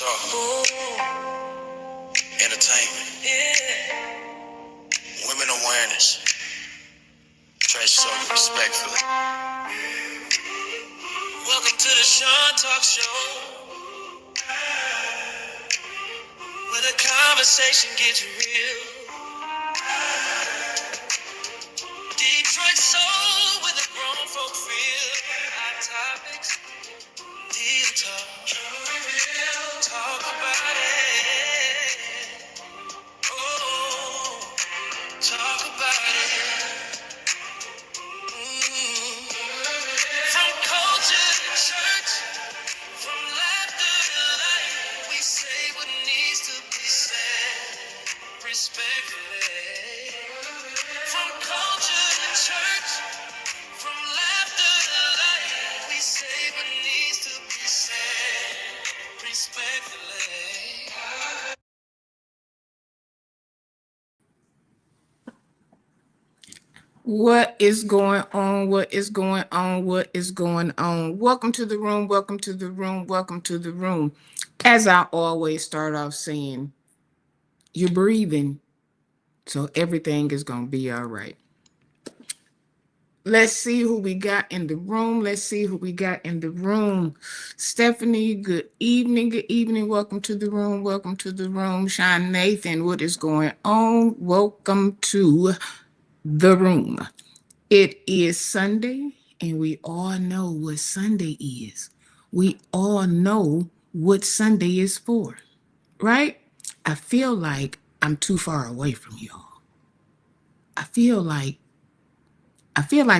talk. Entertainment. Yeah. Women awareness. Trash so respectfully. Welcome to the Sean Talk Show, where the conversation gets real. Detroit soul with a grown folk feel. Hot topics, deal talk. Talk about it. Oh, talk about it. From culture to church, from laughter to life, we say what needs to be said respectfully. From culture to church, from laughter to life, we say what needs to be said respectfully. What is going on? What is going on? What is going on? Welcome to the room. Welcome to the room. Welcome to the room. As I always start off saying, you're breathing, so everything is going to be all right. Let's see who we got in the room. Let's see who we got in the room. Stephanie, good evening. Good evening. Welcome to the room. Welcome to the room. Sean Nathan, what is going on? Welcome to the room. It is Sunday, and we all know what Sunday is. We all know what Sunday is for, right? I feel like I'm too far away from y'all. I feel like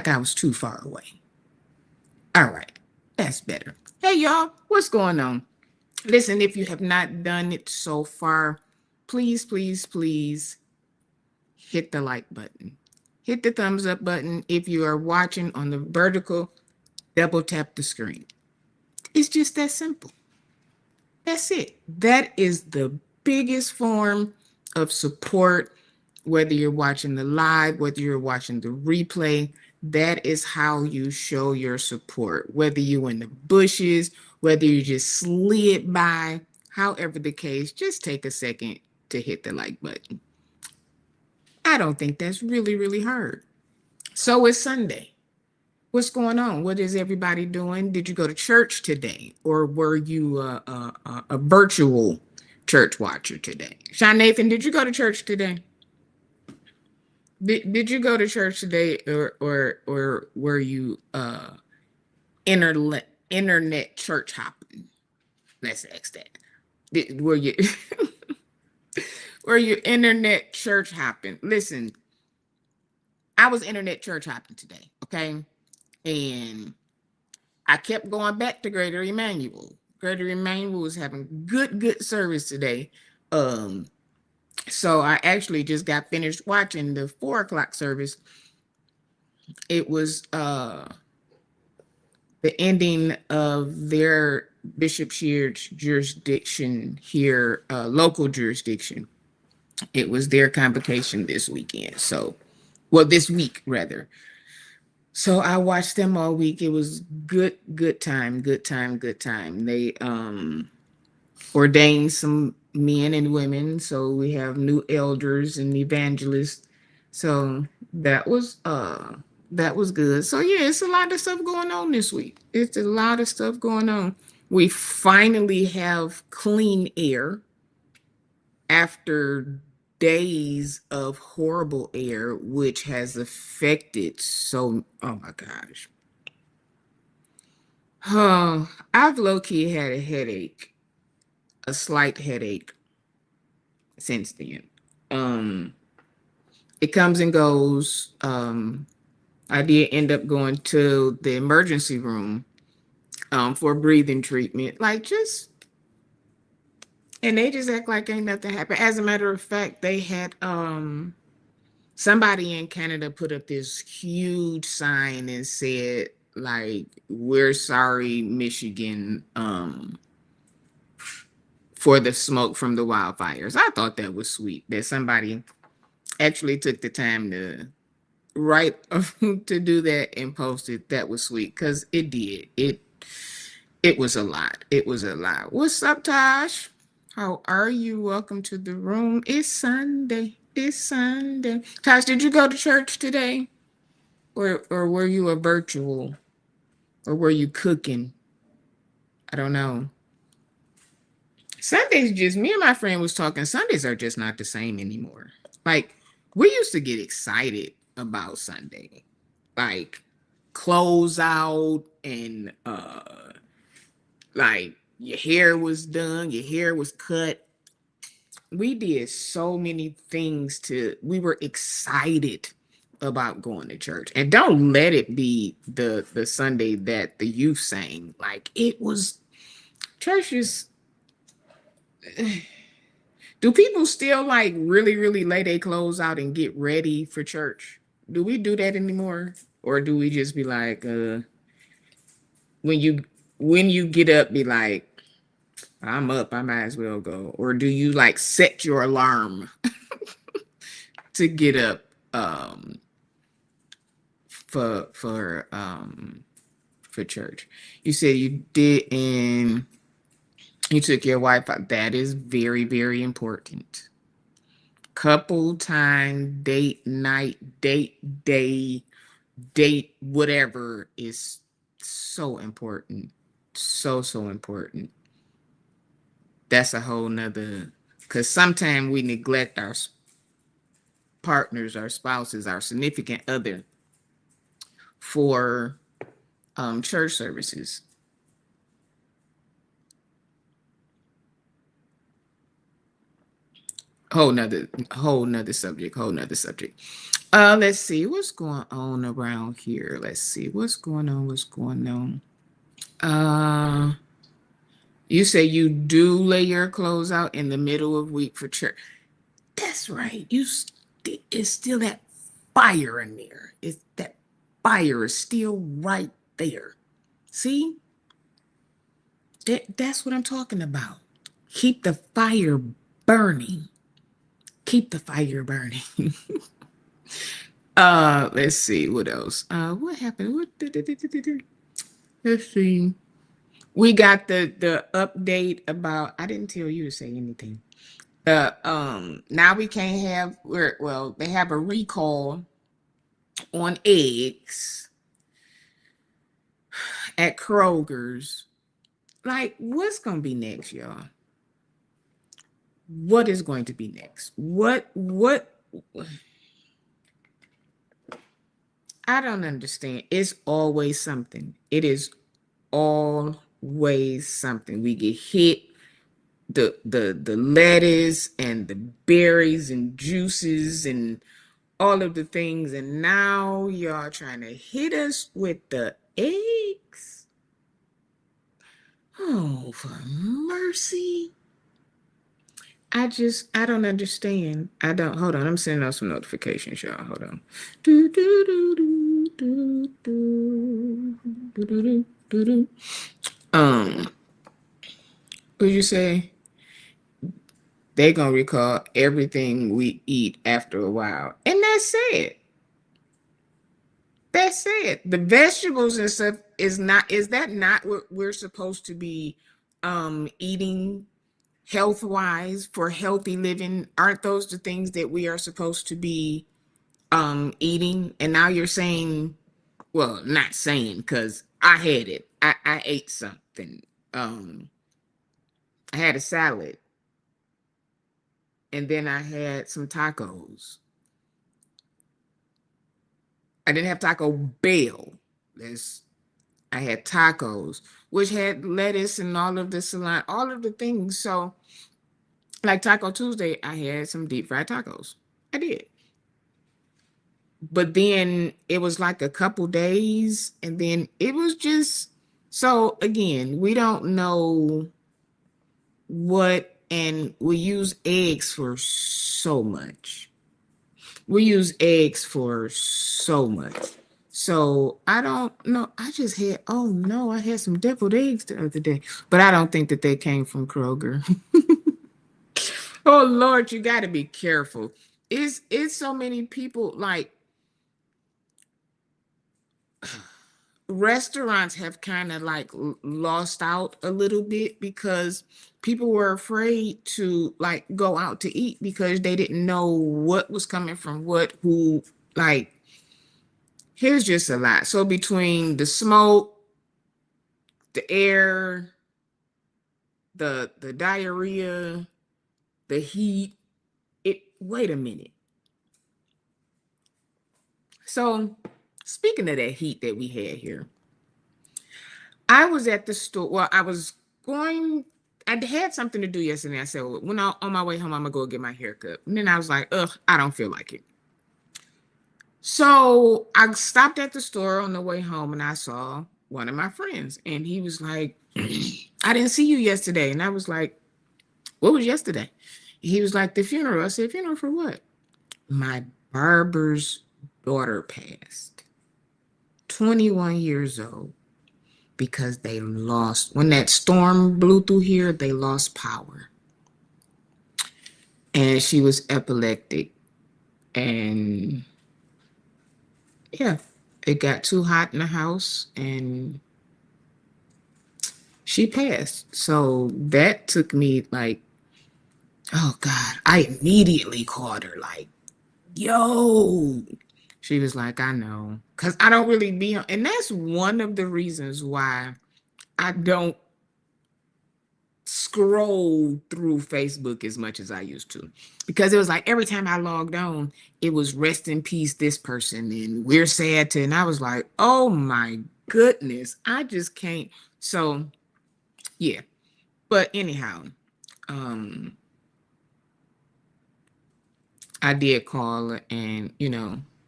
I was too far away. All right, that's better. Hey y'all, what's going on? Listen, if you have not done it so far, please, please, please hit the like button. Hit the thumbs up button. If you are watching on the vertical, double tap the screen. It's just that simple. That's it. That is the biggest form of support, whether you're watching the live, whether you're watching the replay. That is how you show your support, whether you're in the bushes, whether you just slid by, however the case, just take a second to hit the like button. I don't think that's really, really hard. So it's Sunday. What's going on? What is everybody doing? Did you go to church today, or were you a virtual church watcher today? Sean Nathan, did you go to church today? Did you go to church today, or were you internet church hopping? Let's ask that. Were you were you internet church hopping? Listen, I was internet church hopping today, okay, and I kept going back to Greater Emmanuel. Greater Emmanuel was having good service today. Um, so I actually just got finished watching the 4 o'clock service. It was the ending of their Bishop Sheard's jurisdiction here, local jurisdiction. It was their convocation this weekend. So, well, this week rather. So I watched them all week. It was good time. They ordained some men and women. So we have new elders and evangelists. So that was good. So yeah, it's a lot of stuff going on this week. It's a lot of stuff going on. We finally have clean air after days of horrible air, which has affected oh my gosh. I've low-key had a headache, a slight headache since then. Um, it comes and goes. I did end up going to the emergency room for breathing treatment. And they just act like ain't nothing happened. As a matter of fact, they had somebody in Canada put up this huge sign and said, like, we're sorry, Michigan, for the smoke from the wildfires. I thought that was sweet that somebody actually took the time to write to do that and post it. That was sweet because it did. It was a lot. It was a lot. What's up, Tosh? How are you? Welcome to the room. It's Sunday. It's Sunday. Tosh, did you go to church today? Or were you a virtual? Or were you cooking? I don't know. Sundays just me and my friend was talking. Sundays are just not the same anymore. Like we used to get excited about Sunday. Like close out and like your hair was done, your hair was cut. We did so many things to we were excited about going to church. And don't let it be the Sunday that the youth sang. Like it was churches. Do people still like really, really lay their clothes out and get ready for church? Do we do that anymore? Or do we just be like, when you when you get up, be like, I'm up, I might as well go? Or do you like set your alarm to get up for church? You said you did and you took your wife out. That is very, very important. Couple time, date night, date day, date whatever is so important. So important. That's a whole nother because sometimes we neglect our partners, our spouses, our significant other for church services. Whole nother subject, whole nother subject. Let's see what's going on around here. Let's see what's going on. Uh, you say you do lay your clothes out in the middle of week for church. That's right. It's still that fire in there. It's that fire is still right there. See, that's what I'm talking about. Keep the fire burning. Keep the fire burning. Let's see what else. What happened? Let's see. We got the update about. I didn't tell you to say anything. Now we can't have. Well, they have a recall on eggs at Kroger's. Like, what's gonna be next, y'all? What is going to be next? What? I don't understand. It's always something. It is always something. We get hit the lettuce and the berries and juices and all of the things, and now y'all trying to hit us with the eggs. Oh, for mercy. I don't understand. I don't hold on. I'm sending out some notifications, y'all. Hold on. Do, do, do, do, do, do, do, do, do, do. Um, what you say? They gonna recall everything we eat after a while. And that's it. That's it. The vegetables and stuff is that not what we're supposed to be eating health wise for healthy living? Aren't those the things that we are supposed to be eating? And now you're saying, well, not saying because I had it. I ate something. Um I had a salad and then I had some tacos. I didn't have Taco Bell. This I had tacos, which had lettuce and all of the salad, all of the things. So, like Taco Tuesday, I had some deep fried tacos. I did. But then it was like a couple days, and then it was just so again, we don't know what, and we use eggs for so much. We use eggs for so much. So I don't know. I just had, oh no, I had some deviled eggs the other day, but I don't think that they came from Kroger. Oh Lord, you got to be careful. It's so many people like restaurants have kind of like lost out a little bit because people were afraid to like go out to eat because they didn't know what was coming from what, who, like, here's just a lot. So between the smoke, the air, the diarrhea, the heat, wait a minute. So speaking of that heat that we had here, I was at the store. Well, I was going. I had something to do yesterday. I said, well, when I on my way home, I'm gonna go get my hair cut. And then I was like, ugh, I don't feel like it. So I stopped at the store on the way home, and I saw one of my friends, and he was like, I didn't see you yesterday, and I was like, what was yesterday? He was like, the funeral. I said, funeral for what? My barber's daughter passed, 21 years old, because they lost, when that storm blew through here, they lost power. And she was epileptic. And yeah, it got too hot in the house and she passed. So that took me like, oh God, I immediately called her like, yo. She was like, I know. Because I don't really be on, and that's one of the reasons why I don't scroll through Facebook as much as I used to, because it was like every time I logged on, it was rest in peace this person and we're sad to, and I was like, oh my goodness, I just can't. So yeah, but anyhow, um I did call and,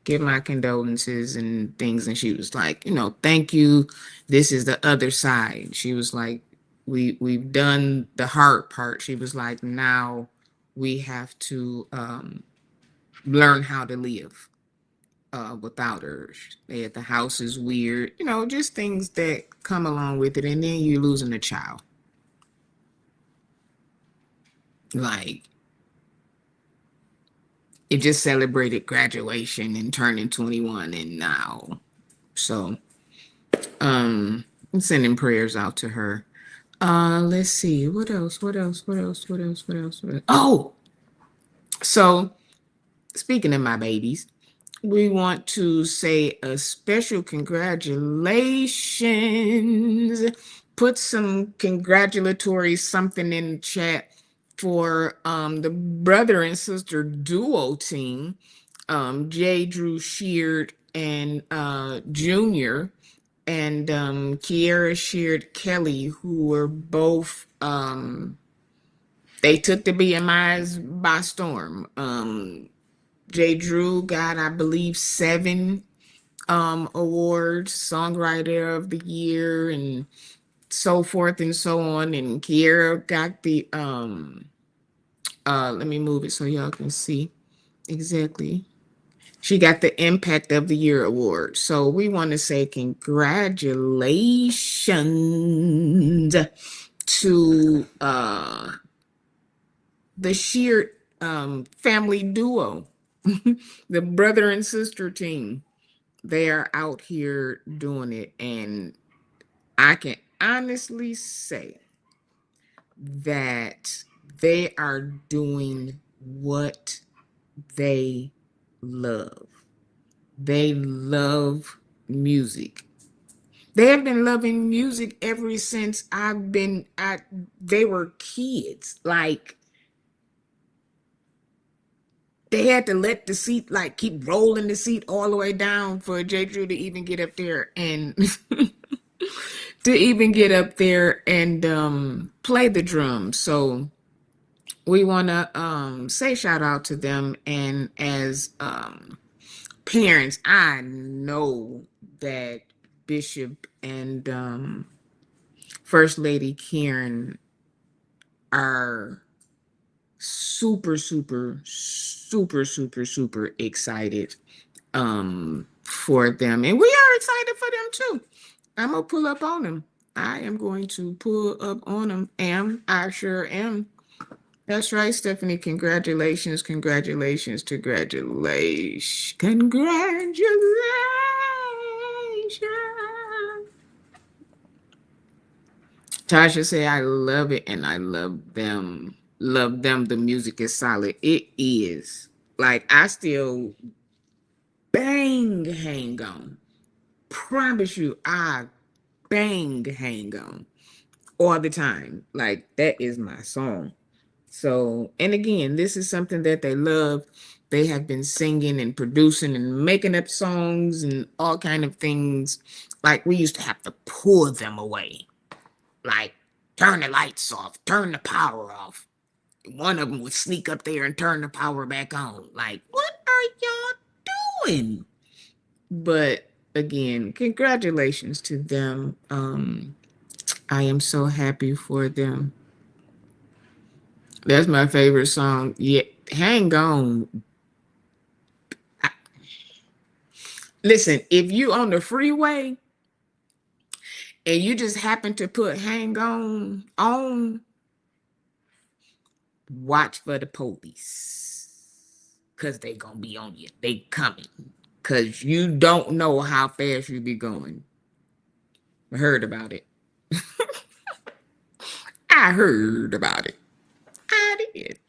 give my condolences and things. And she was like, thank you. This is the other side. She was like, we've done the hard part. She was like, now we have to learn how to live without her. The house is weird, just things that come along with it. And then you're losing a child. Like, it just celebrated graduation and turning 21 and now. So, I'm sending prayers out to her. Let's see. What else? What else? What else? What else? What else? What else? Oh, so speaking of my babies, we want to say a special congratulations. Put some congratulatory something in the chat for the brother and sister duo team, J. Drew Sheard and Junior, and Kiera Sheard Kelly, who were both they took the BMIs by storm. J. Drew got, I believe, 7 awards, Songwriter of the Year, and so forth and so on. And Kiera got the let me move it so y'all can see exactly. She got the Impact of the Year award. So we want to say congratulations to the Sheer family duo, the brother and sister team. They are out here doing it. And I can honestly say that they are doing what they love. They love music. They have been loving music ever since they were kids. Like, they had to let the seat, like, keep rolling the seat all the way down for J. Drew to even get up there and play the drums. So we want to say shout out to them. And as parents, I know that Bishop and First Lady Karen are super, super, super, super, super excited for them. And we are excited for them too. I'm gonna pull up on them. I am going to pull up on them. I sure am. That's right, Stephanie. Congratulations, congratulations, congratulations, congratulations. Tasha say, I love it and I love them. Love them. The music is solid. It is. Like, I still bang hang on. Promise you, I bang hang on all the time. Like, that is my song. So, and again, this is something that they love. They have been singing and producing and making up songs and all kind of things. Like, we used to have to pull them away. Like, turn the lights off, turn the power off. One of them would sneak up there and turn the power back on. Like, what are y'all doing? But again, congratulations to them. I am so happy for them. That's my favorite song. Yeah, hang on. I- Listen, if you on the freeway and you just happen to put hang on, watch for the police. Cause they gonna be on you. They coming. Cause you don't know how fast you be going. I heard about it. I heard about it. I did.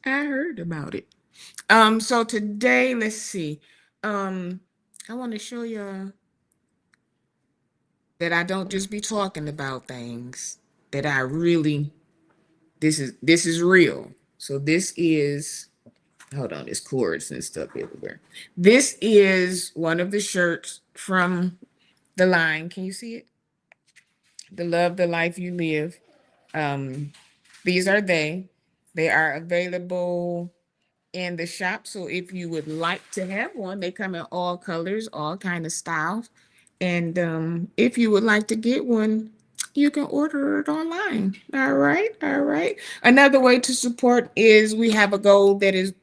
I heard about it. So today, let's see. I want to show you that I don't just be talking about things, that I really this is real. So this is, hold on, there's cords and stuff everywhere. This is one of the shirts from the line. Can you see it? The Love the Life You Live. Um, these are they. They are available in the shop. So if you would like to have one, they come in all colors, all kind of styles. And if you would like to get one, you can order it online. All right, all right. Another way to support is we have a goal that is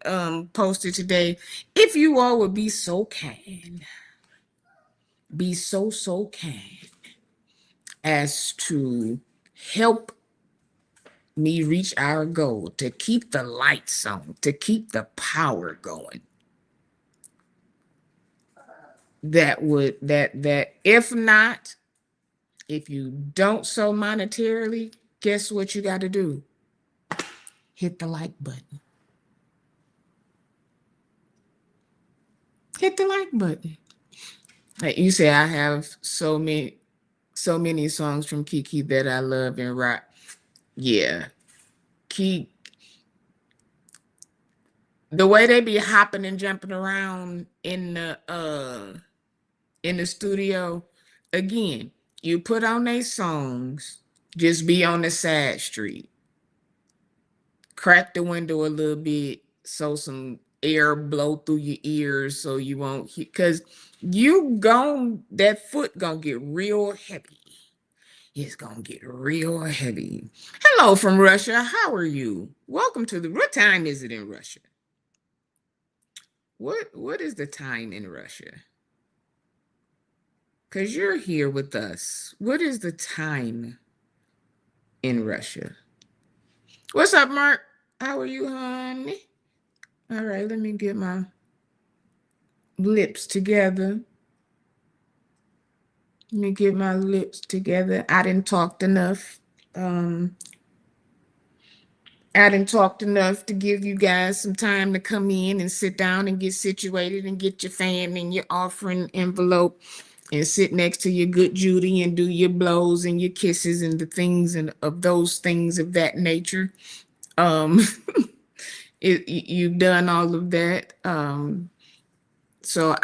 posted today. If you all would be so kind, be so kind as to help me reach our goal, to keep the lights on, to keep the power going. That if not, if you don't so monetarily, guess what you got to do? Hit the like button. Hit the like button. Like you say, I have so many songs from Kiki that I love and rock. Yeah. Kiki, the way they be hopping and jumping around in the studio, again, you put on their songs, just be on the side street. Crack the window a little bit so some air blow through your ears so you won't, because that foot gonna get real heavy. It's gonna get real heavy. Hello from Russia. How are you? Welcome to what time is it in Russia? What is the time in Russia? Because you're here with us. What is the time in Russia? What's up, Mark? How are you, honey? All right, let me get my lips together. Let me get my lips together. I didn't talk enough. Um, I didn't talk enough to give you guys some time to come in and sit down and get situated and get your fan and your offering envelope and sit next to your good Judy and do your blows and your kisses and the things and of those things of that nature. Um, you've done all of that. So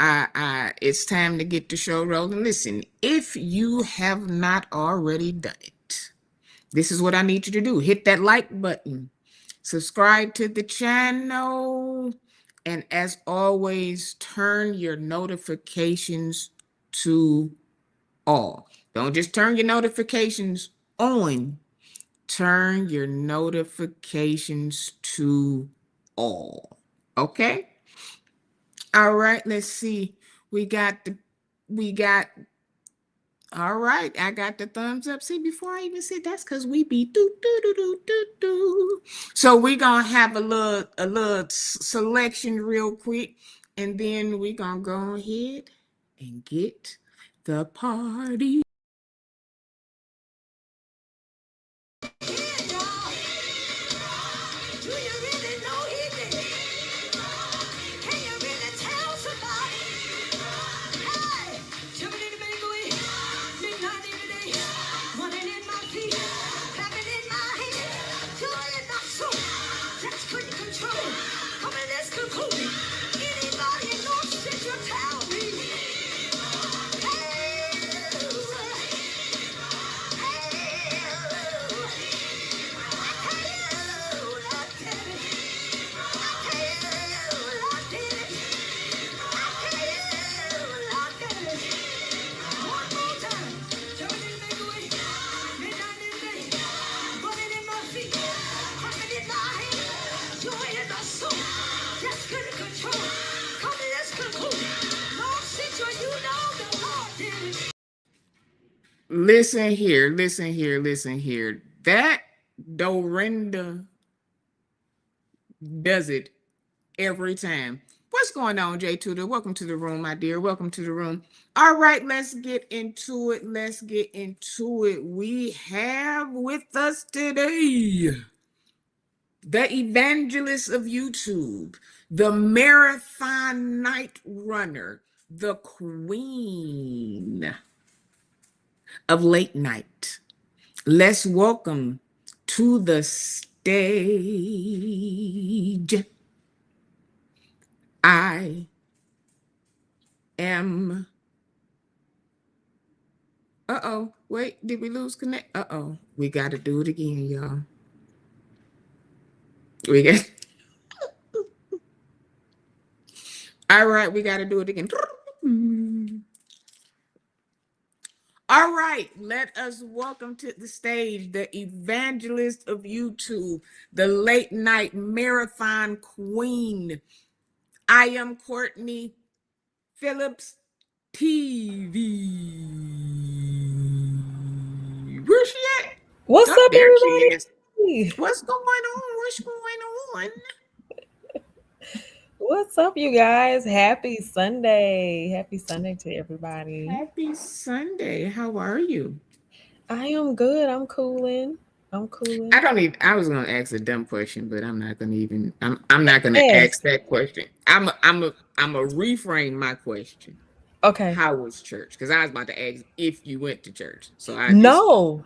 it's time to get the show rolling. Listen, if you have not already done it, this is what I need you to do. Hit that like button, subscribe to the channel, and as always, turn your notifications to all. Don't just turn your notifications on, turn your notifications to all. Okay? All right, let's see. We got all right. I got the thumbs up. See, before I even said that's because we be do do do do do do. So we gonna have a little selection real quick, and then we gonna go ahead and get the party Listen here, listen here, listen here. That Dorinda does it every time. What's going on, Jay Tudor? Welcome to the room, my dear. Welcome to the room. All right, let's get into it. Let's get into it. We have with us today the evangelist of YouTube, the marathon night runner, the queen of late night. Let's welcome to the stage. I am. Uh-oh. Wait, did we lose connect? Uh-oh. We got to do it again, y'all. We got. All right, we got to do it again. All right, let us welcome to the stage the evangelist of YouTube, the late night marathon queen. I am Courtney Phillips TV. Where's she at? What's Oh, up, there she is. everybody? What's going on? What's going on? What's up, you guys? Happy Sunday. Happy Sunday to everybody. Happy Sunday. How are you? I am good. I'm cooling. I'm cooling. I don't even. I was gonna ask a dumb question, but I'm not gonna even. I'm not gonna Yes. ask that question. I'm a reframe my question. Okay. How was church? Because I was about to ask if you went to church. So I just. No,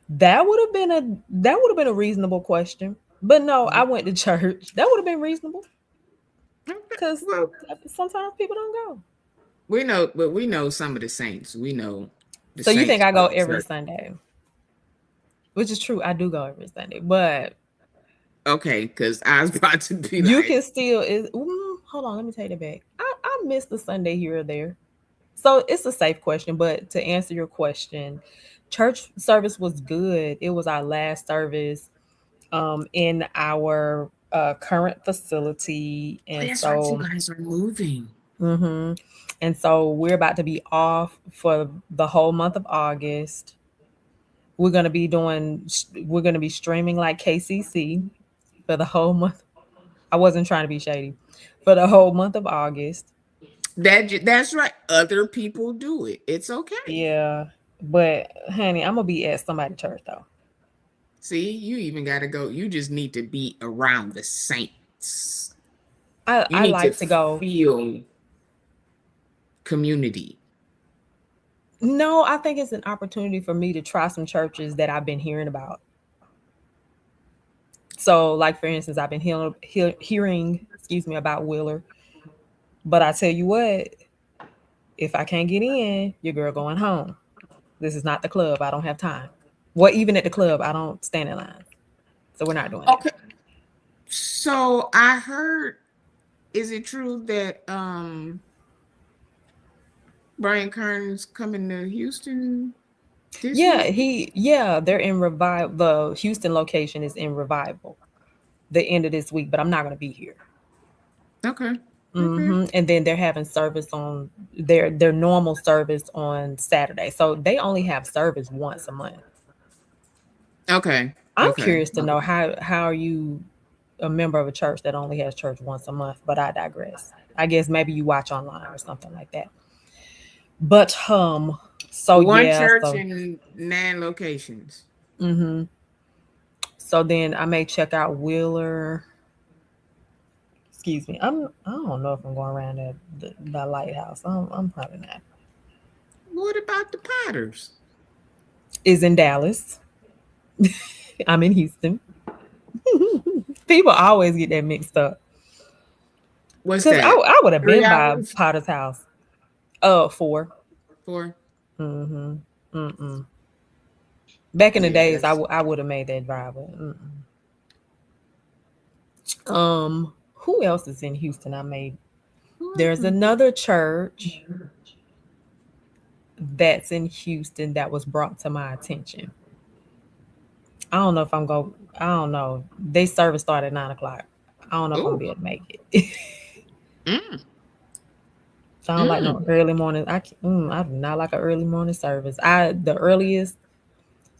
that would have been a reasonable question. But no, I went to church. That would have been reasonable Okay. because Well, sometimes people don't go. we know, but we know some of the saints. We know the So you think saints I go go to every church. Sunday? Which is true. I do go every Sunday, but Okay, because I was about to be you like, can still hold on, let me take it back. I miss the Sunday here or there. So it's a safe question, but to answer your question, church service was good. It was our last service in our current facility, oh, and that's right, you so guys are moving. hmm and so we're about to be off for the whole month of August. We're gonna be doing. We're gonna be streaming like KCC for the whole month. I wasn't trying to be shady for the whole month of August. That's right. Other people do it. It's okay. Yeah, but honey, I'm gonna be at somebody's church though. See, you even got to go. You just need to be around the saints. You I need to like to go. feel community. No, I think it's an opportunity for me to try some churches that I've been hearing about. So, like for instance, I've been hearing, excuse me, about Wheeler. But I tell you what, if I can't get in, your girl going home. This is not the club. I don't have time. Well, even at the club, I don't stand in line. So we're not doing that. Okay. So I heard, is it true that Brian Kearns coming to Houston this Yeah, week? they're in revival. The Houston location is in revival the end of this week, but I'm not going to be here. Okay. Okay. And then they're having service on their normal service on Saturday. So they only have service once a month. Okay. I'm Okay. curious to know how are you a member of a church that only has church once a month, but I digress. I guess maybe you watch online or something like that. But so One yeah, church so in 9 locations. hmm so then I may check out Wheeler. Excuse me. I don't know if I'm going around the lighthouse. I'm probably not. What about the Potters? Is in Dallas. I'm in Houston. People always get that mixed up. What's Cause that? I would have 3 been by hours? Potter's house. 4. 4? Mm-hmm. Mm-mm. Back in the Yeah, days, that's. I would have made that drive. But, who else is in Houston? I made. There's another church that's in Houston that was brought to my attention. I don't know if I'm going. I don't know. They service started at 9 o'clock. I don't know if I'm gonna Oh. be able to make it. Mm. I don't like no Mm, early morning. I do not like an early morning service. The earliest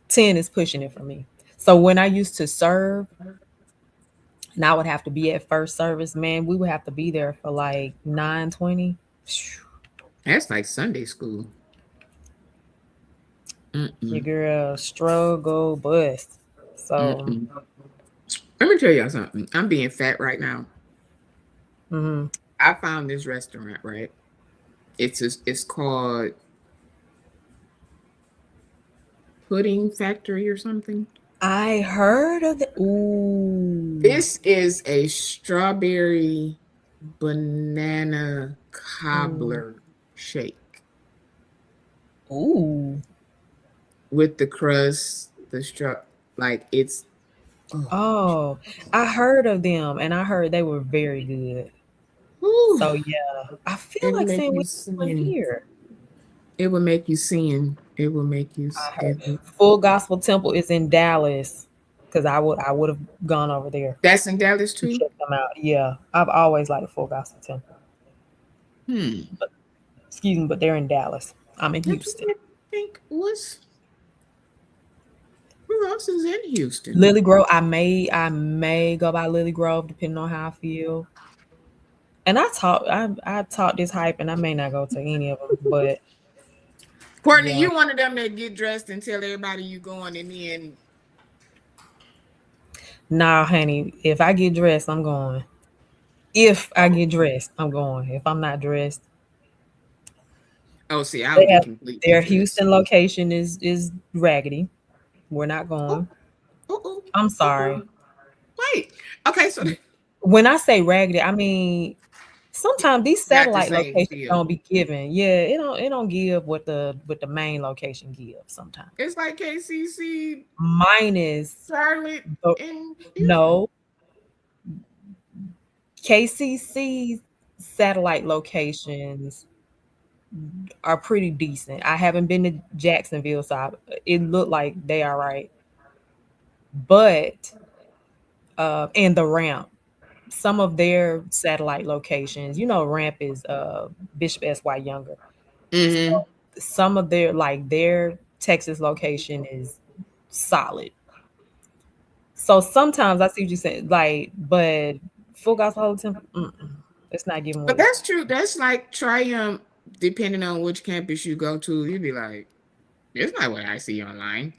10 is pushing it for me. So when I used to serve, and I would have to be at first service, man, we would have to be there for like 9:20. that's like Sunday school. Your Mm-mm, girl struggle bus. So, mm-mm. Let me tell y'all something. I'm being fat right now. mhm. I found this restaurant, right? It's called Pudding Factory or something. I heard of the ooh. This is a strawberry banana Ooh. cobbler shake Ooh. with the crust, the like it's oh, Oh, I heard of them and I heard they were very good. whew, So yeah, I feel it will like make saying you we one sin. here. It will make you sin. It will make you. I heard Full Gospel Temple is in Dallas because I would have gone over there That's in Dallas to too. check them out. Yeah, I've always liked the Full Gospel Temple. Hmm. Excuse me, but they're in Dallas. I'm in I'm Houston. trying to think who else is in Houston? Lily Grove. I may go by Lily Grove depending on how I feel. And I taught this hype, and I may not go to any of them, but Courtney, yeah. you one of them that get dressed and tell everybody you going, and then Nah, honey. If I get dressed, I'm going. If I get dressed, I'm going. If I'm not dressed, oh, see, I'll they be have completely their dressed. Houston location is raggedy. We're not Oh, going. oh, oh, I'm oh, sorry. oh. Wait. Okay, so When I say raggedy, I mean sometimes these not the satellite same locations feel. don't be giving. Yeah, it don't give what the main location gives sometimes. It's like KCC, Mine is Charlotte, the- and Houston. no KCC satellite locations are pretty decent. I haven't been to Jacksonville, so it looked like they are right. But and the ramp, some of their satellite locations, ramp is Bishop S.Y. Younger. Mm-hmm. Some of their Texas location is solid. So sometimes I see what you're saying, like, but Full Gospel Holy Temple, it's not giving But what it's. that's true. That's like Triumph, depending on which campus you go to, you'd be like, it's not what I see online.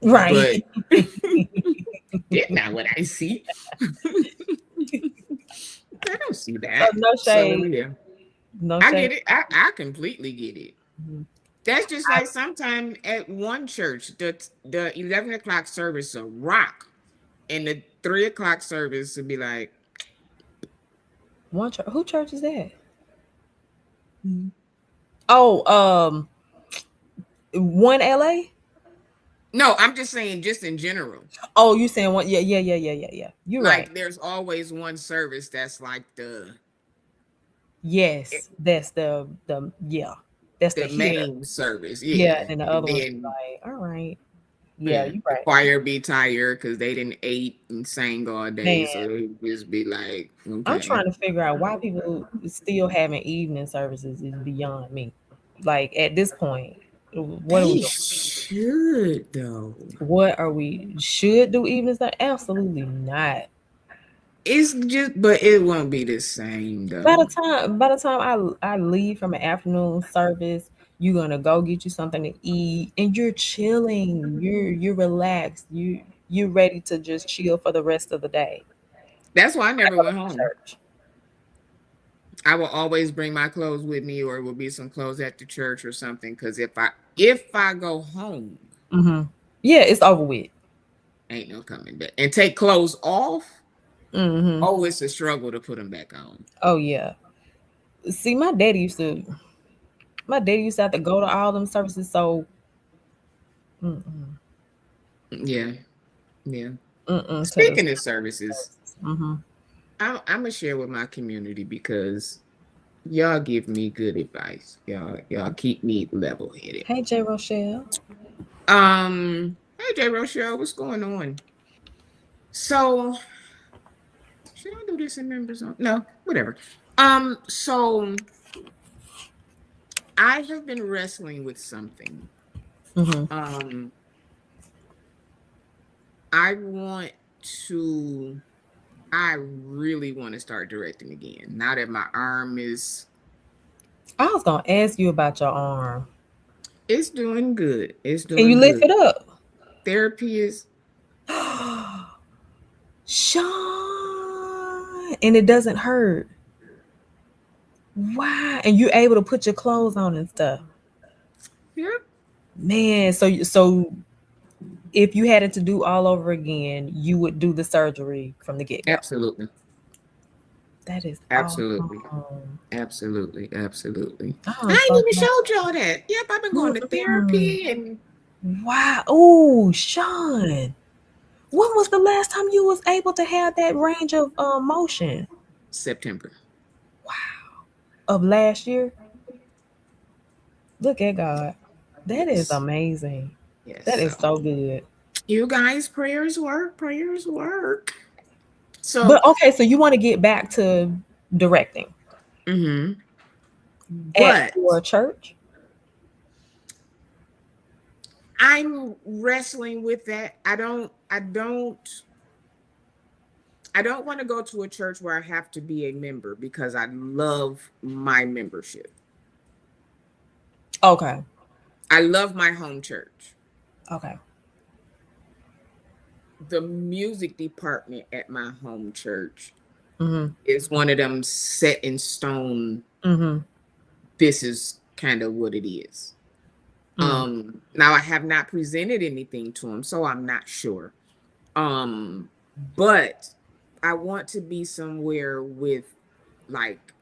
Right. But it's not what I see. I don't see So that. no So shade, yeah. no I shade. get it. I completely get it. Mhm. That's just I like sometime at one church, the 11 o'clock service will rock, and the 3 o'clock service will be like, one church. Who church is that? "Mm." Oh, one LA. No, I'm just saying, just in general. Oh, you saying one? Yeah, yeah, yeah, yeah, yeah, yeah. You're right. Like, there's always one service that's like Yes, that's the yeah, that's the the hitter. main service, Yeah, yeah. and the And other one's then like, all right. Yeah, yeah, you're the right. choir be tired because they didn't ate and sang all day, Man, so they just be like, I'm okay. trying to figure out why people still having evening services is beyond me. Like at this point, what are we They doing? should though. What are we should do evenings? Absolutely not. It's just, but it won't be the same By the though. time by the time I leave from an afternoon service, you're gonna go get you something to eat, and you're chilling. You're relaxed. You're ready to just chill for the rest of the day. That's why I I never go to went home. church. I will always bring my clothes with me, or it will be some clothes at the church or something. Because if I go home, Hmm. Yeah, it's over with. ain't no coming back. And take clothes off. Hmm. Oh, it's a struggle to put them back on. Oh yeah. See, my daddy used to have to go to all them services. So, mm-mm, Yeah, yeah. to the Speaking of services, services. Hmm. I'm gonna share with my community because y'all give me good advice. Y'all keep me level headed. Hey, J. Rochelle. Hey J Rochelle, what's going on? So should I do this in members on? No, whatever. So I have been wrestling with something. Mm-hmm. Um, I want to. I really want to start directing again. Now that my arm is, I was gonna ask you about your arm. it's doing good. It's Can you doing lift it good. up? Therapy is Sean, and it doesn't hurt. Wow, and you're able to put your clothes on and stuff. yep, Man, so if you had it to do all over again, you would do the surgery from the get go. absolutely, That is absolutely, awesome. absolutely. I I'm ain't so even glad. showed y'all that. Yep, I've been going to Mm-mm. therapy and Wow. Oh, Sean. When was the last time you was able to have that range of motion? September. Of last year? Look at God. That is Yes, amazing. yes. That So is so good. you guys, prayers work. Prayers work. So, But okay, so you want to get back to directing hmm at but your church? I'm wrestling with that. I don't want to go to a church where I have to be a member because I love my membership. Okay. I love my home church. Okay. The music department at my home church Mhm. is one of them set in stone. Mhm. This is kind of what it is. Mm. Now I have not presented anything to him, so I'm not sure. Um, but I want to be somewhere with like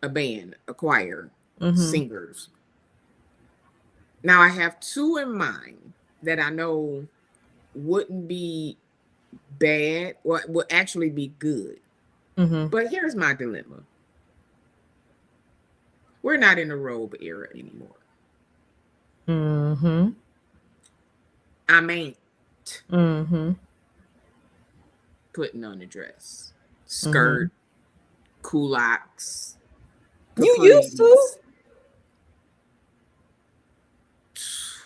a band, a choir, Mhm. singers. Now I have two in mind that I know wouldn't be bad or would actually be good. Mhm. But here's my dilemma. We're not in the robe era anymore. Mhm. I ain't Mhm. putting on a dress, Mhm. skirt, culottes, You used to. capris.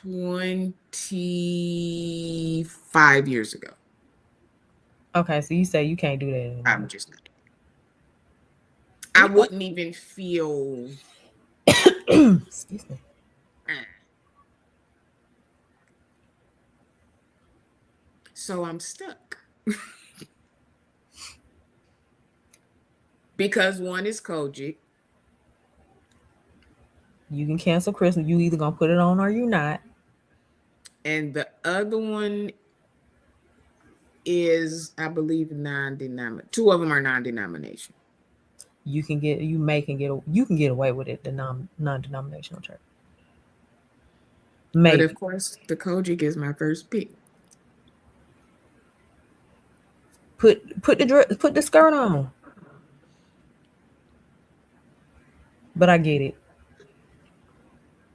25 years ago. Okay, so you say you can't do that anymore. I'm just not. I Okay. wouldn't even feel. Excuse me. eh. So I'm stuck because one is Kojic You can cancel Christmas. You either gonna put it on or you not. and the other one is, I believe, non-denominational. Two of them are non-denomination. You can get away with it. The non-denominational church, But of maybe course, the Kojic is my first pick. put the skirt on. But I get it.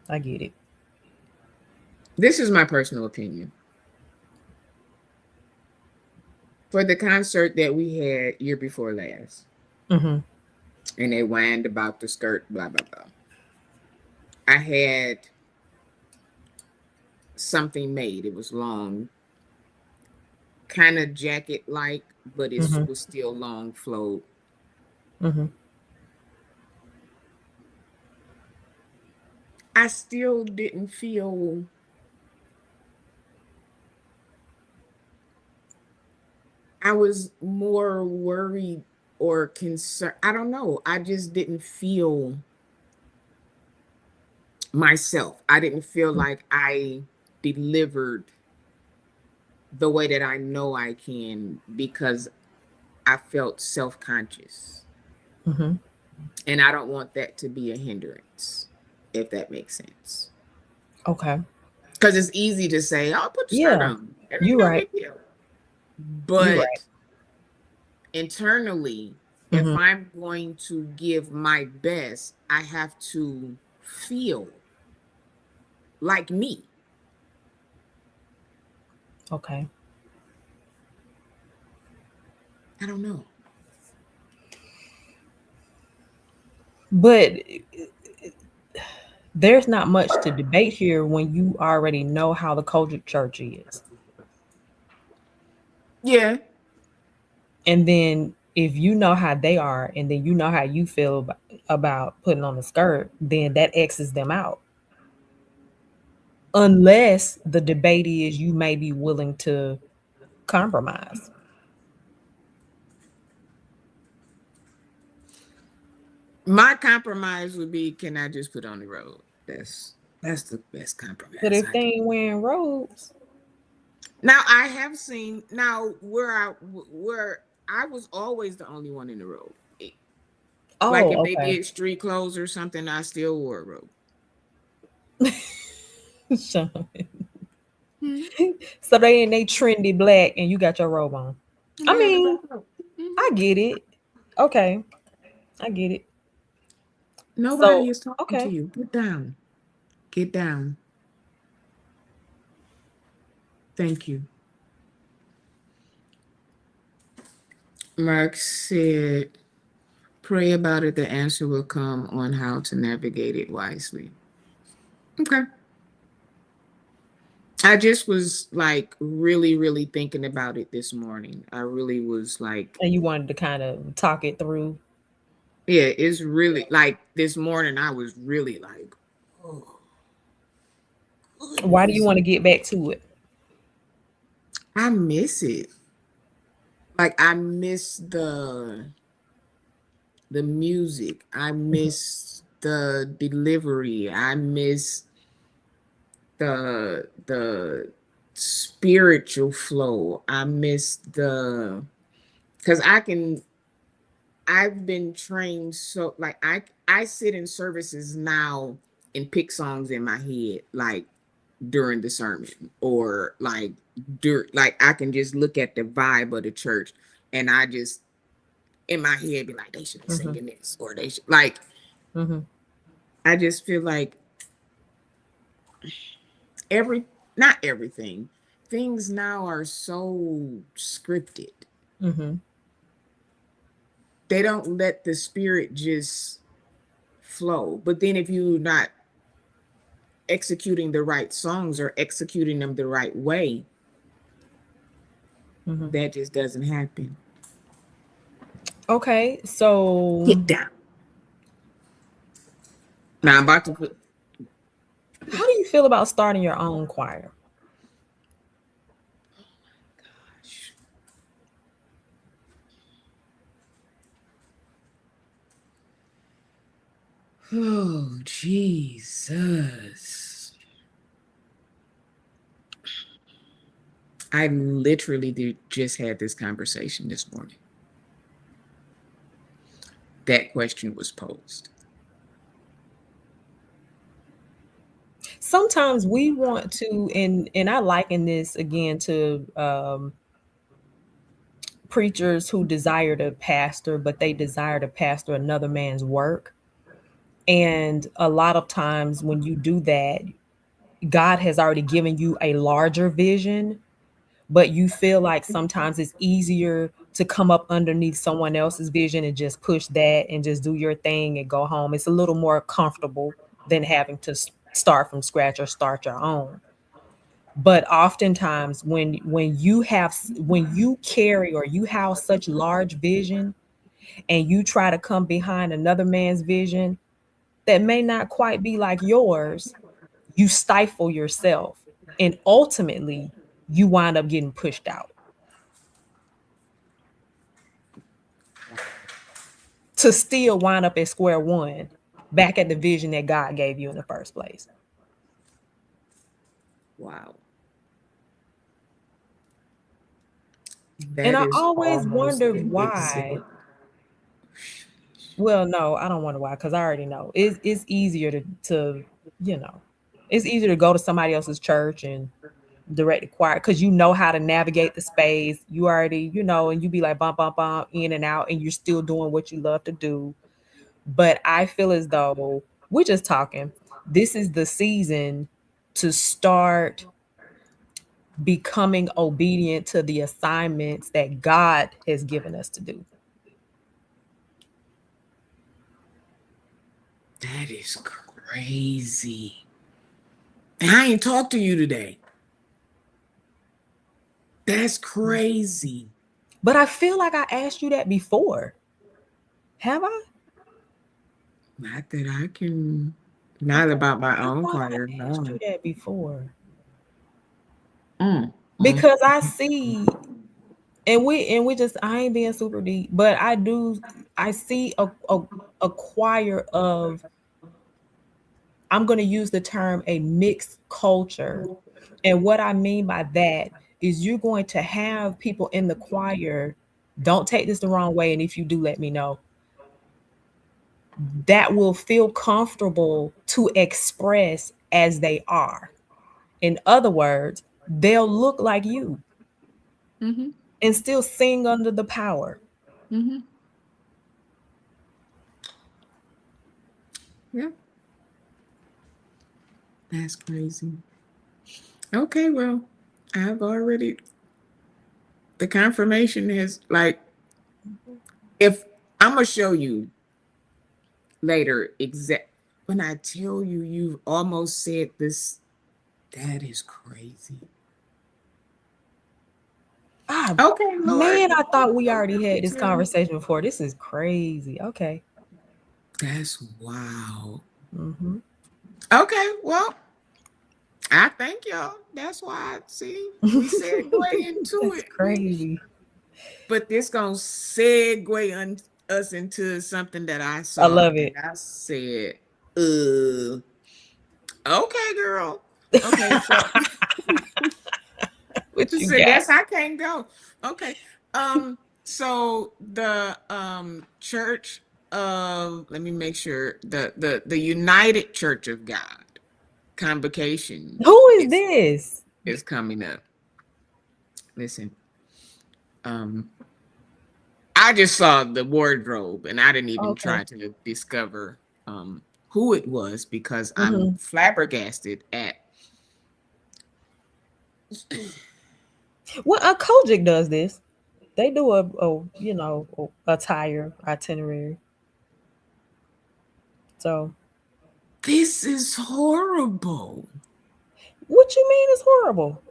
I get it. This is my personal opinion. For the concert that we had year before last, Mm-hmm. and they whined about the skirt, blah, blah, blah. I had something made. It was long, kind of jacket like, but it Mm-hmm. was still long flowed. Mm-hmm. I still didn't feel, I was more worried or concerned. I don't know. I just didn't feel myself. I didn't feel like I delivered the way that I know I can because I felt self conscious. Mm-hmm. And I don't want that to be a hindrance, if that makes sense. Okay. Because it's easy to say, "I'll put the skirt Yeah. on. It ain't You no right. big deal." You right. But internally, if Mm-hmm. I'm going to give my best, I have to feel like me. Okay. I don't know. But there's not much to debate here when you already know how the culture church is. Yeah. And then if you know how they are, and then you know how you feel about putting on a skirt, then that X's them out. Unless the debate is you may be willing to compromise. My compromise would be, can I just put on the road? That's the best But compromise if I they can. ain't wearing robes, Now I have seen now where I was always the only one in the robe. Like if oh, they okay. did street clothes or something, I still wore a robe. Sean. Hmm. So they in they trendy black and you got your robe on. I I had the mean, robe. I get it. Okay, I get it. Nobody So, is talking to okay. you. Get down. Get down. Thank you. Mark said, pray about it. The answer will come on how to navigate it wisely. Okay. I just was like really, really thinking about it this morning. I really was like, And you wanted to kind of talk it through. yeah, it's really like this morning I was really like, oh, Why do you goodness. want to get back to it? I miss it. Like I miss the music. I miss the delivery. I miss the spiritual flow. I miss the because I've been trained so like I sit in services now and pick songs in my head like during the sermon or like I can just look at the vibe of the church and I just in my head be like they should be Mm-hmm. singing this or they should like Mm-hmm. I just feel like every not everything things now are so scripted. Mm-hmm. They don't let the spirit just flow. But then if you're not executing the right songs or executing them the right way, Mm-hmm. that just doesn't happen. Okay, so Get down. Now I'm about to put. how do you feel about starting your own choir? Oh Jesus! I literally did just had this conversation this morning. That question was posed. Sometimes we want to, and I liken this again to preachers who desire to pastor, but they desire to pastor another man's work. And a lot of times when you do that, God has already given you a larger vision, but you feel like sometimes it's easier to come up underneath someone else's vision and just push that and just do your thing and go home. It's a little more comfortable than having to start from scratch or start your own. But oftentimes when you carry or you house such large vision and you try to come behind another man's vision that may not quite be like yours, you stifle yourself and ultimately you wind up getting pushed out to still wind up at square one, back at the vision that God gave you in the first place. Wow, And that I is always almost wondered an why. exhibit. Well, no, I don't wonder why, because I already know. It's easier to, you know, it's easier to go to somebody else's church and direct the choir because you know how to navigate the space. You already, and you be like bump, bump, bump, in and out, and you're still doing what you love to do. But I feel as though we're just talking. This is the season to start becoming obedient to the assignments that God has given us to do. That is crazy. And I ain't talked to you today. That's crazy. But I feel like I asked you that before. Have I? Not that I can. I Not thought, about my I own thought choir. I asked No. you that before. Mm, mm. Because I see, and we just, I ain't being super deep, but I see a choir of, I'm going to use the term a mixed culture. And what I mean by that is you're going to have people in the choir, don't take this the wrong way, and if you do, let me know, that will feel comfortable to express as they are. In other words, they'll look like you Mm-hmm. and still sing under the power. Mm-hmm. Yeah, that's crazy. Okay, well, I've already the confirmation is like if I'm gonna show you later exact when I tell you you've almost said this, that is crazy. Ah, Okay, Lord. man, I thought we already had this Tell me. conversation before. This is crazy. Okay. That's wow. Mm-hmm. Okay, well, I thank y'all. That's why I see we segue into That's it. crazy. But this gonna segue us into something that I I saw love and it. I said, okay, girl. Okay, so What I you said got? that's I can't go. Okay. So the church of let me make sure the United Church of God convocation Who is is this? is coming up. Listen, um I just saw the wardrobe and I didn't even Okay. try to discover who it was because I'm Mm-hmm. flabbergasted at Well, Kojic does this. They do a attire itinerary. So this is horrible. what you mean is horrible?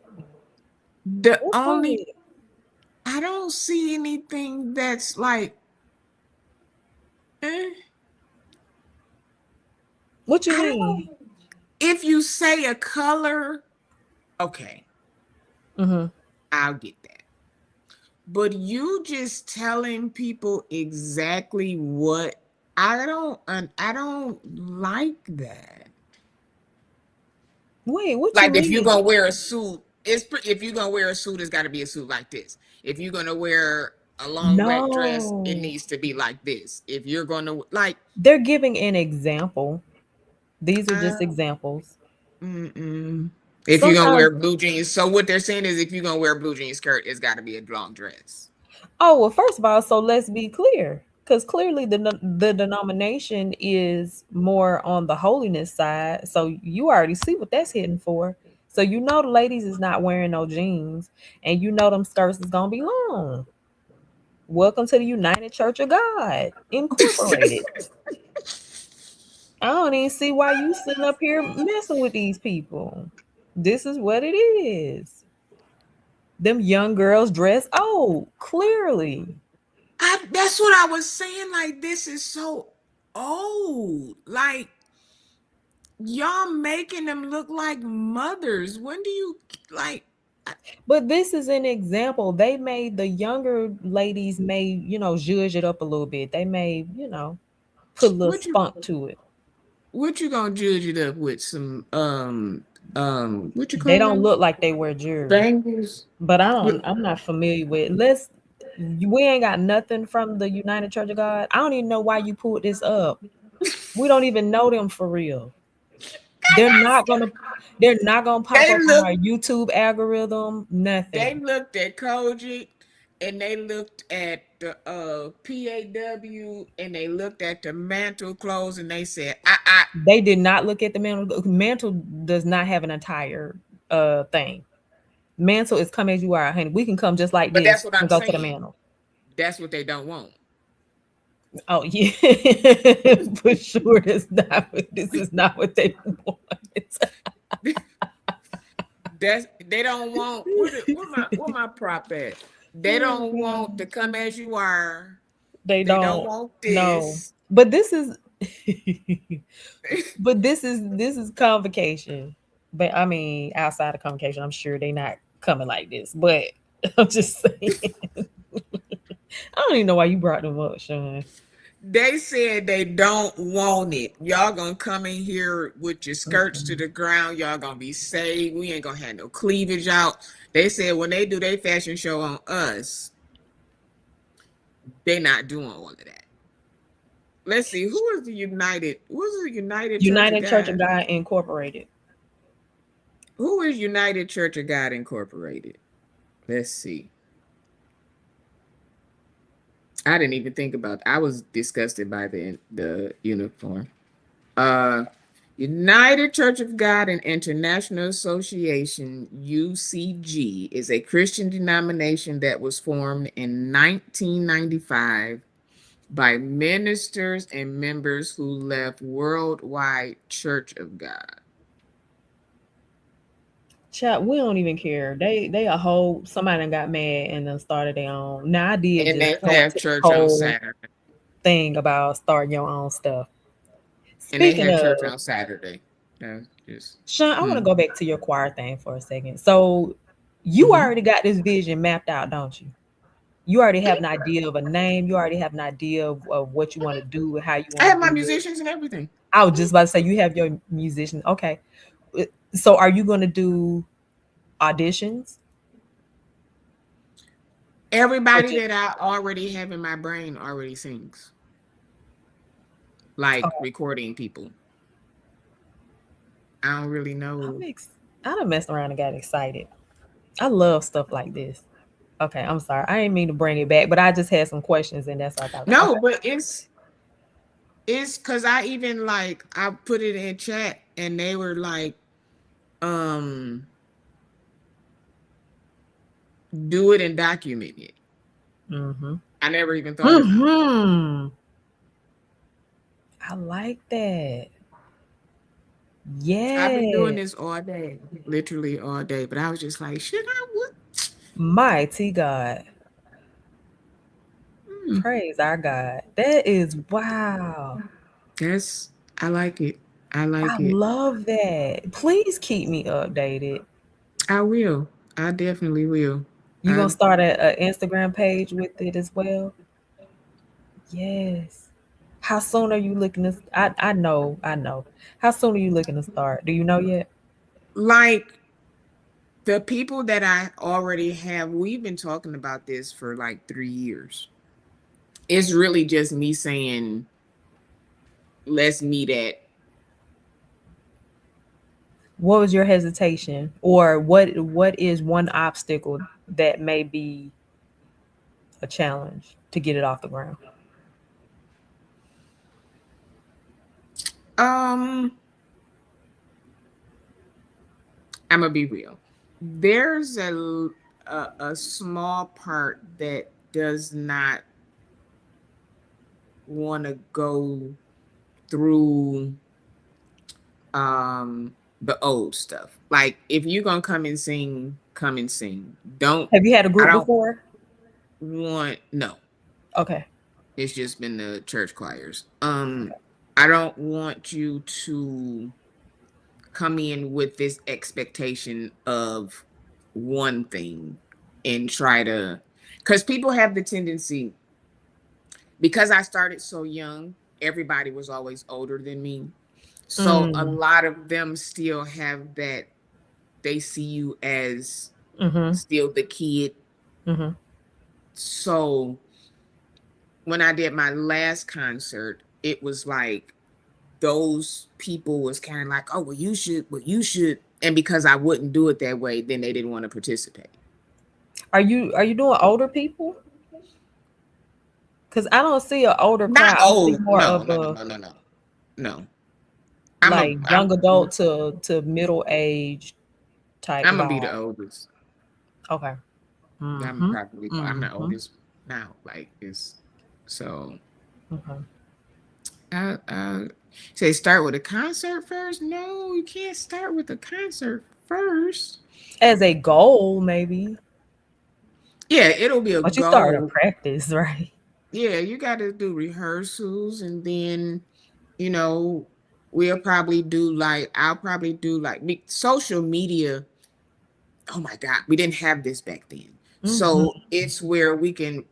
The What's wrong with only it? I don't see anything that's like eh, What you I mean? don't if you say a color, okay, Mm-hmm. I'll get that. But you just telling people exactly what I don't like that. Wait, what you Like if you're mean? gonna wear a suit, if you're gonna wear a suit, it's got to be a suit like this. If you're gonna wear a long black dress, it No. needs to be like this. If you're gonna like, They're giving an example. These are uh, just examples. mm-mm. If you're gonna Sometimes, wear blue jeans, so what they're saying is if you're gonna wear a blue jean skirt, it's got to be a long dress. oh, well, first of all, so let's be clear. Because clearly the denomination is more on the holiness side. So you already see what that's hitting for. So you know the ladies is not wearing no jeans, and you know them skirts is gonna be long. Welcome to the United Church of God Incorporated. I don't even see why you sitting up here messing with these people. This is what it is. Them young girls dress old, clearly. That's what I was saying. Like this is so old. Like y'all making them look like mothers. When do you like? But this is an example. They made the younger ladies zhuzh it up a little bit. They may, put a little What you spunk to it. what you gonna judge it up with some what you They call don't them look like they wear jewelry. bangles? But What I'm not familiar with. We ain't got nothing from the United Church of God. I don't even know why you pulled this up. We don't even know them for real. They're not gonna they're not gonna pop they up on look our YouTube algorithm, nothing. they looked at Kojic and they looked at the PAW and they looked at the mantle clothes and they said They did not look at the mantle. Mantle does not have an entire thing. Mantle is come as you are, honey. We can come just like but this that's what and I'm go to the saying. mantle. That's what they don't want. Oh yeah, for sure. This is not what they want. That's they don't want what my prop at. They Oh don't want to god, come as you are. they They don't don't. want No, this. but this is, but this is convocation. But I mean, outside of convocation, I'm sure they not coming like this. But I'm just saying, I don't even know why you brought them up, Sean. They said they don't want it. Y'all gonna come in here with your skirts to Mm-mm. the ground. Y'all gonna be saved. We ain't gonna have no cleavage out. They said when they do their fashion show on us, they not doing all of that. Let's see, who is the United? Who's the United Church of United Church of God? God Incorporated. Who is United Church of God Incorporated? Let's see. I didn't even think about. I was disgusted by the uniform. Uh, United Church of God and International Association (UCG) is a Christian denomination that was formed in 1995 by ministers and members who left Worldwide Church of God. Chat, we don't even care. They a whole somebody done got mad and then started their own. Now I did And just they go have into this church on whole Saturday. thing about starting your own stuff. And they Speaking have of, church on Saturday. That's just Sean, I want to hmm. go back to your choir thing for a second. So you Hmm. already got this vision mapped out, don't you? You already have an idea of a name. You already have an idea of what you want to do and how you I want to have my do it. musicians and everything. I was just about to say you have your musician. Okay. So are you going to do auditions? Or Everybody just, that I already have in my brain already sings, like okay. recording people. I don't really I'm know. ex- I done messed around and got excited. I love stuff like this. Okay, I'm sorry. I didn't mean to bring it back, but I just had some questions and that's what I thought about. No, Okay. but it's because I even like I put it in chat and they were like, um, do it and document it. Mm-hmm. I never even thought about it. Mm-hmm. I like that. I've been doing Yeah. this all day, literally all day. But I was just like, should I? What? Mighty God. Hmm, Praise our God. That is wow. that's I like it. I I like it. love that. Please keep me updated. I will. I definitely will. You gonna I start a Instagram page with it as well? Yes. How soon are you looking to? I know, I know. How soon are you looking to start? Do you know yet? like the people that I already have. We've been talking about this for like 3 years. It's really just me saying, let's meet at What was your hesitation, or what is one obstacle that may be a challenge to get it off the ground? um I'm gonna be real. There's a small part that does not want to go through um the old stuff. Like if you're gonna come and sing, come and sing. Don't Have you had a I group don't before? want no. Okay. It's just been the church choirs. I don't want you to come in with this expectation of one thing and try to because people have the tendency because I started so young, everybody was always older than me. So a Mm. lot of them still have that they see you as Mm-hmm. still the kid. Mm-hmm. So when I did my last concert, it was like those people was kind of like, oh, well, you should. And because I wouldn't do it that way, then they didn't want to participate. Are you doing older people? Because I don't see an older Not crowd. I see old. more No, of no, no, a no, no, no. No. like I'm young adult to middle age type I'm gonna be the vibe. oldest. Okay. I'm Mm-hmm. probably I'm the Mm-hmm. oldest now. Like it's so. Okay. I say start with a concert first. No, you can't start with a concert first. As a goal, maybe, Yeah, it'll be a but you start a goal. practice, right? Yeah, you got to do rehearsals, and then you know we'll probably do like I'll probably do like social media. Oh my God, we didn't have this back then. So Mm-hmm. it's where we can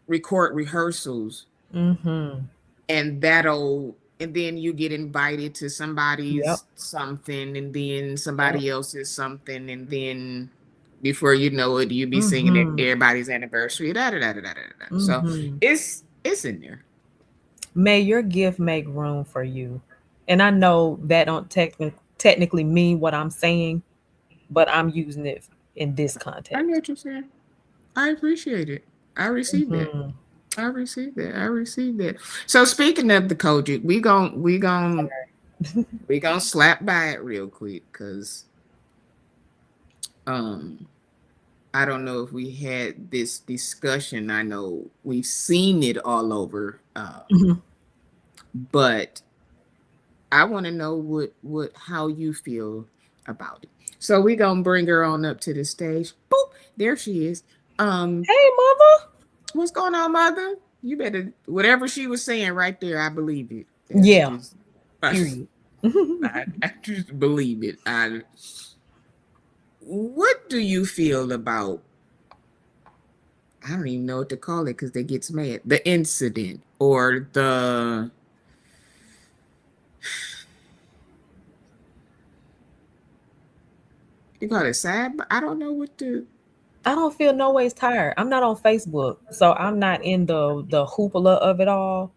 record rehearsals, Mm-hmm. and then you get invited to Yep. somebody's something, and then Yep. somebody else's something, and then before you know it, you be singing at Mm-hmm. everybody's anniversary. Da, da, da, da, da, da, da. So Mm-hmm. it's in there. May your gift make room for you. And I know that don't technically mean what I'm saying, but I'm using it in this I know context. what you're saying. I appreciate it. I received that. Mm-hmm. I received that. I received that. So speaking of the Kojic, we gon' slap by it real quick because um I don't know if we had this discussion. I know we've seen it all over, Mm-hmm. but I want to know what how you feel about it. So we gonna bring her on up to the stage. Boop, there she is. Um, Hey, mother. what's going on, mother? You better whatever she was saying right there. I believe it. That's Yeah. just Period. I just believe it. What do you feel about I don't even know what to call it because they gets mad. The incident or the you call it sad, but I don't know what to. I don't feel no ways tired. I'm not on Facebook, so I'm not in the hoopla of it all.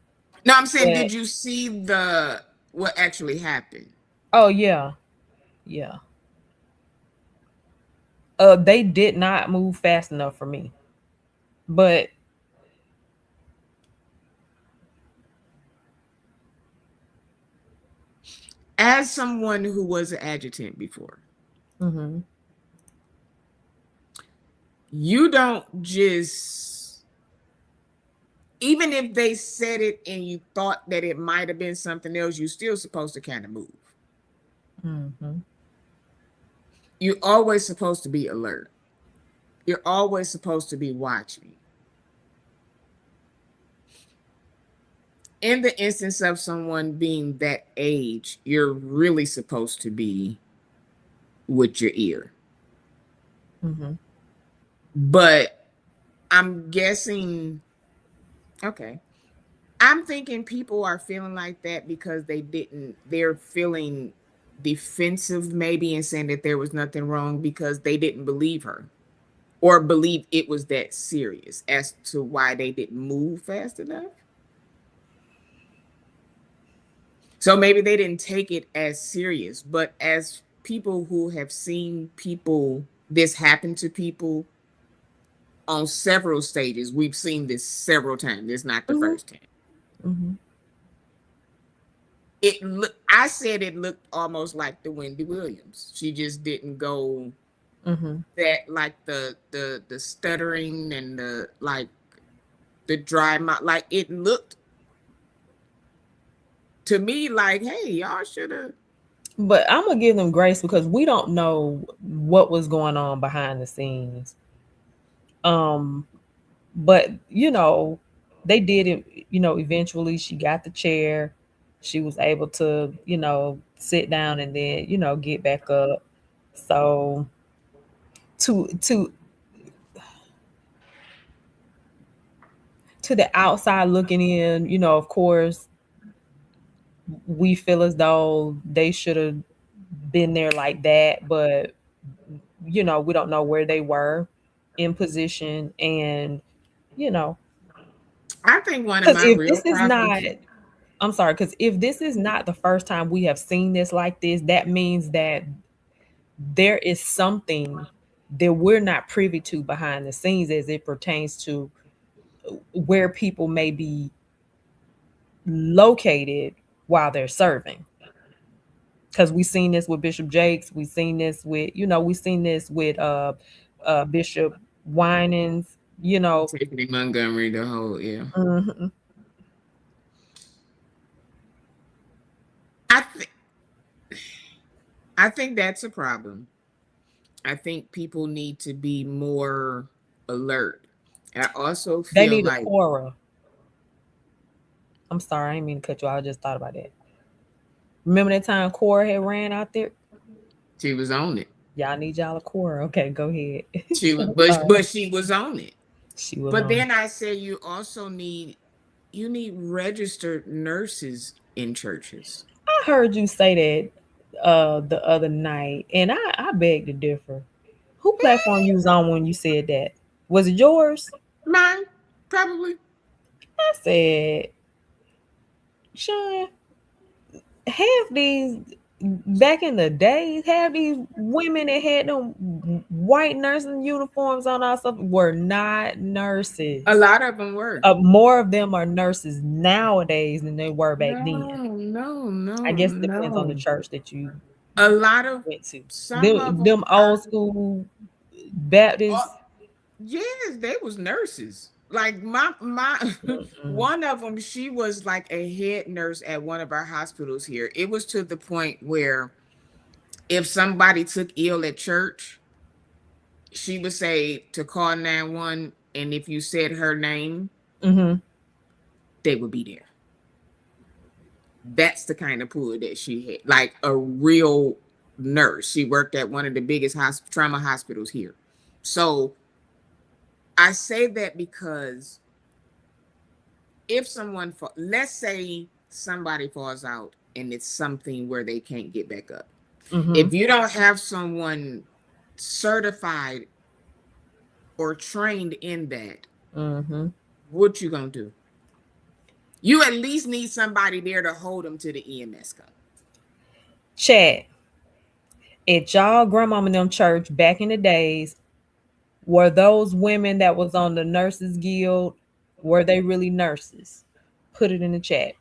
No, I'm saying, But did you see the what actually happened? oh yeah, yeah. They did not move fast enough for me. But As someone who was an adjutant before, hmm you don't just even if they said it and you thought that it might have been something else, you're still supposed to kind of move. hmm You're always supposed to be alert. You're always supposed to be watching. In the instance of someone being that age, you're really supposed to be with your ear. hmm But I'm guessing, okay. I'm thinking people are feeling like that because they're feeling defensive maybe and saying that there was nothing wrong because they didn't believe her or believe it was that serious as to why they didn't move fast enough. So maybe they didn't take it as serious, but as people who have seen people, this happen to people on several stages, we've seen this several times. It's not the hmm first time. hmm I said it looked almost like the Wendy Williams. She just didn't go hmm that like the stuttering and the like the dry mouth. Like it looked to me like, hey, y'all should have. But I'm gonna give them grace because we don't know what was going on behind the scenes. Um, but they did it. Eventually she got the chair. She was able to, sit down and then, get back up. So to the outside looking in, of course, we feel as though they should have been there like that, but we don't know where they were in position, and you know, I think one of because my if real this is not, problems. I'm sorry, because if this is not the first time we have seen this like this, that means that there is something that we're not privy to behind the scenes as it pertains to where people may be located while they're serving. Because we've seen this with Bishop Jakes, we've seen this with Bishop Winans, Tiffany Montgomery, the whole yeah. mhm. I think that's a problem. I think people need to be more alert. I also They feel need a like Quora. I'm sorry, I didn't mean to cut you off. I just thought about that. Remember that time Quora had ran out there? she was on it. Y'all need y'all a Quora. Okay, go ahead. She was, I'm but sorry. but she was on it. She was But on. then I say you also need registered nurses in churches. I heard you say that the other night, and I beg to differ. Who platform you was on when you said that? Was it yours? Mine, probably. I said, Sean, half these back in the days, half these women that had them white nursing uniforms on our stuff were not nurses. A lot of them were. More of them are nurses nowadays than they were back No, then. no, I no, guess it depends on the no. church that you A lot of went to. some of Them them old are. school Baptist. Yes, they was nurses. Like my Mm-mm. one of them, she was like a head nurse at one of our hospitals here. It was to the point where if somebody took ill at church, she would say to call 911, and if you said her name, Mm-hmm. they would be there. That's the kind of pool that she had, like a real nurse. She worked at one of the biggest trauma hospitals here. So I say that because if someone, let's say somebody falls out and it's something where they can't get back up. Mm-hmm. If you don't have someone certified or trained in that, Mm-hmm. what you gonna do? You at least need somebody there to hold them to the EMS come. Chad, at y'all grandmama and them church back in the days, were those women that was on the nurses guild, were they really nurses? Put it in the chat.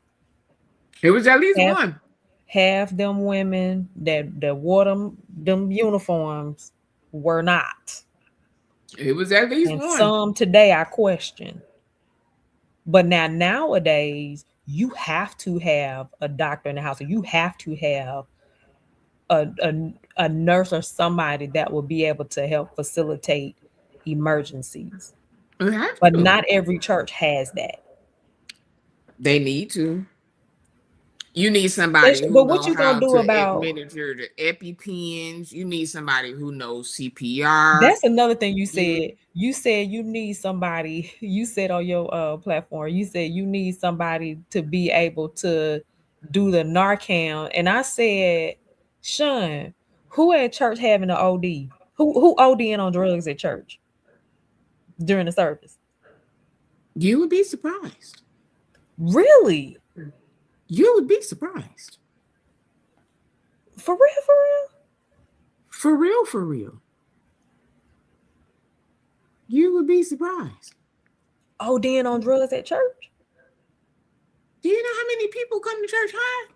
It was at least Half one. half them women that wore them uniforms were not. It was at least And one. some today I question. But nowadays, you have to have a doctor in the house, or you have to have a nurse or somebody that will be able to help facilitate emergencies. You have But to. not every church has that. They need to. You need somebody who But what know you gonna how do to about administer the EpiPens. You need somebody who knows CPR. that's another thing you You, said. You said you need somebody, you said on your platform, you said you need somebody to be able to do the Narcan. And I said, Sean, who at church having an OD? Who ODing on drugs at church during the service? you would be surprised. Really? You would be surprised. For real, for real? For real, for real. You would be surprised. ODing on drugs at church? Do you know how many people come to church high?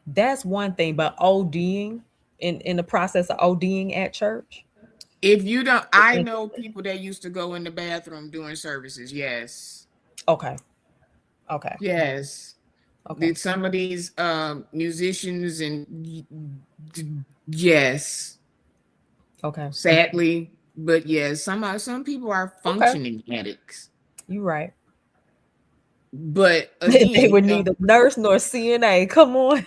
That's one thing, but ODing in the process of ODing at church If you don't, is I know interesting. people that used to go in the bathroom during services. Yes. Okay. Okay. Yes. Okay. Did some of these musicians and yes, Okay. sadly, but yes, some people are Okay. functioning addicts. You're right. But They again, were neither nurse nor CNA. Come on.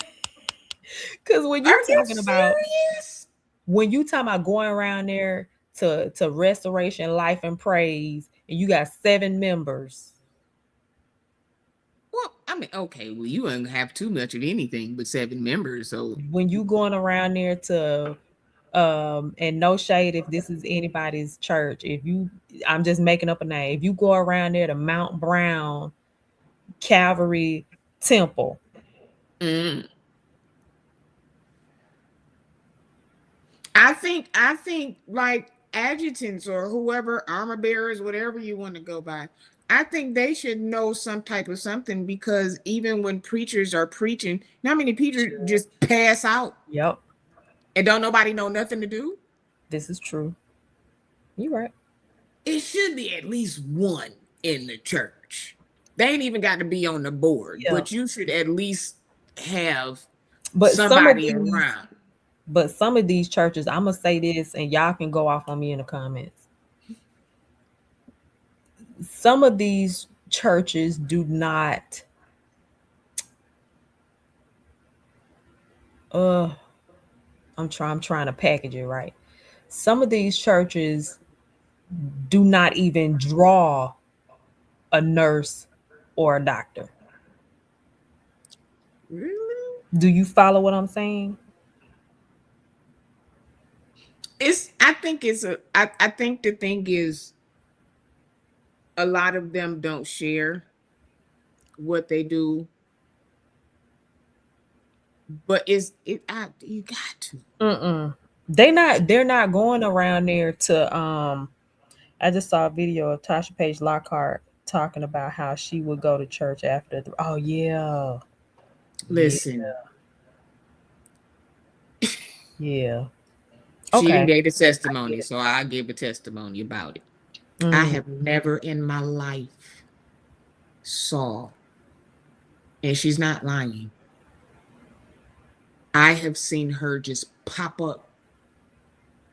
Because are you serious? when you talking about going around there to restoration, life, and praise, and you got 7 members. Well, I mean, okay, well, you don't have too much of anything but 7 members, so When you going around there to and no shade if this is anybody's church. If you I'm just making up a name. If you go around there to Mount Brown Calvary Temple, mm, I think like adjutants or whoever, armor bearers, whatever you want to go by, I think they should know some type of something because even when preachers are preaching, you know how many preachers just pass out yep, and don't nobody know nothing to do? this is true. You right. It should be at least one in the church. They ain't even got to be on the board, Yeah. but you should at least have But some of somebody these around. But some of these churches, I'm gonna say this, and y'all can go off on me in the comments. Some of these churches do not. Uh, I'm trying to package it right. Some of these churches do not even draw a nurse or a doctor. Really? Do you follow what I'm saying? I think the thing is a lot of them don't share what they do, but you got to. Mm-mm. They're not going around there to I just saw a video of Tasha Page Lockhart talking about how she would go to church after the oh yeah. Yeah. Listen, Yeah. she didn't Okay. give a I testimony, get it. so I give a testimony about it. I Mm. have never in my life saw, and she's not lying, I have seen her just pop up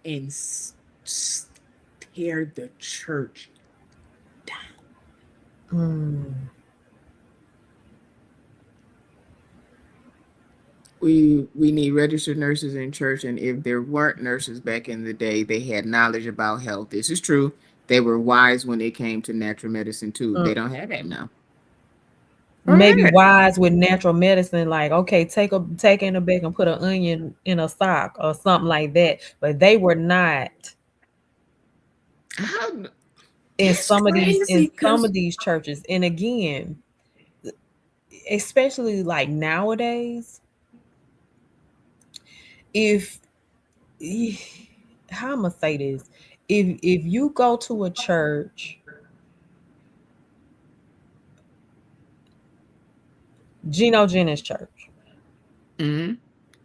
and tear the church down. Mm. We need registered nurses in church, and if there weren't nurses back in the day, they had knowledge about health. This is true. They were wise when it came to natural medicine too. Mm. They don't have that now. Don't have Maybe it. wise with natural medicine, like okay, take in a bag and put an onion in a sock or something like that. But they were not How, in that's some of these in crazy some of because these churches. And again, especially like nowadays, if how I'm gonna say this, if you go to a church, Geno Jennings Church, Mhm.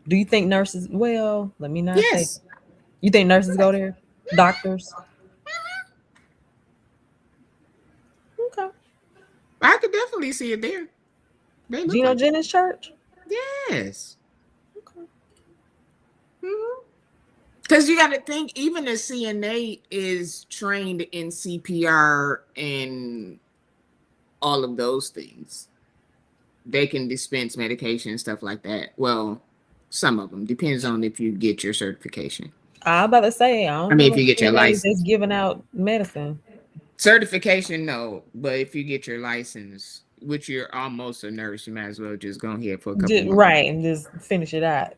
do you think nurses? Well, let me not say. Yes. You think nurses go there? Doctors? Okay. I could definitely see it there. They look Geno like it. Jennings Church? Yes. Okay. Because you got to think, even a CNA is trained in CPR and all of those things. They can dispense medication and stuff like that. Well, some of them depends on if you get your certification. I about to say I I don't know mean, if no you get your CNAs that's license. giving out medicine. Certification, no. But if you get your license, which you're almost a nurse, you might as well just go ahead for a couple more years. Right, and just finish it out.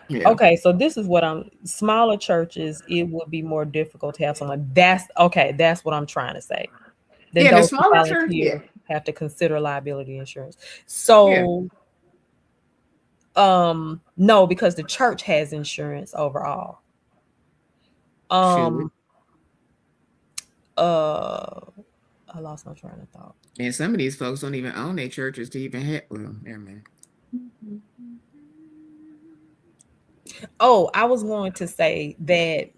Yeah. Okay, so this is what I'm smaller churches, it would be more difficult to have someone. That's okay, that's what I'm trying to say. Then Yeah, the those who smaller church, yeah. volunteer have to consider liability insurance. Yeah. So no, because the church has insurance overall. Should. Um uh I lost my train of thought. And some of these folks don't even own their churches to even have. Well, never mind. Oh, I was going to say that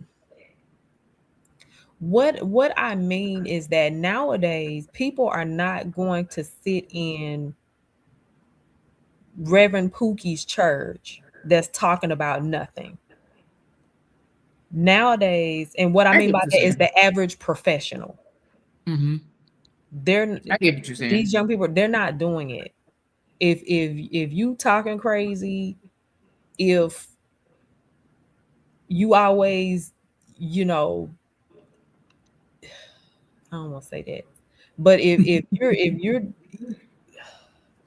what I mean is that nowadays people are not going to sit in Reverend Pookie's church that's talking about nothing. Nowadays, and what I I mean get by what you're that is saying. the average professional. Mm-hmm. They're I get what you're saying. these young people, they're not doing it. If you talking crazy, if you always, you know, I don't want to say that. But if you're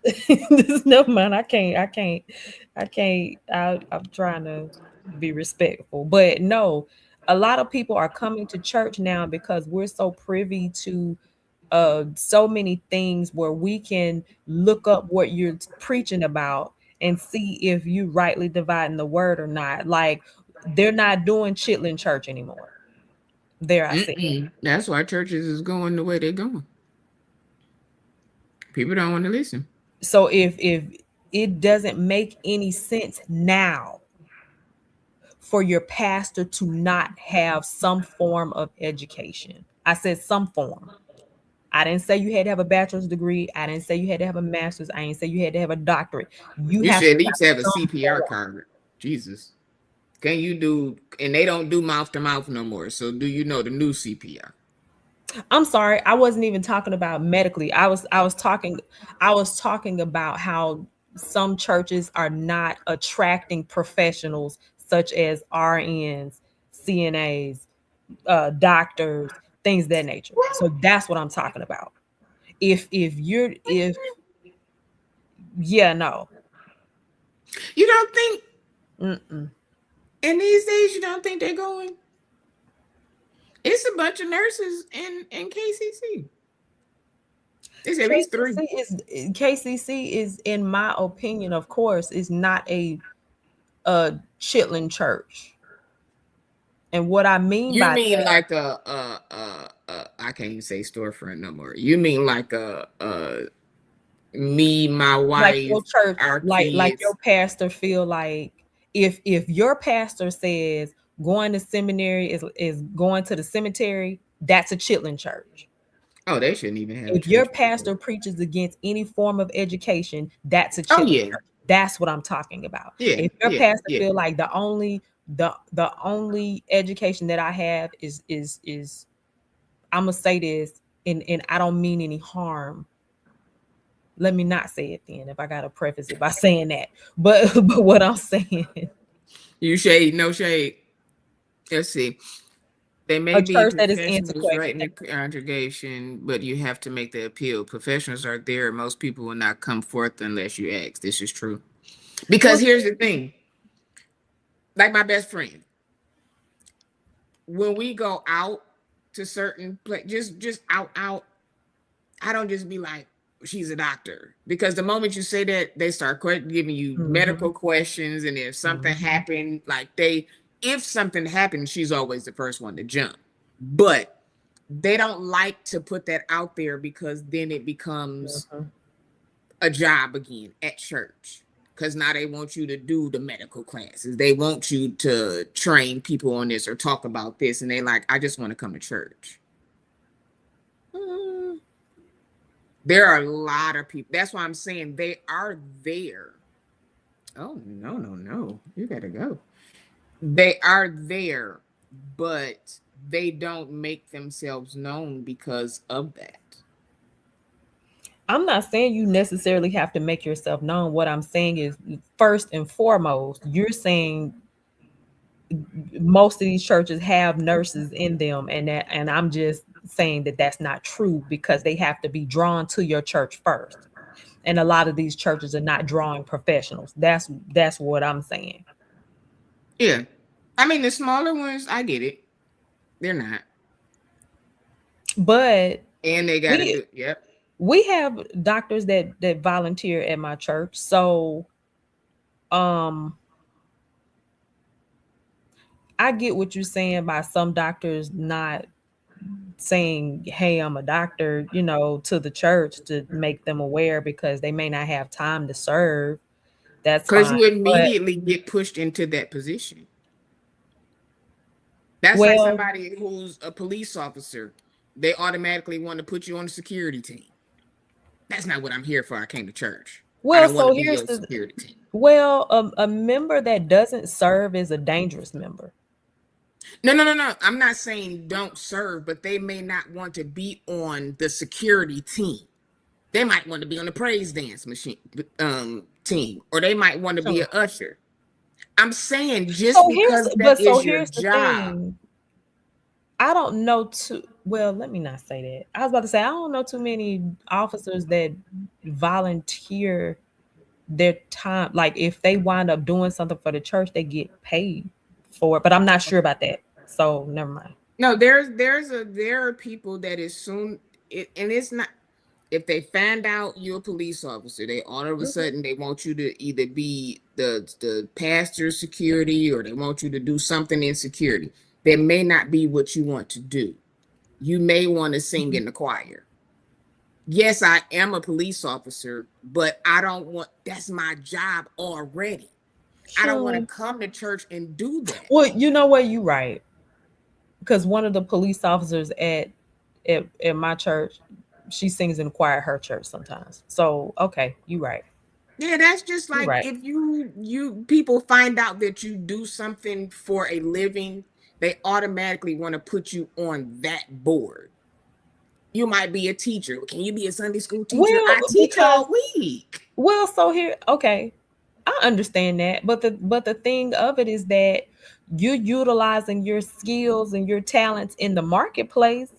this never mind. I'm trying to be respectful, but no, a lot of people are coming to church now because we're so privy to so many things where we can look up what you're preaching about and see if you rightly dividing the word or not. Like they're not doing chitlin church anymore. There, I see. Mm-mm. That's why churches is going the way they're going. People don't want to listen. So if it doesn't make any sense now for your pastor to not have some form of education. I said some form. I didn't say you had to have a bachelor's degree. I didn't say you had to have a master's. I didn't say you had to have a doctorate. You You have should to at have least have a some CPR form. card. Jesus. Can you do? And they don't do mouth to mouth no more. So do you know the new CPR? I'm sorry, I wasn't even talking about medically. I was talking about how some churches are not attracting professionals such as RNs, CNAs, doctors, things of that nature. So that's what I'm talking about. If yeah, no. You don't think Mm-mm. in these days? You don't think they're going? It's a bunch of nurses in KCC. It's at least three. KCC is, in my opinion, of course, is not a chitlin church. And what I mean You by mean that, like I can't even say storefront no more. You mean like me, my like wife, your church, our like your kids. pastor feel like, if your pastor says going to seminary is going to the cemetery, that's a chitlin church. Oh, they shouldn't even have a If your church. pastor preaches against any form of education, that's a Oh chitlin yeah, church. That's what I'm talking about. yeah, If your yeah, pastor yeah. feel like the only education that I have is I'm gonna say this, and I don't mean any harm. Let me not say it then if I gotta preface it by saying that. But but what I'm saying, You shade, no shade. Let's see. They may a be church that is professionals antiquated. right in the congregation, but you have to make the appeal. Professionals are there. Most people will not come forth unless you ask. This is true. Because Well, here's the thing. Like my best friend, when we go out to certain places, just out, I don't just be like, she's a doctor. Because the moment you say that, they start giving you mm-hmm, medical questions. And if something mm-hmm, happened, if something happened, she's always the first one to jump. But they don't like to put that out there because then it becomes mm-hmm. a job again at church. Because now they want you to do the medical classes. They want you to train people on this or talk about this. And they like, I just want to come to church. Mm. There are a lot of people. That's why I'm saying they are there. Oh, no, no, no. You got to go. They are there, but they don't make themselves known because of that. I'm not saying you necessarily have to make yourself known. What I'm saying is, first and foremost, you're saying most of these churches have nurses in them, and I'm just saying that that's not true because they have to be drawn to your church first. And a lot of these churches are not drawing professionals. That's what I'm saying. Yeah. I mean, the smaller ones, I get it. They're not. But And they got to we do, yep. we have doctors that volunteer at my church. So um I get what you're saying by some doctors not saying, "Hey, I'm a doctor," to the church to make them aware because they may not have time to serve. That's Because fine. you But immediately get pushed into that position. That's like well, somebody who's a police officer. They automatically want to put you on the security team. That's not what I'm here for. I came to church. I well, don't want so to be here's your the security team. well, a member that doesn't serve is a dangerous member. No, no, no, no. I'm not saying don't serve, but they may not want to be on the security team. They might want to be on the praise dance machine team, or they might want to be Sure. an usher. I'm saying So just here's because that but so is your here's the job. thing. I don't know too well, let me not say that. I was about to say I don't know too many officers that volunteer their time. Like if they wind up doing something for the church, they get paid for it. But I'm not sure about that. So never mind. No, there are people that as soon and it's not if they find out you're a police officer, they all of a Mhm. sudden they want you to either be the pastor's security or they want you to do something in security. That may not be what you want to do. You may want to sing in the choir. Yes, I am a police officer, but I don't want that's my job already. I don't want to True. come to church and do that. Well, you know what? You right. Because one of the police officers at my church, she sings in the choir at her church sometimes. So okay, you right. Yeah, that's just You're like right. if you people find out that you do something for a living, they automatically want to put you on that board. You might be a teacher. Can you be a Sunday school teacher? Well, I teach because all week. so here, okay, I understand that, but the thing of it is that you're utilizing your skills and your talents in the marketplace.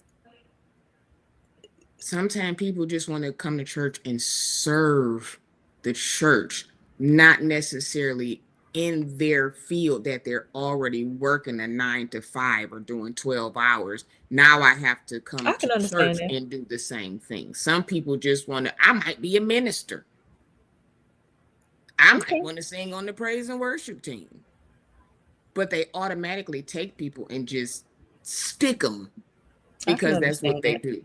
Sometimes people just want to come to church and serve the church, not necessarily in their field that they're already working a 9 to 5 or doing 12 hours. Now I have to I come to can understand church that. and do the same thing. Some people just want to, I might be a minister. I might Okay, want to sing on the praise and worship team, but they automatically take people and just stick them I can because that's understand what they that. do.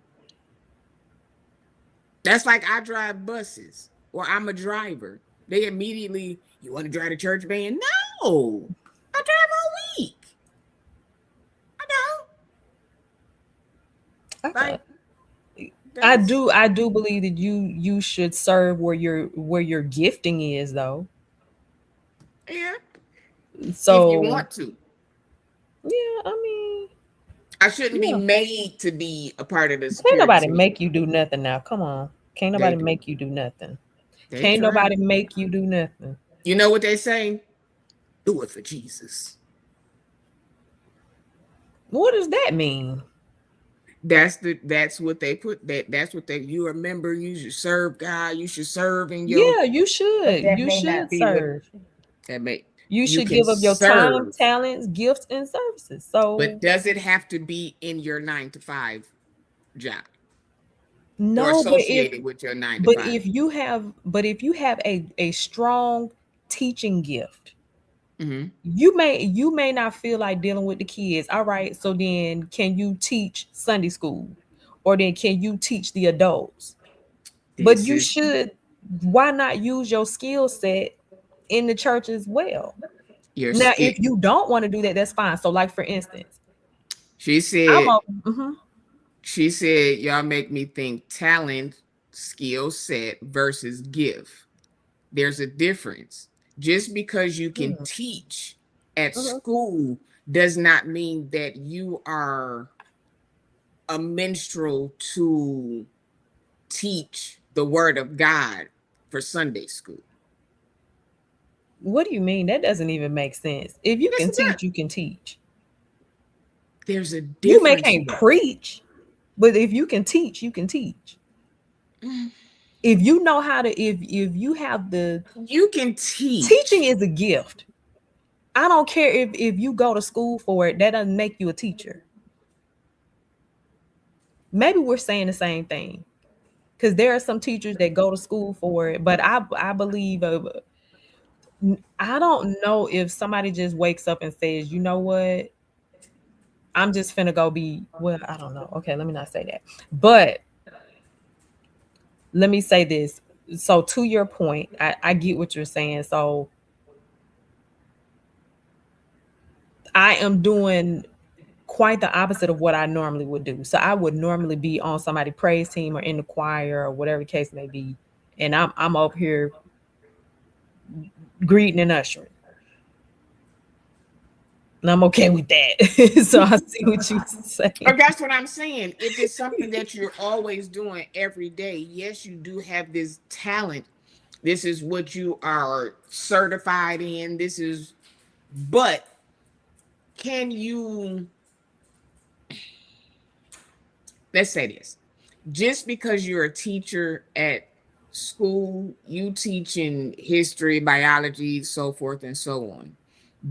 That's like I drive buses or I'm a driver. They immediately, you want to drive the church van? No, I drive all week. I don't. Okay. Like, that's, I do believe that you should serve where your gifting is though. yeah, if you So want to. yeah, I mean, I shouldn't be yeah. made to be a part of the Can't spirit nobody team. make you do nothing now. Come on. Can't They nobody do. make you do nothing. They Can't try. nobody make you do nothing. You know what they say? Do it for Jesus. What does that mean? That's what they put that's what they you remember you should serve God, you should serve in your Yeah, you but should. that You may not should be what serve. that may You you should can give up your time, serve, talents, gifts, and services. but So does it have to be in your 9 to 5 job or no, associated with your nine to but five? if you have a strong teaching gift, Mm-hmm. you may not feel like dealing with the kids. All right, so then can you teach Sunday school? Or then can you teach the adults? But This you is should, why not use your skill set in the church as well? your Now, if skill. you don't want to do that, that's fine. So, like for instance, She I'm said, a mhm. she said, y'all make me think talent, skill set versus gift. There's a difference. Just because you can Mhm. teach at Mhm. school does not mean that you are a minstrel to teach the word of God for Sunday school. What do you mean? That doesn't even make sense. If you Yes, can it does. teach, you can teach. There's a You may difference can't though. preach, but if you can teach, you can teach. If you know how to, if you have the You can teaching teach. is a gift. I don't care if you go to school for it. That doesn't make you a teacher. Maybe we're saying the same thing because there are some teachers that go to school for it. But I believe I don't know if somebody just wakes up and says, you know what, I'm just finna go be, well, I don't know. Okay, let me not say that. But let me say this. So to your point, I get what you're saying. So I am doing quite the opposite of what I normally would do. So I would normally be on somebody praise team or in the choir or whatever the case may be. And I'm up here greeting and ushering. And I'm okay with that. So I see what you Or saying. that's what I'm saying. If it's something that you're always doing every day, yes, you do have this talent. This is what you are certified in. This is, but can you, let's say this, just because you're a teacher at school, you teach in history, biology, so forth and so on.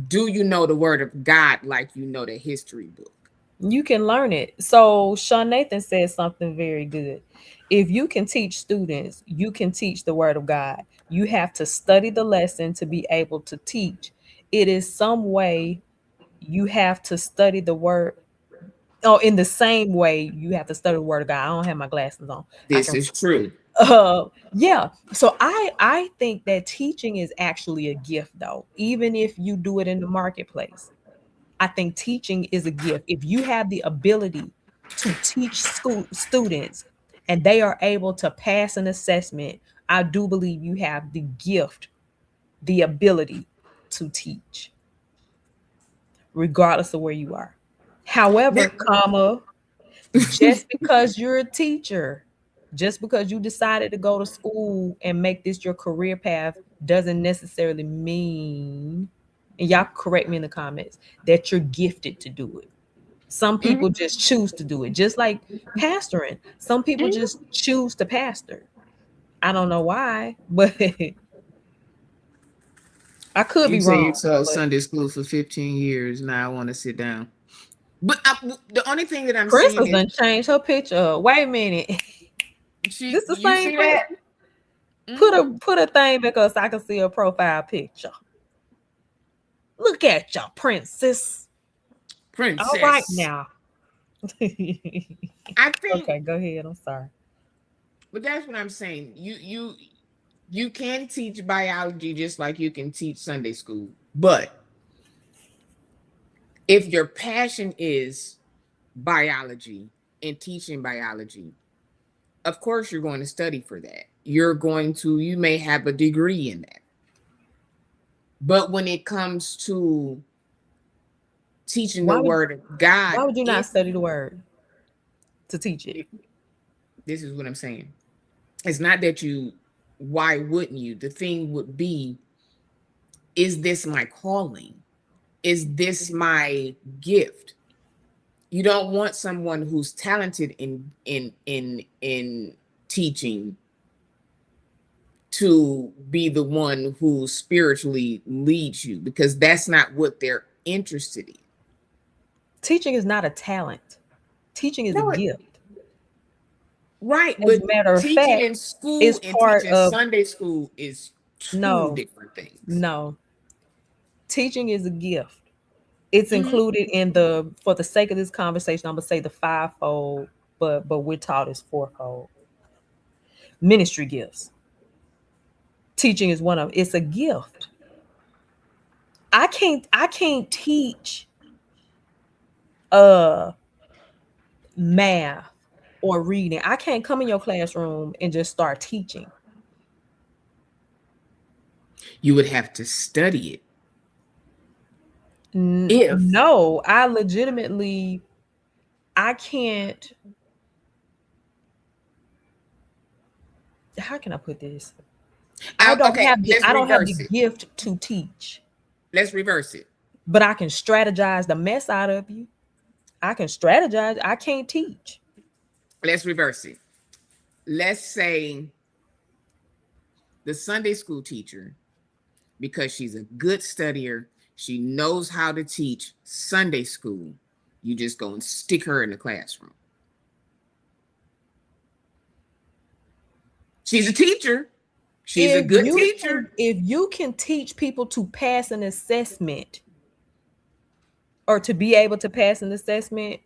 Do you know the word of God like you know the history book? You can learn it. So Sean Nathan says something very good. If you can teach students, you can teach the word of God. You have to study the lesson to be able to teach. It is some way you have to study the word. Oh, in the same way you have to study the word of God. I don't have my glasses on. I This can is true. yeah. So I think that teaching is actually a gift though, even if you do it in the marketplace. I think teaching is a gift. If you have the ability to teach school students and they are able to pass an assessment, I do believe you have the gift, the ability to teach, regardless of where you are. However, That, comma, just because you're a teacher, just because you decided to go to school and make this your career path doesn't necessarily mean, and y'all correct me in the comments, that you're gifted to do it. Some people Mhm, just choose to do it, just like pastoring. Some people mhm. just choose to pastor. I don't know why, but I could You be say you wrong. taught But Sunday school for 15 years. Now I want to sit down. But the only thing that I'm seeing Princess is done changed her picture. Wait a minute. she. This the You same see that? princess? Hmm. Put a thing back up so I can see her profile picture. Look at you, princess. All right Princess. now. I think, Okay, go ahead. I'm sorry. but that's what I'm saying. You can teach biology just like you can teach Sunday school. But if your passion is biology and teaching biology, of course you're going to study for that. You may have a degree in that. But when it comes to teaching the Why would word of God, why would you not if study the word to teach it? this is what I'm saying. It's not that you, why wouldn't you? The thing would be, is this my calling? Is this my gift? You don't want someone who's talented in teaching to be the one who spiritually leads you, because that's not what they're interested in. Teaching is not a talent. Teaching is a No, gift. right, As but a matter of teaching fact, in school it's and part teaching of Sunday school is two no, different things. no. Teaching is a gift. It's Mhm. included in the, for the sake of this conversation, I'm gonna say the fivefold, but we're taught as fourfold. Ministry gifts. Teaching is one of them. It's a gift. I can't teach uh math or reading. I can't come in your classroom and just start teaching. You would have to study it. If No, I legitimately I can't, how can I put this? okay, let's I don't have the reverse it. gift to teach, Let's reverse it. but I can strategize the mess out of you. I can strategize. I can't teach. Let's reverse it. Let's say the Sunday school teacher, because she's a good studier, she knows how to teach Sunday school. You just go and stick her in the classroom. She's a teacher. She's a good teacher. If you can teach people to pass an assessment or to be able to pass an assessment,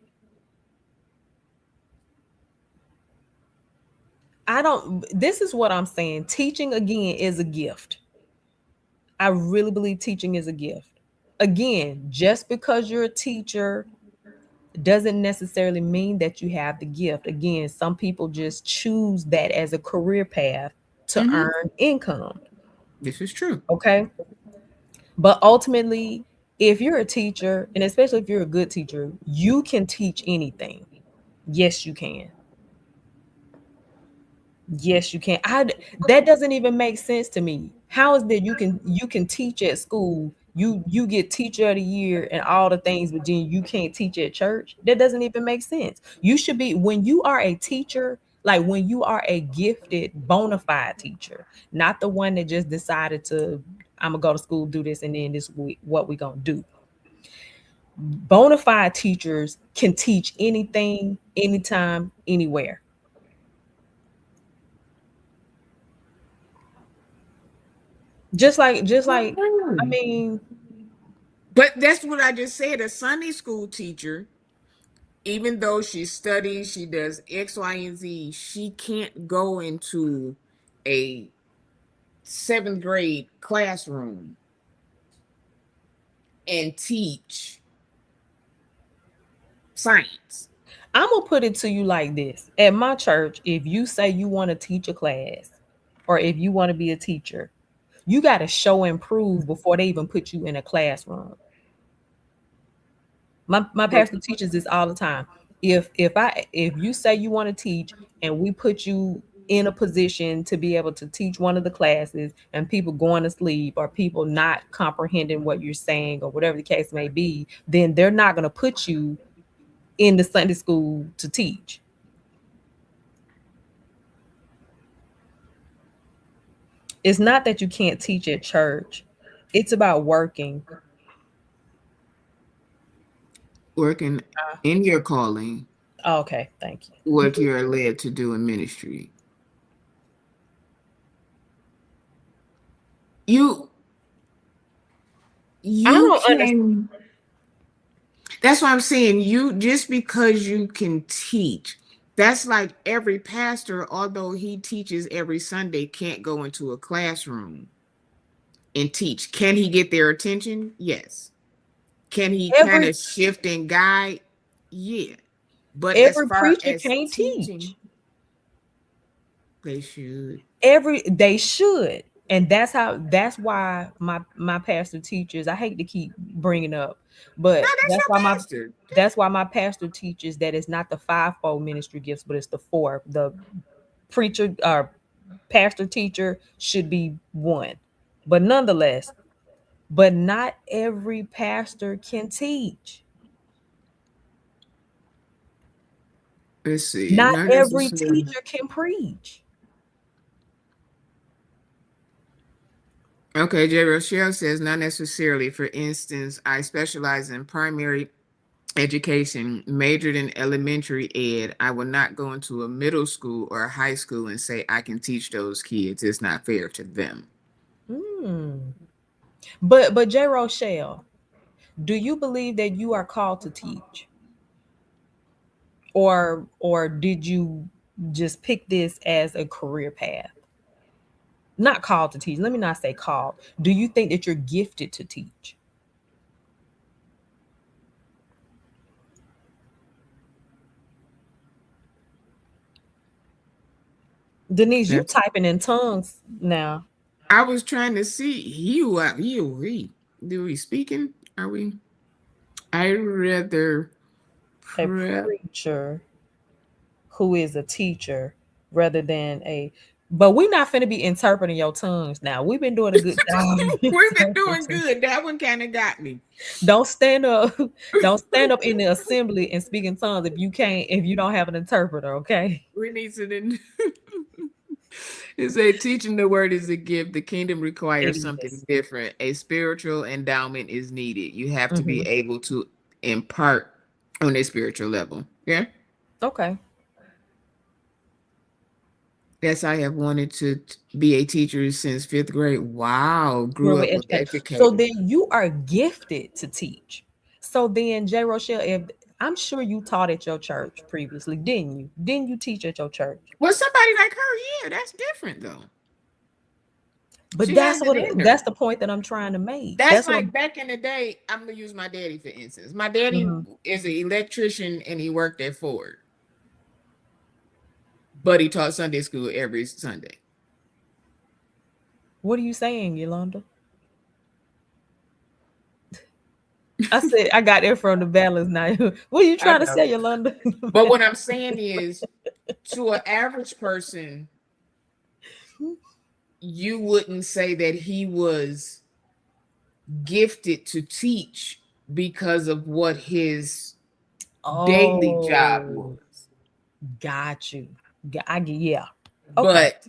I don't, this is what I'm saying. Teaching again is a gift. I really believe teaching is a gift. Again, just because you're a teacher doesn't necessarily mean that you have the gift. Again, some people just choose that as a career path to Mm-hmm. earn income. This is true. Okay. But ultimately, if you're a teacher, and especially if you're a good teacher, you can teach anything. Yes, you can. Yes, you can. That doesn't even make sense to me. How is that you can teach at school, you get teacher of the year and all the things, but then you can't teach at church? That doesn't even make sense. You should be, when you are a teacher, like when you are a gifted bona fide teacher, not the one that just decided to, I'm gonna go to school, do this, and then this week what we gonna do. Bona fide teachers can teach anything, anytime, anywhere. Just like I Mhm. mean, But that's what I just said. A Sunday school teacher, even though she studies, she does X, Y, and Z, she can't go into a seventh grade classroom and teach science. I'm gonna put it to you like this. At my church, if you say you want to teach a class, or if you want to be a teacher, you got to show and prove before they even put you in a classroom. My But pastor teaches this all the time. If you say you want to teach and we put you in a position to be able to teach one of the classes and people going to sleep or people not comprehending what you're saying or whatever the case may be, then they're not going to put you in the Sunday school to teach. It's not that you can't teach at church. It's about working. working in your calling, Oh, okay, thank you. what you're led to do in ministry. You I you don't understand. can That's what I'm saying. You just because you can teach, that's like every pastor, although he teaches every Sunday, can't go into a classroom and teach. Can he get their attention? Yes. Can he kind Every of shift and guide? Yeah. But as every far preacher as can't teach. teaching, they should. Every they should, and that's why my pastor teachers, I hate to keep bringing up, No, but that's your pastor. that's why my pastor teaches that it's not the fivefold ministry gifts, but it's the four. The preacher or pastor teacher should be one, but nonetheless, but not every pastor can teach. Let's see. Not Not every necessarily. teacher can preach. Okay, J. Rochelle says, not necessarily. For instance, I specialize in primary education, majored in elementary ed. I will not go into a middle school or a high school and say I can teach those kids. It's not fair to them. Hmm. But J. Rochelle, do you believe that you are called to teach, or did you just pick this as a career path? Not called to teach, let me not say called. Do you think that you're gifted to teach? Denise, you That's, typing in tongues now. I was trying to see you out you we do we speaking? Are we? I rather A prep. preacher who is a teacher rather than a, but we're not finna be interpreting your tongues now. We've been doing a good job We've been doing interpreting. good. That one kind of got me. Don't stand up. Don't stand up in the assembly and speak in tongues if you can't, if you don't have an interpreter, okay? We need to. It say teaching the word is a gift. The kingdom It requires something is. different. A spiritual endowment is needed. You have to be Mm-hmm. able to impart on a spiritual level. Yeah. Okay. Yes, I have wanted to be a teacher since fifth grade. Wow. Grew Remember up with education. So educators. then you are gifted to teach. So then, J. Rochelle, if I'm sure you taught at your church previously, didn't you? Didn't you teach at your church? Well, somebody like her, yeah, that's different though. But She has it in her. that's the point that I'm trying to make. That's That's what like I'm. back in the day. I'm gonna use my daddy for instance. My daddy Mhm. is an electrician and he worked at Ford, but he taught Sunday school every Sunday. What are you saying, Yolanda? I said I got it from the balance now. What are you I trying to know. say, Yolanda? But what I'm saying is, to an average person, you wouldn't say that he was gifted to teach because of what his daily job Oh, was. got you. I get, yeah. Okay. But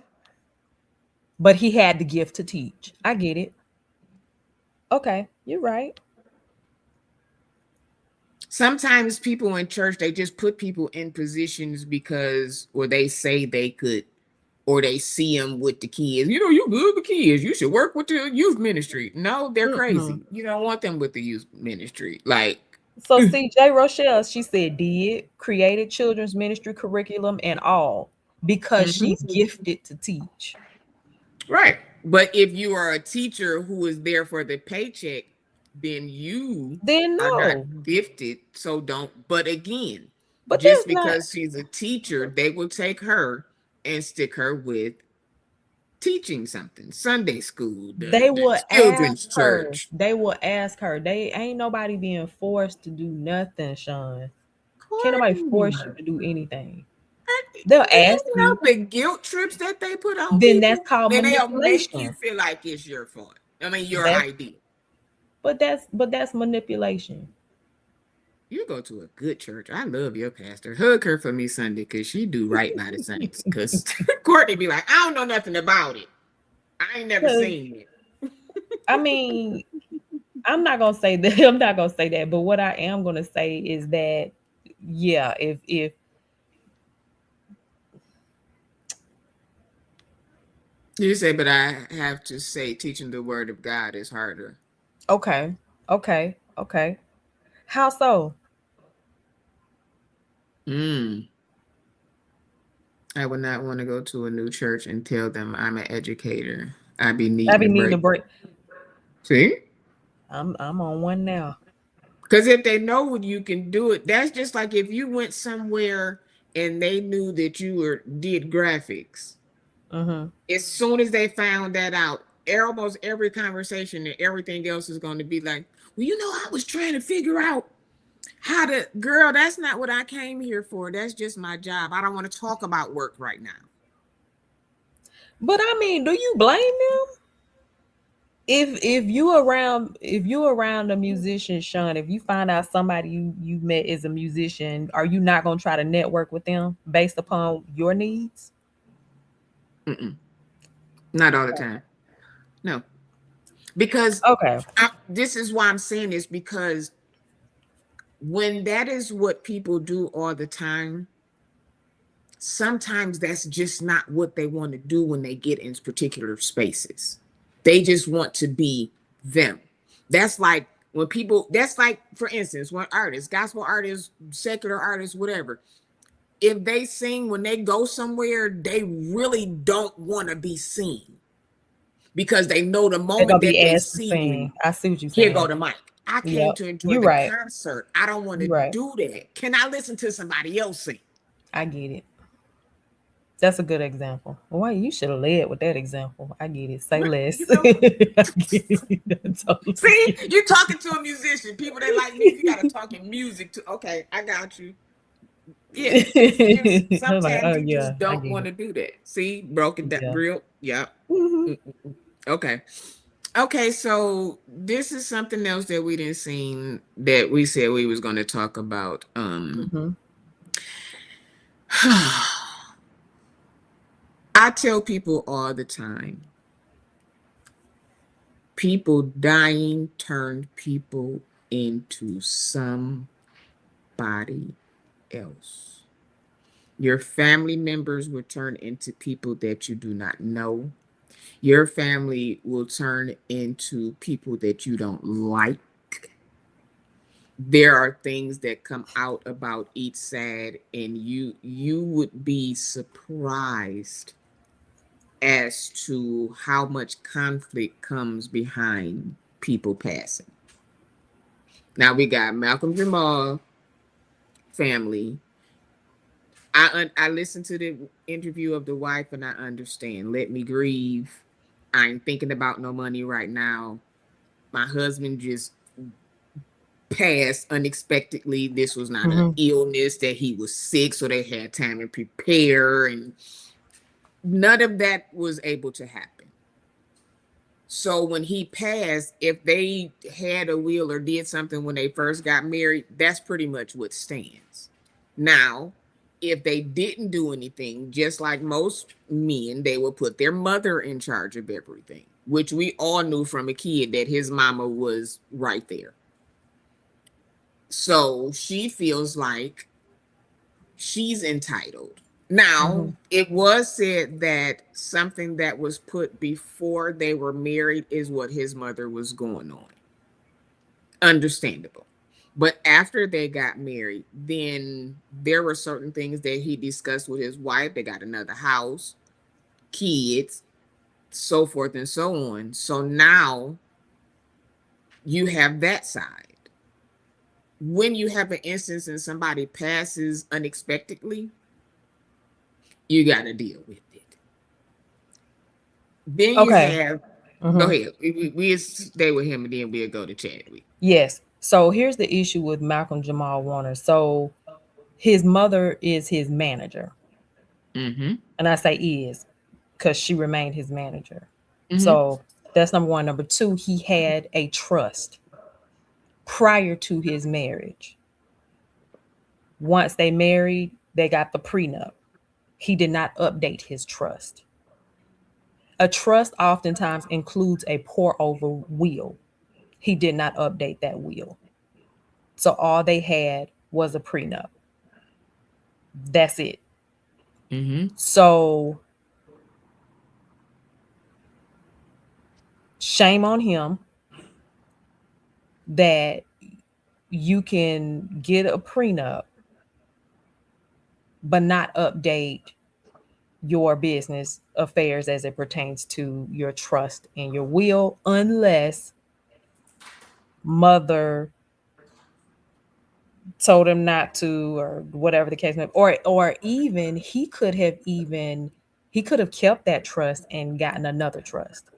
But he had the gift to teach. I get it. Okay, you're right. sometimes people in church, they just put people in positions because, or they say they could, or they see them with the kids. You know, you good with kids. You should work with the youth ministry. No, they're Mm-mm. crazy. You don't want them with the youth ministry. Like, So see, J. Rochelle, she said did created children's ministry curriculum and all because mhm. she's gifted to teach. Right. But if you are a teacher who is there for the paycheck, then you Then are not no. gifted. So don't. But again, But just that's not because she's a teacher, they will take her and stick her with teaching something, Sunday school, They the will ask children's her. church. They will ask her. They ain't nobody being forced to do nothing, Sean. Can't nobody Courtney, force you to do anything. They'll do you ask know you. the guilt trips that they put on Then that's people? called Then they'll make you manipulation. feel like it's your fault. I mean, your That's idea. but that's manipulation. You go to a good church. I love your pastor. Hug her for me Sunday because she do right by the saints. Because Courtney be like, I don't know nothing about it. I ain't never 'Cause, seen it. I mean, I'm not gonna say that. I'm not gonna say that. But what I am gonna say is that, yeah, if You say, but I have to say, teaching the word of God is harder. okay, okay. How so? Mm. I would not want to go to a new church and tell them I'm an educator. I be I needing be a needing a break. break. See? I'm on one now. Because if they know what you can do it, that's just like if you went somewhere and they knew that you were did graphics. Mm-hmm. As soon as they found that out, almost every conversation and everything else is going to be like, well, I was trying to figure out how to, girl, that's not what I came here for. That's just my job. I don't want to talk about work right now. But I mean, do you blame them? If you around a musician, Sean, if you find out somebody you met is a musician, are you not gonna try to network with them based upon your needs? Mm-mm. Not all the time. No, because Okay. this is why I'm saying this because when that is what people do all the time, sometimes that's just not what they want to do when they get in particular spaces. They just want to be them. That's like when people, that's like, for instance, when artists, gospel artists, secular artists, whatever, if they sing when they go somewhere, they really don't want to be seen because they know the They're gonna moment that be they asked to see you, sing. I see what you're here go saying. the mic. I came Yep. to enjoy You're the right. concert. I don't want to You're right. do that. Can I listen to somebody else sing? I get it. That's a good example. Why you should have led with that example. I get it. Say Well, less. you know, I get it. I totally see, get you're talking to a musician. People they like music. You got to talk in music to. Okay, I got you. Yeah, just it. I was like, sometimes oh you yeah, just I don't get want it. to do that. See, broken that Yeah. real. Yeah. Hmm. Mm-mm. Okay. Okay. So this is something else that we didn't see that we said we was going to talk about. Hmm. I tell people all the time, people dying turned people into somebody else. Your family members will turn into people that you do not know. Your family will turn into people that you don't like. There are things that come out about each side, and you would be surprised as to how much conflict comes behind people passing. Now we got Malcolm Jamal family. I listened to the interview of the wife and I understand. Let me grieve. I ain't thinking about no money right now. My husband just passed unexpectedly. This was not an Hmm. illness that he was sick, so they had time to prepare, and none of that was able to happen. So when he passed, if they had a will or did something when they first got married, that's pretty much what stands. Now, if they didn't do anything, just like most men, they would put their mother in charge of everything, which we all knew from a kid that his mama was right there. So she feels like she's entitled. Hmm. Now, it was said that something that was put before they were married is what his mother was going on. Understandable. But after they got married, then there were certain things that he discussed with his wife. They got another house, kids, so forth and so on. So now you have that side. When you have an instance and somebody passes unexpectedly, you got to deal with it. Then you Okay. have, go Hmm. ahead. We'll stay with him and then we'll go to Chadwick. Yes. So here's the issue with Malcolm Jamal Warner. So his mother is his manager. Mm-hmm. And I say is because she remained his manager. Mm-hmm. So that's number one. Number two, he had a trust prior to his marriage. Once they married, they got the prenup. He did not update his trust. A trust oftentimes includes a pour over will. He did not update that will. So all they had was a prenup. That's it. Mm-hmm. So shame on him that you can get a prenup but not update your business affairs as it pertains to your trust and your will unless mother told him not to or whatever the case may be. Or even he could have kept that trust and gotten another trust.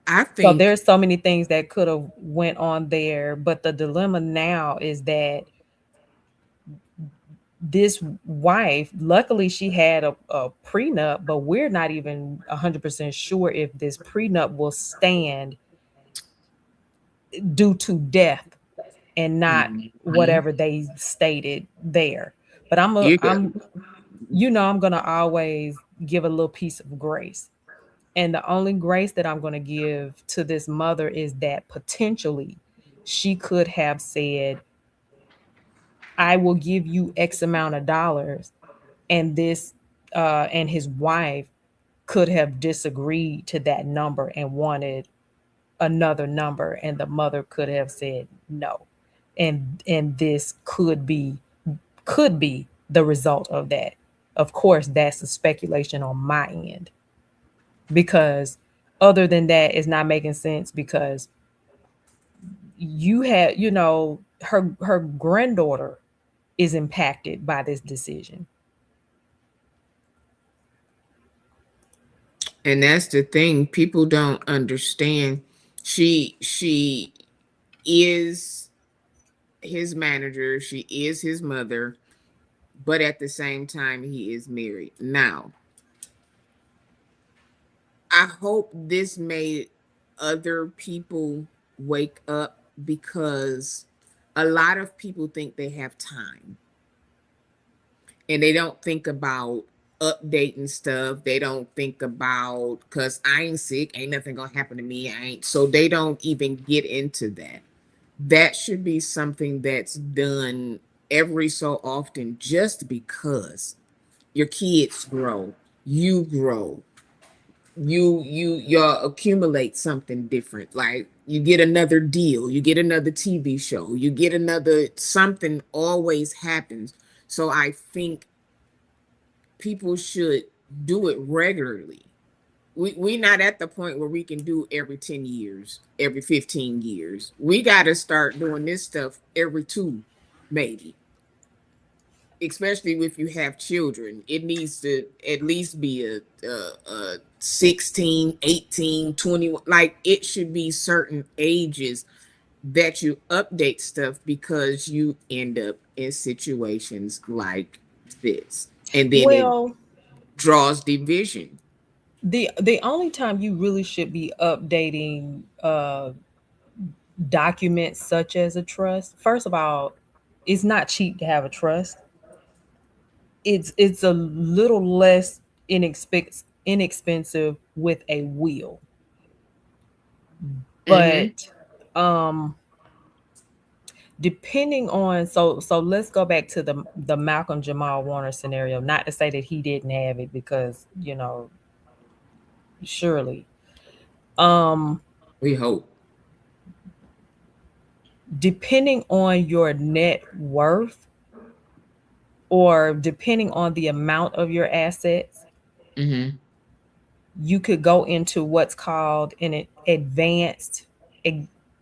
I So think there's so many things that could have went on there, but the dilemma now is that this wife, luckily she had a prenup, but we're not even 100% sure if this prenup will stand due to death and not mhm, whatever they stated there. But you got I'm gonna always give a little piece of grace. And the only grace that I'm gonna give to this mother is that potentially she could have said, I will give you X amount of dollars, and this and his wife could have disagreed to that number and wanted another number, and the mother could have said no. And this could be the result of that. Of course, that's a speculation on my end because other than that, it's not making sense because you had, her granddaughter is impacted by this decision. and that's the thing. People don't understand. She is his manager, she is his mother, but at the same time he is married. Now, I hope this made other people wake up because a lot of people think they have time and they don't think about updating stuff. They don't think about because I ain't sick, ain't nothing gonna happen to me. I ain't so they don't even get into that. That should be something that's done every so often just because your kids grow, you grow, you accumulate something different, like you get another deal, you get another TV show, you get another something always happens. So I think people should do it regularly. We not at the point where we can do every 10 years, every 15 years. We got to start doing this stuff every two, maybe. Especially if you have children, it needs to at least be a 16, 18, 21. Like it should be certain ages that you update stuff because you end up in situations like this. And then it Well, draws division. the only time you really should be updating documents such as a trust, first of all, it's not cheap to have a trust. It's a little less inexpensive with a will. Mm-hmm. But um depending on, so let's go back to the Malcolm Jamal Warner scenario, not to say that he didn't have it because, surely. Um We hope. Depending on your net worth or depending on the amount of your assets, Mm-hmm. you could go into what's called an advanced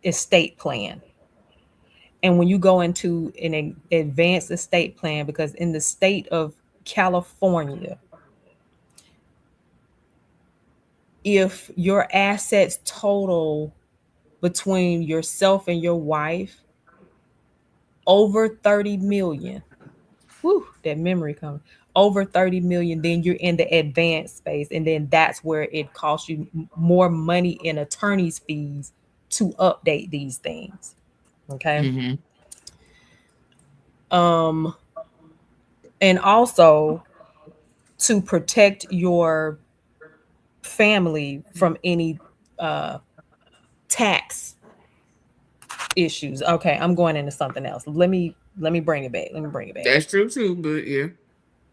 estate plan. And when you go into an advanced estate plan, because in the state of California, if your assets total between yourself and your wife over 30 million, whew, that memory comes, over 30 million, then you're in the advanced space. And then that's where it costs you more money in attorney's fees to update these things. Okay. Mm-hmm. Um, and also to protect your family from any uh tax issues. Okay, I'm going into something else. Let me bring it back. Let me bring it back. That's true too, but yeah.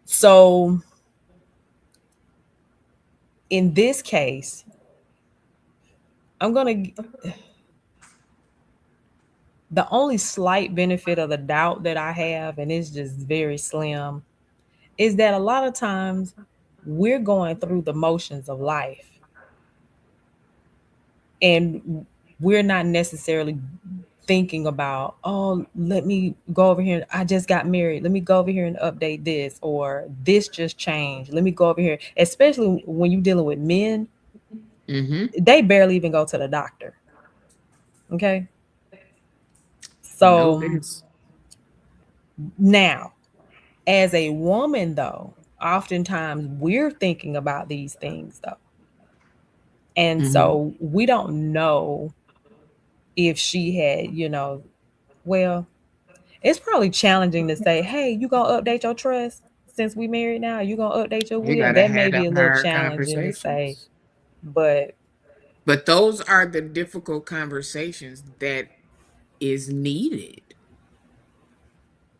So in this case, I'm gonna the only slight benefit of the doubt that I have, and it's just very slim, is that a lot of times we're going through the motions of life and we're not necessarily thinking about, oh, let me go over here. I just got married. Let me go over here and update this, or this just changed. Let me go over here. Especially when you're dealing with men, Mm-hmm. they barely even go to the doctor. Okay. No, So this. now, as a woman, though, oftentimes we're thinking about these things, though. And Mm-hmm. so we don't know if she had, well, it's probably challenging to say, hey, you gonna update your trust since we married now? You gonna update your You will? gotta That may have be the a little hard challenging to say, conversations. but But those are the difficult conversations that is needed.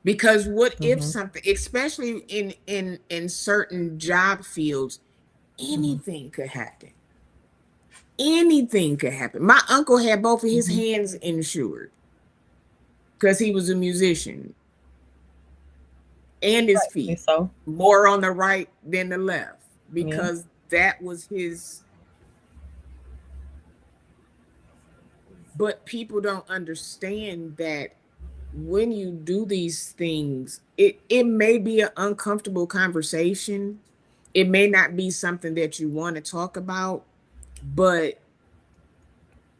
Because what if mhm, something, especially in certain job fields, mhm, anything could happen. Anything could happen. My uncle had both of his mhm, hands insured because he was a musician, and his and feet, so more on the right than the left, yeah, because that was his. But people don't understand that when you do these things, it may be an uncomfortable conversation. It may not be something that you want to talk about, but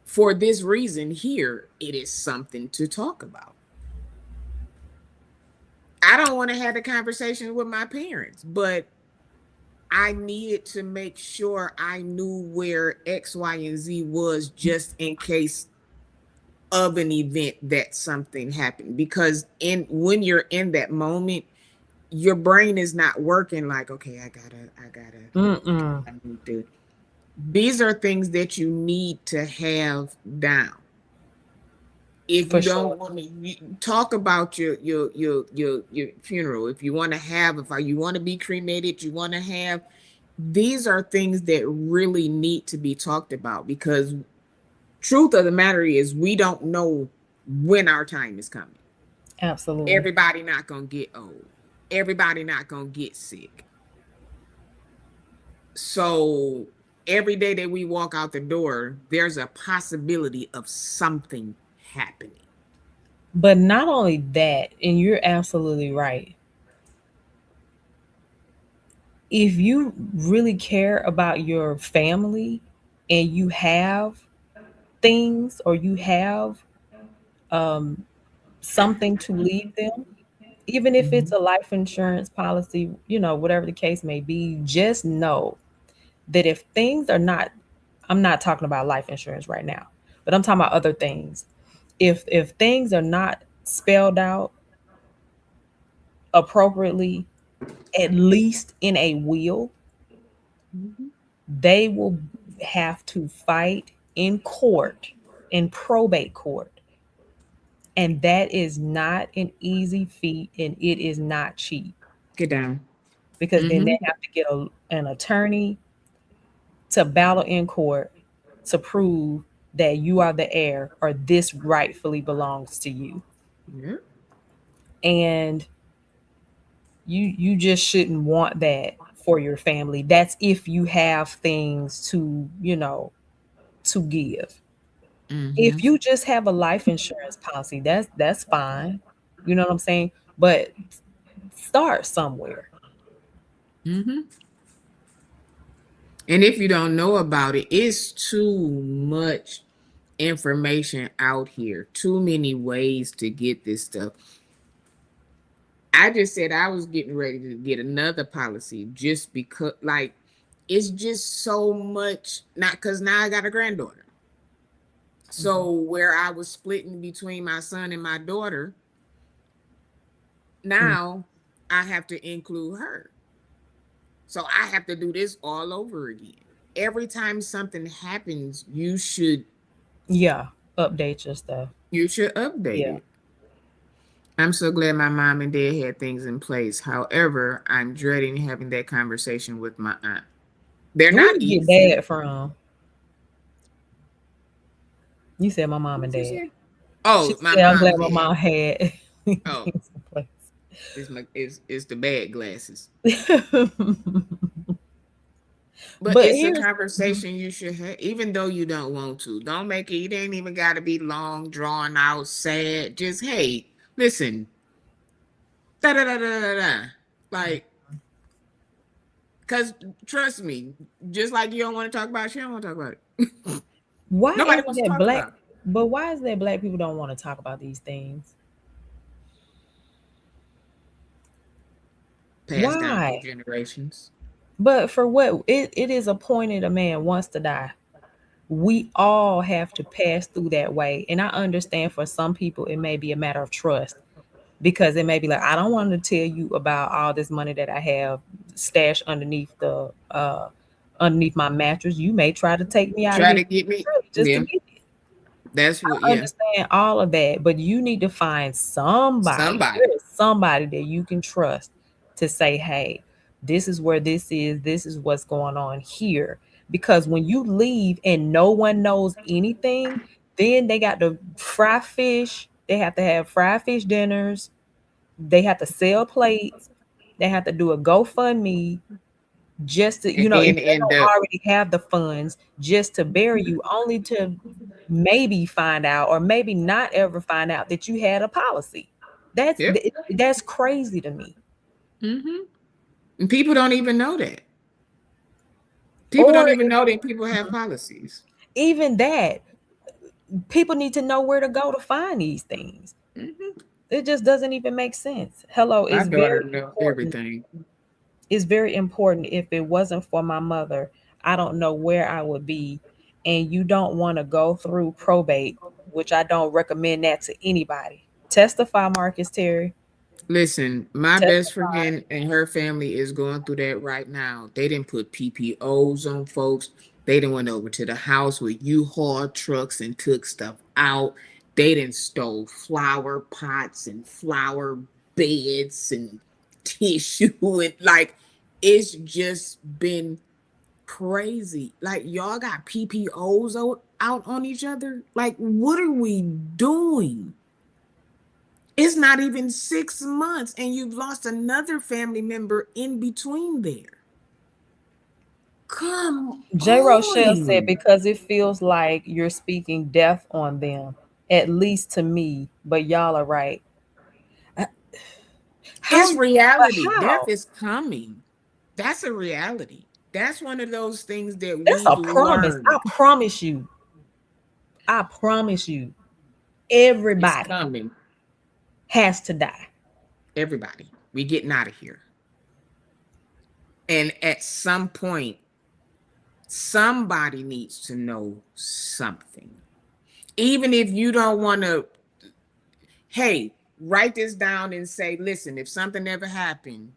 for this reason here, it is something to talk about. I don't want to have the conversation with my parents, but I needed to make sure I knew where X, Y, and Z was just in case of an event that something happened. Because in when you're in that moment, your brain is not working like, okay, mm-mm, I need to. These are things that you need to have down. If for you sure. don't want to talk about your funeral, if you want to have, if you want to be cremated, you want to have, these are things that really need to be talked about, because truth of the matter is we don't know when our time is coming. Absolutely. Everybody not gonna get old. Everybody not gonna get sick. So every day that we walk out the door, there's a possibility of something happening. But not only that, and you're absolutely right. If you really care about your family and you have things, or you have um, something to leave them, even if it's Mhm. a life insurance policy, whatever the case may be, just know that if things are not, I'm not talking about life insurance right now, but I'm talking about other things. If things are not spelled out appropriately, at least in a will, Mhm. they will have to fight in court, in probate court. And that is not an easy feat, and it is not cheap, Get down. because then Mm-hmm. they have to get an attorney to battle in court to prove that you are the heir, or this rightfully belongs to you. Yeah. And you just shouldn't want that for your family. That's if you have things to give. Mm-hmm. If you just have a life insurance policy, that's fine. You know what I'm saying? But start somewhere. Mm-hmm. And if you don't know about it, it's too much information out here, too many ways to get this stuff. I just said I was getting ready to get another policy just because, like, it's just so much. Not because now I got a granddaughter. Mhm. So, where I was splitting between my son and my daughter, Mm. now I have to include her. So, I have to do this all over again. Every time something happens, Yeah, update your stuff. you should update Yeah. it. I'm so glad my mom and dad had things in place. However, I'm dreading having that conversation with my aunt. They're Where not you get easy. dad from? You said my mom and What you dad. say? She Oh, my said I'm glad mom my had. mom had Oh, things in place. it's the bad glasses. But But it's a here's Mhm. conversation you should have, even though you don't want to. Don't make it. It ain't even got to be long, drawn out, sad. Just hey, listen. Da da da da da da. Like, cause trust me, just like you don't want to talk about, it, she don't want to talk about it. why Nobody is it wants to that talk black about it. but why is that black people don't want to talk about these things? Passed down Why? through generations. But for what it is appointed a man wants to die. We all have to pass through that way. And I understand for some people it may be a matter of trust because it may be like, I don't want to tell you about all this money that I have stashed underneath my mattress. You may try to take me out of Try here to get me. just to Yeah, get it. that's what. I Yeah, understand all of that, but you need to find somebody. somebody. There is somebody that you can trust to say, "Hey, this is where this is. This is what's going on here." Because when you leave and no one knows anything, then they got to fry fish. They have to have fried fish dinners. They have to sell plates. They have to do a GoFundMe just to, And if then they end don't up. already have the funds just to bury you, only to maybe find out or maybe not ever find out that you had a policy. Yep. That's crazy to me. Mm-hmm. And people don't even know that. People Or don't even if, know that people have policies. even that, people need to know where to go to find these things. Hmm. It just doesn't even make sense. Hello, My it's daughter very know important. everything. It's very important. If it wasn't for my mother, I don't know where I would be. And you don't want to go through probate, which I don't recommend that to anybody. Testify, Marcus Terry. Listen, my best Testify. friend and her family is going through that right now. They didn't put PPOs on folks. They didn't went over to the house with U-Haul trucks and took stuff out. They didn't stole flower pots and flower beds and tissue and like it's just been crazy. Like y'all got PPOs out on each other. Like what are we doing? It's not even 6 months, and you've lost another family member in between there. Come J. Rochelle said, on. because it feels like you're speaking death on them, at least to me, but y'all are right. Uh, How It's you, but reality. Death how? is coming. That's a reality. That's one of those things that That's we've a promise. I learned. promise you. I promise you. It's Everybody coming. has to die. Everybody, we getting out of here. And at some point, somebody needs to know something. Even if you don't want to, hey, write this down and say, listen, if something ever happened,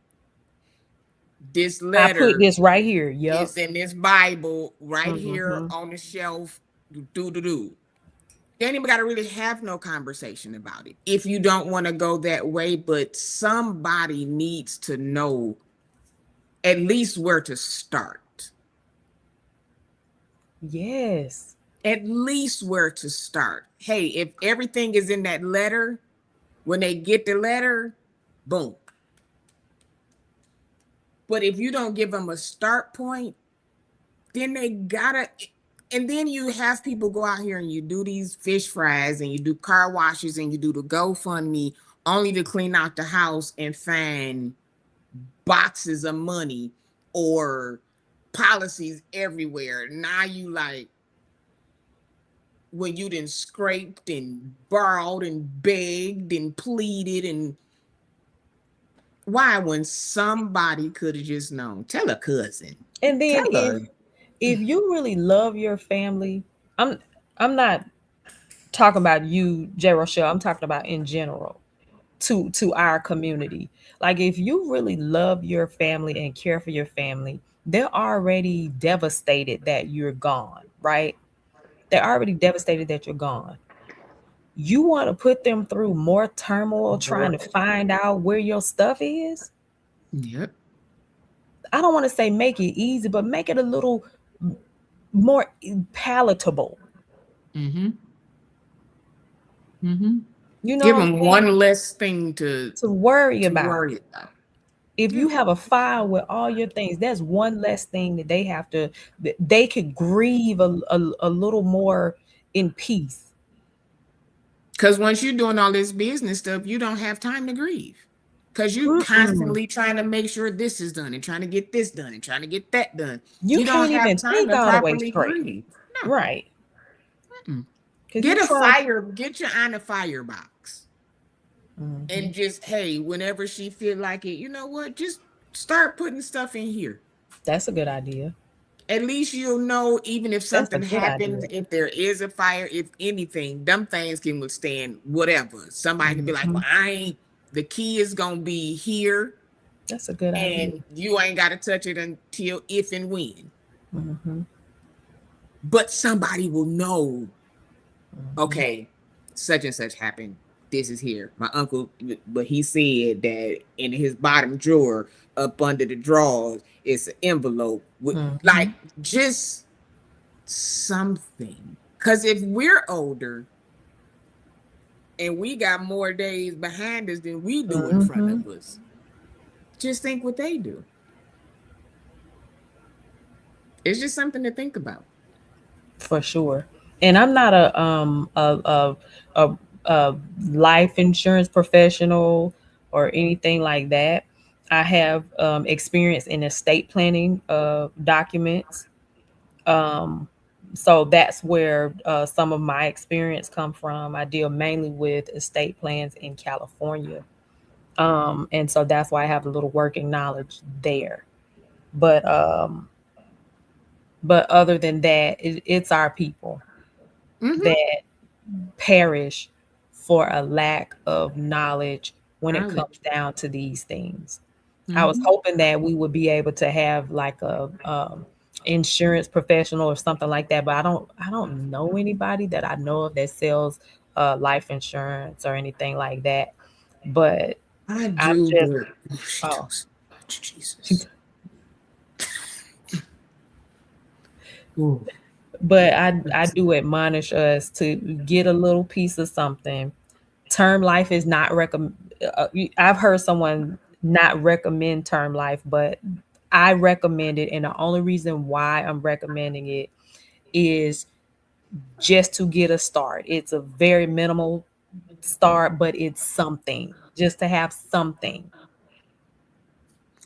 this I put letter this right here. Yep. is in this Bible right here Hmm. on the shelf. Do do do. You ain't even got to really have no conversation about it if you don't want to go that way. But somebody needs to know at least where to start. Yes. At least where to start. Hey, if everything is in that letter, when they get the letter, boom. But if you don't give them a start point, then they gotta, and then you have people go out here and you do these fish fries and you do car washes and you do the GoFundMe only to clean out the house and find boxes of money or policies everywhere. Now you like when you done scraped and borrowed and begged and pleaded and why when somebody could have just known. Tell a cousin. And then Tell her. if you really love your family, I'm not talking about you, J. Rochelle. I'm talking about in general to our community. Like if you really love your family and care for your family, they're already devastated that you're gone, right? They're already devastated that you're gone. You want to put them through more turmoil trying to find out where your stuff is? Yep. I don't want to say make it easy, but make it a little more palatable. Mm-hmm. Mm-hmm. You know Give what I'm them saying? one less thing to To worry about. worry about. If Yeah. you have a file with all your things, that's one less thing that they have to, that they could grieve a little more in peace. Because once you're doing all this business stuff, you don't have time to grieve. Because you're Mm-mm. constantly trying to make sure this is done and trying to get this done and trying to get that done. You You don't can't have even time think to all the way properly straight. grieve. No. Right. Mm-mm. Because you Get a try. fire, get your Anna firebox. Mhm. And just, hey, whenever she feel like it, you know what? Just start putting stuff in here. That's a good idea. At least you'll know, even if That's a something good happens, idea. if there is a fire, if anything, them things can withstand whatever. Somebody can be like, Mhm. well, I ain't, the key is going to be here That's a good idea. and you ain't got to touch it until if and when. Hmm. But somebody will know, Hmm. okay, such and such happened. This is here. My uncle, but he said that in his bottom drawer, up under the drawers, it's an envelope with like Hmm. just something. Because if we're older and we got more days behind us than we do in front Hmm. of us, just think what they do. It's just something to think about. For sure. And I'm not a, a life insurance professional or anything like that. I have experience in estate planning documents. Um, so that's where some of my experience come from. I deal mainly with estate plans in California. And so that's why I have a little working knowledge there. But um, but other than that, it's our people Mm-hmm. that perish for a lack of knowledge when it comes Knowledge. down to these things. I was Mm-hmm. hoping that we would be able to have like a insurance professional or something like that, but I don't know anybody that I know of that sells life insurance or anything like that. But I I'm do, just but oh, she oh, talks so much. she's- Jesus. Ooh. but I do admonish us to get a little piece of something. Term life is not recommend. I've heard someone not recommend term life, but I recommend it, and the only reason why I'm recommending it is just to get a start. It's a very minimal start, but it's something just to have something.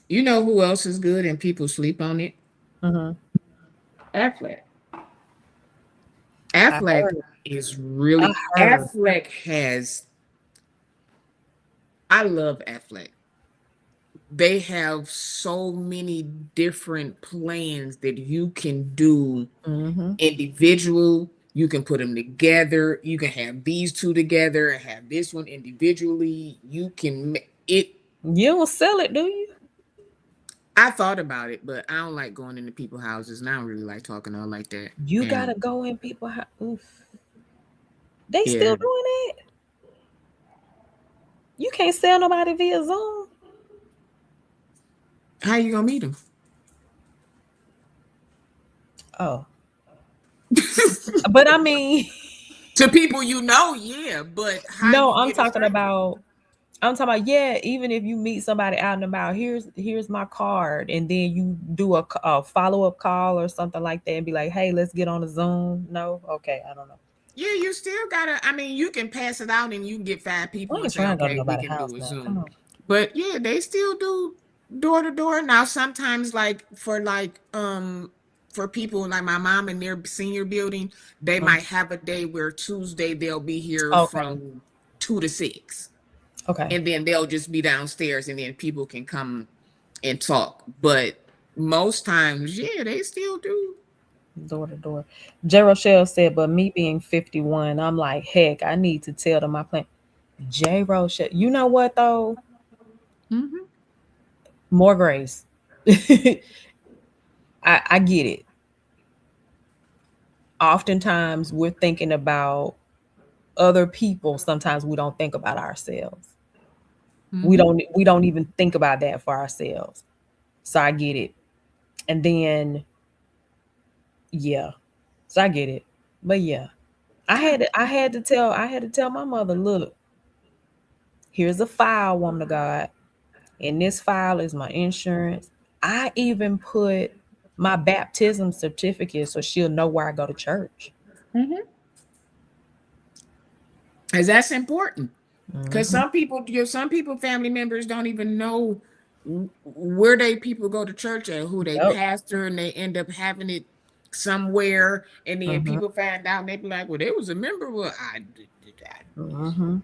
You know who else is good and people sleep on it? Hmm. Affleck. I Affleck heard. is I really heard. Affleck has I love Affleck. They have so many different plans that you can do Hmm. individual. You can put them together. You can have these two together and have this one individually. You can it. You don't sell it, do you? I thought about it, but I don't like going into people's houses, and I don't really like talking to her like that. You gotta And go in people. Oof. They still yeah, doing it. You can't sell nobody via Zoom. how you gonna meet them? Oh, but I mean, To people you know, yeah, but how no, you get a service? I'm talking about, yeah, even if you meet somebody out and about, here's my card, and then you do a follow-up call or something like that and be like, hey, let's get on a Zoom. No, okay, I don't know. Yeah, you still gotta. I mean, you can pass it out and you can get five I people and ain't say, trying to go to okay, we nobody's can house do a now. Come Zoom. on. But yeah, they still do. door to door. Now sometimes for people like my mom in their senior building, they Mm. might have a day where Tuesday they'll be here Okay. from 2 to 6. Okay. And then they'll just be downstairs and then people can come and talk. But most times, yeah, they still do. Door to door. J. Rochelle said, but me being 51, I'm like, heck, I need to tell them my plan. J. Rochelle, you know what though? Hmm. More grace. I get it. Oftentimes we're thinking about other people. Sometimes we don't think about ourselves. Hmm. We don't even think about that for ourselves. So I get it. And then yeah. So I get it. But yeah. Yeah. I had to tell my mother, look, here's a file, woman of God. In this file is my insurance. I even put my baptism certificate so she'll know where I go to church. Hmm. Because that's important. Because Hmm. some people, family members don't even know where they people go to church at, who they Yep. pastor, and they end up having it somewhere, and then Hmm. people find out, and they be like, "Well, they was a member." Well, I did that. Hmm.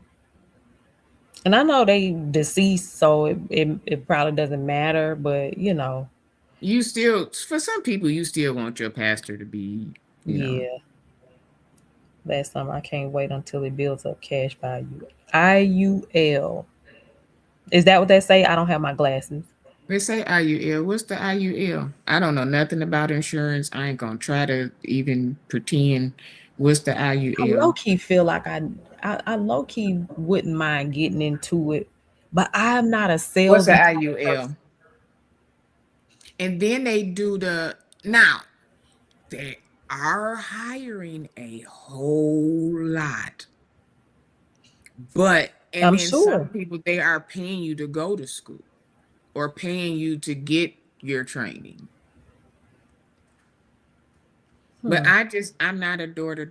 And I know they deceased, so it probably doesn't matter, but you know, You still, for some people, you still want your pastor to be, you know. yeah, that's something I can't wait until it builds up cash value. IUL. Is that what they say? I don't have my glasses. They say IUL. What's the IUL? I don't know nothing about insurance. I ain't gonna try to even pretend. What's the I low IUL? key feel like I low key wouldn't mind getting into it, but I'm not a What's the salesman type of person. IUL? And then they do the now they are hiring a whole lot, but and I'm then some sure. people they are paying you to go to school or paying you to get your training. But Hmm. I'm not a door to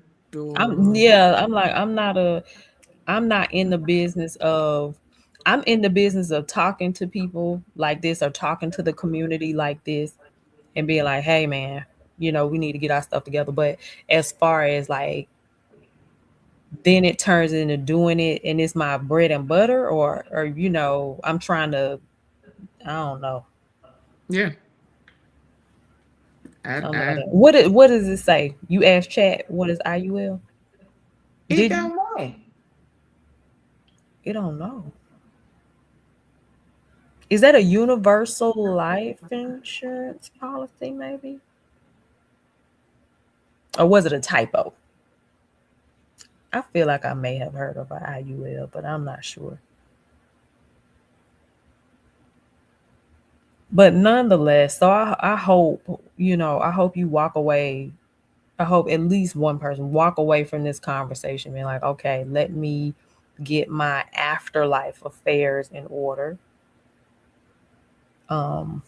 I'm door. yeah. I'm like I'm not in the business of. I'm in the business of talking to people like this or talking to the community like this and being like, hey man, you know, we need to get our stuff together. But as far as like then it turns into doing it and it's my bread and butter or you know, I'm trying to I don't know. Yeah, I'm not I what does it say? You asked chat, what is IUL? it Did you? don't know. You don't know. Is that a universal life insurance policy maybe? Or was it a typo? I feel like I may have heard of an IUL, but I'm not sure. But nonetheless, so I hope, you know, I hope you walk away. I hope at least one person walk away from this conversation being like, okay, let me get my afterlife affairs in order. Um,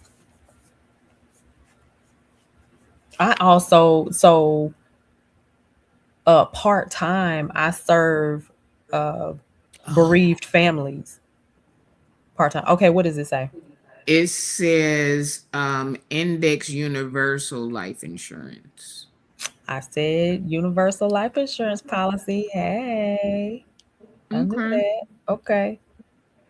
I also part time I serve uh Oh, bereaved families part time. Okay, what does it say? it says index universal life insurance. I said universal life insurance policy. Hey, I knew Okay. that. Okay.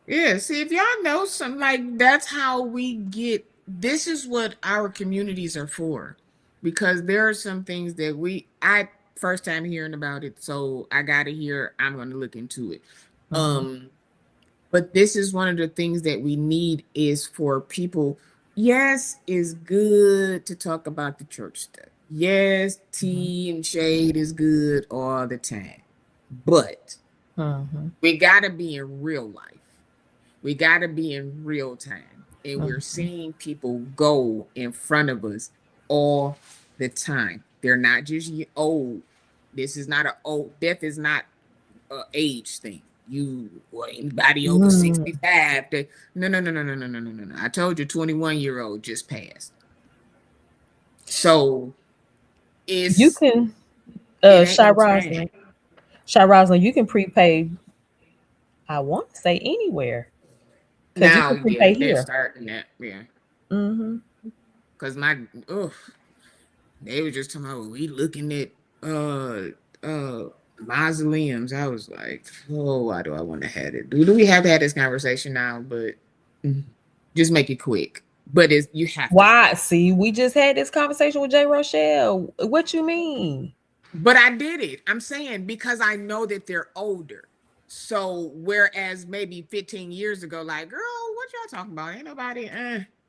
Yeah, see if y'all know something like that's how we get this is what our communities are for. Because there are some things that I first time hearing about it, so I gotta hear, I'm gonna look into it. Hmm. Um, but this is one of the things that we need is for people. Yes, it's good to talk about the church stuff. Yes, Hmm. tea and shade is good all the time. But Hmm. we gotta be in real life. We got to be in real time. And we're Hmm. seeing people go in front of us all the time. They're not just old. This is not a old, death is not a age thing. You or anybody over Mm. 65. No, no, no, no, no, no, no, no, no, no. I told you 21-year-old just passed. So You it's, can, it ain't Shy no time. Roslin, Shy Roslin, you can prepay, I want to say anywhere. Because you Now, can yeah, pay they're here. starting that. Yeah. Mm-hmm. Because they were just talking about we looking at uh mausoleums. I was like, oh, why do I want to have it? Do we have to have this conversation now? But mm, just make it quick. But it's you have to. Why? See, we just had this conversation with Jay Rochelle. What you mean? But I did it. I'm saying because I know that they're older. So whereas maybe 15 years ago, like, girl, what y'all talking about? Ain't nobody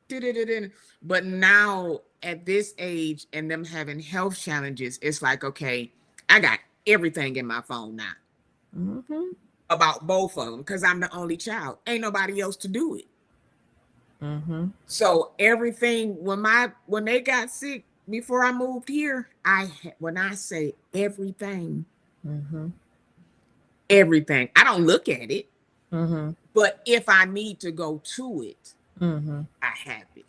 did. But now at this age and them having health challenges, it's like, okay, I got everything in my phone now Mm-hmm. about both of them because I'm the only child. Ain't nobody else to do it. Mm-hmm. So everything when they got sick before I moved here, when I say everything, Mm-hmm. everything. I don't look at it, Mm-hmm. but if I need to go to it, Mm-hmm. I have it.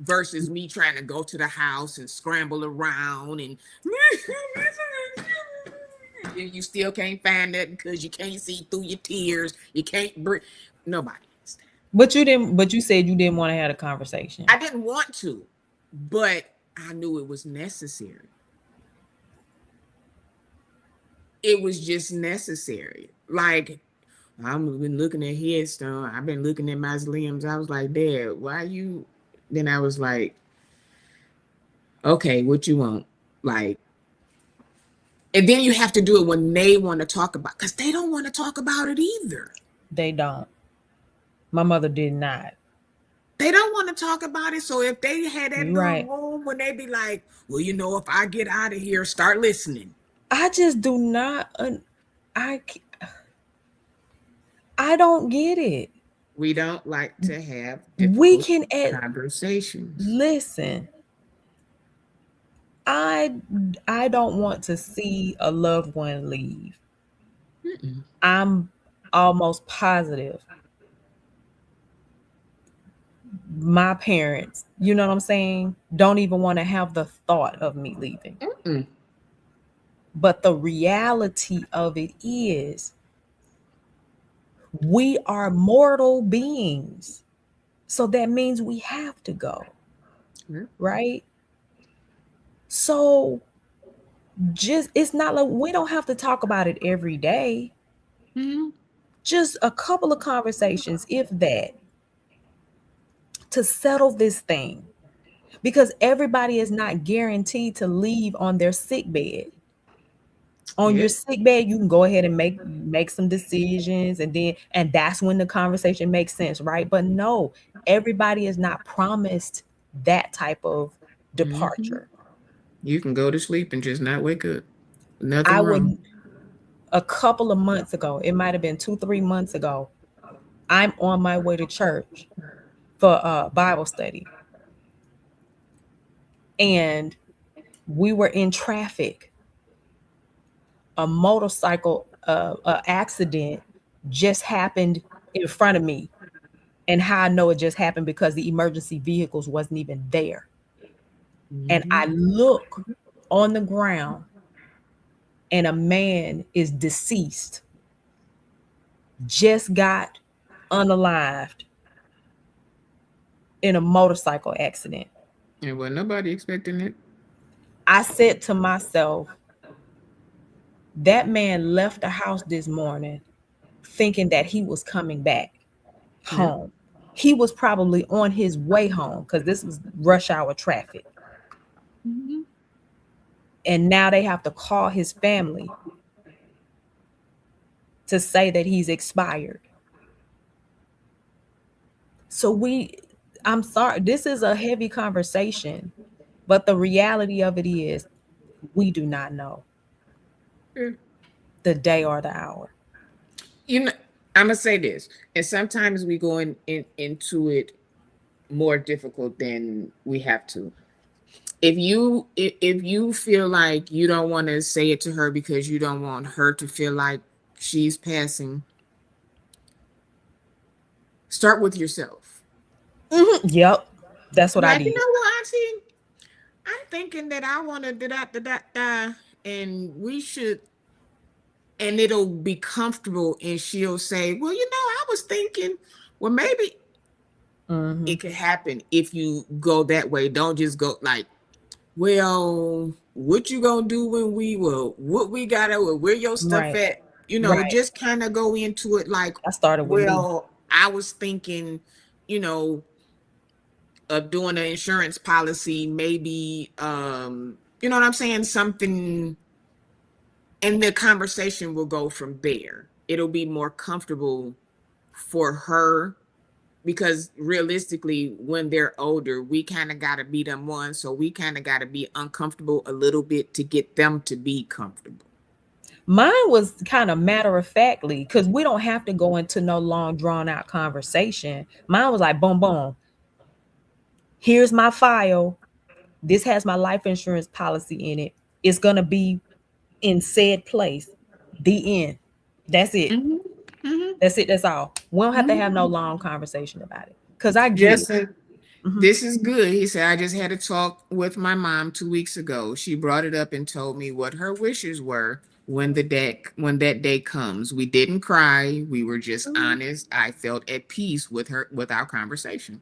Versus me trying to go to the house and scramble around and you still can't find that because you can't see through your tears. You can't breathe. Nobody has that. But you didn't. But you said you didn't want to have a conversation. I didn't want to, but I knew it was necessary. It was just necessary. Like I've been looking at headstone. I've been looking at mausoleums. I was like, Dad, why you? Then I was like, okay, what you want? Like, and then you have to do it when they want to talk about, because they don't want to talk about it either. They don't. My mother did not. They don't want to talk about it. So if they had that You little right. room when they be like, well, if I get out of here, start listening. I just do not. I I don't get it. We don't like to have We difficult can conversations. listen. I I don't want to see a loved one leave. Mm-mm. I'm almost positive my parents, you know what I'm saying, don't even want to have the thought of me leaving. Mm-mm. But the reality of it is we are mortal beings. So that means we have to go, Yeah. right? So just it's not like we don't have to talk about it every day. Mhm. Just a couple of conversations, if that, to settle this thing. Because everybody is not guaranteed to leave on their sick bed. On Yeah. your sick bed, you can go ahead and make some decisions, and that's when the conversation makes sense, right? But no, everybody is not promised that type of Mhm. departure. You can go to sleep and just not wake up. I Nothing wrong. would A couple of months ago, it might have been 2, 3 months ago, I'm on my way to church for Bible study, and we were in traffic. A motorcycle accident just happened in front of me. And how I know it just happened because the emergency vehicles wasn't even there. And Mhm. I look on the ground and a man is deceased, just got unalived in a motorcycle accident. And well, nobody expecting it. I said to myself, that man left the house this morning thinking that he was coming back Yeah. home. He was probably on his way home because this was rush hour traffic. Mhm. And now they have to call his family to say that he's expired. So I'm sorry, this is a heavy conversation, but the reality of it is we do not know Yeah. the day or the hour. You know, I'm gonna say this, and sometimes we go into it more difficult than we have to. If you feel like you don't want to say it to her because you don't want her to feel like she's passing, start with yourself. Mhm. Yep. That's what I Like, you did. know what, Auntie? I'm thinking that I want to da, and we should, and it'll be comfortable, and she'll say, "Well, I was thinking." Well, maybe Mm-hmm. it could happen if you go that way. Don't just go like, well, what you gonna do when we will, what we gotta, where your stuff Right. at? Right. Just kind of go into it like, I started with me. well, I was thinking, you know, of doing an insurance policy, maybe, you know what I'm saying? Something, and the conversation will go from there. It'll be more comfortable for her because realistically, when they're older, we kind of got to be them one. So we kind of got to be uncomfortable a little bit to get them to be comfortable. Mine was kind of matter of factly because we don't have to go into no long drawn out conversation. Mine was like, boom, boom. Here's my file. This has my life insurance policy in it. It's gonna be in said place. The end. That's it. Mm-hmm. Mm-hmm. That's it. That's all. We don't have to have Mm-hmm. no long conversation about it. Cause I get it. Justin, Mhm. this is good. He said, I just had a talk with my mom 2 weeks ago. She brought it up and told me what her wishes were when that day comes. We didn't cry. We were just Mhm. honest. I felt at peace with our conversation.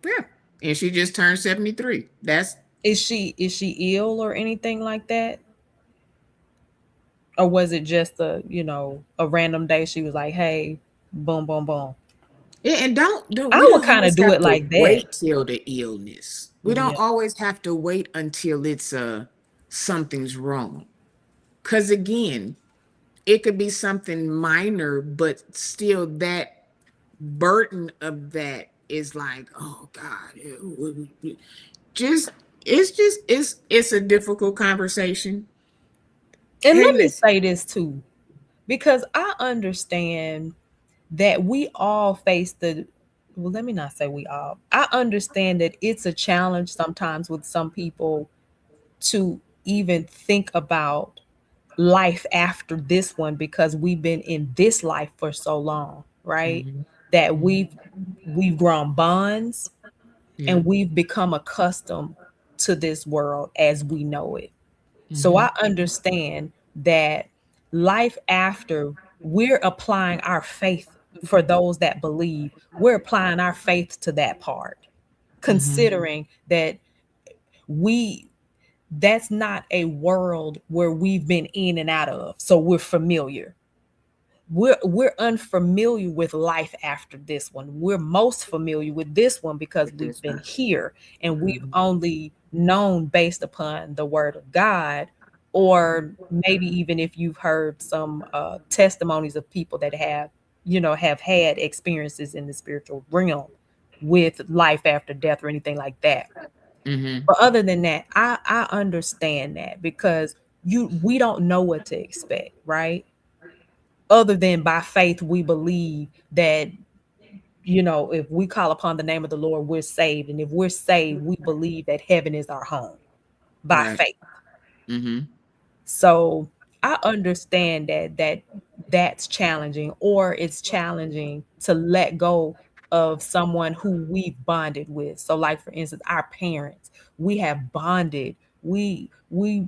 Yeah. And she just turned 73. That's Is she ill or anything like that? Or was it just a random day she was like, hey, boom, boom, boom. Yeah, and don't we I would don't kind of always do have it to like that. wait till the illness. We Yeah. don't always have to wait until it's something's wrong. Cause again, it could be something minor, but still that burden of that is like, oh God, just it's a difficult conversation. And Hey, let me listen. say this too, because I understand that we all face well, let me not say we all. I understand that it's a challenge sometimes with some people to even think about life after this one because we've been in this life for so long, right? Mhm, That mhm, we've grown bonds yeah. and we've become accustomed to this world as we know it. So Mhm, I understand that life after, we're applying our faith for those that believe, we're applying our faith to that part, mhm, considering that we that's not a world where we've been in and out of. So we're familiar. We're unfamiliar with life after this one. We're most familiar with this one because with we've this been one. here and we've Mhm, only known based upon the word of God, or maybe even if you've heard some testimonies of people that have had experiences in the spiritual realm with life after death or anything like that. mhm, But other than that, I understand that because we don't know what to expect, right? Other than by faith we believe that if we call upon the name of the Lord we're saved, and if we're saved we believe that heaven is our home by right. faith. Mhm, So I understand that's challenging, or it's challenging to let go of someone who we've bonded with. So like for instance, our parents, we have bonded. We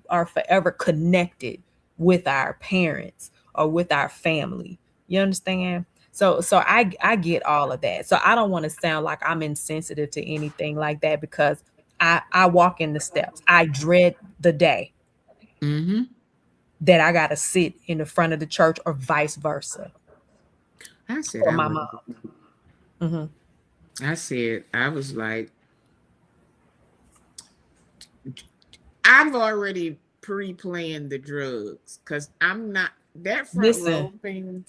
are forever connected with our parents or with our family. You understand? So I get all of that. So I don't want to sound like I'm insensitive to anything like that because I walk in the steps. I dread the day mhm. that I got to sit in the front of the church or vice versa I said for I my mom. wouldn't. Hmm. I said I was like, I've already pre-planned the drugs because I'm not that front Listen, row thing.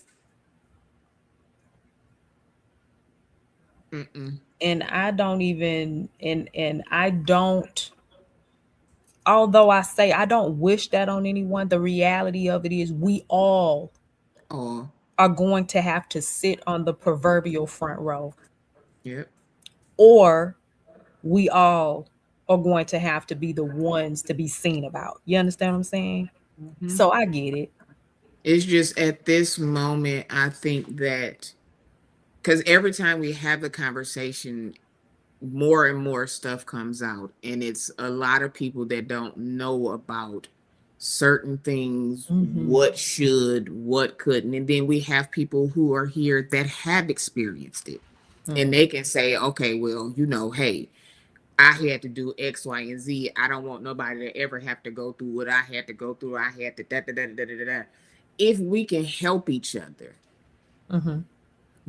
Mm-mm. and I don't even and I don't, although I say I don't wish that on anyone, the reality of it is we all Oh, are going to have to sit on the proverbial front row, yep. or we all are going to have to be the ones to be seen about. You understand what I'm saying? Mhm. So I get it. It's just at this moment, I think that because every time we have the conversation, more and more stuff comes out, and it's a lot of people that don't know about certain things, Hmm. what should, what couldn't, and then we have people who are here that have experienced it. And they can say, okay, well, hey, I had to do X, Y, and Z. I don't want nobody to ever have to go through what I had to go through. I had to da da da da da da. Da. If we can help each other, Mm-hmm.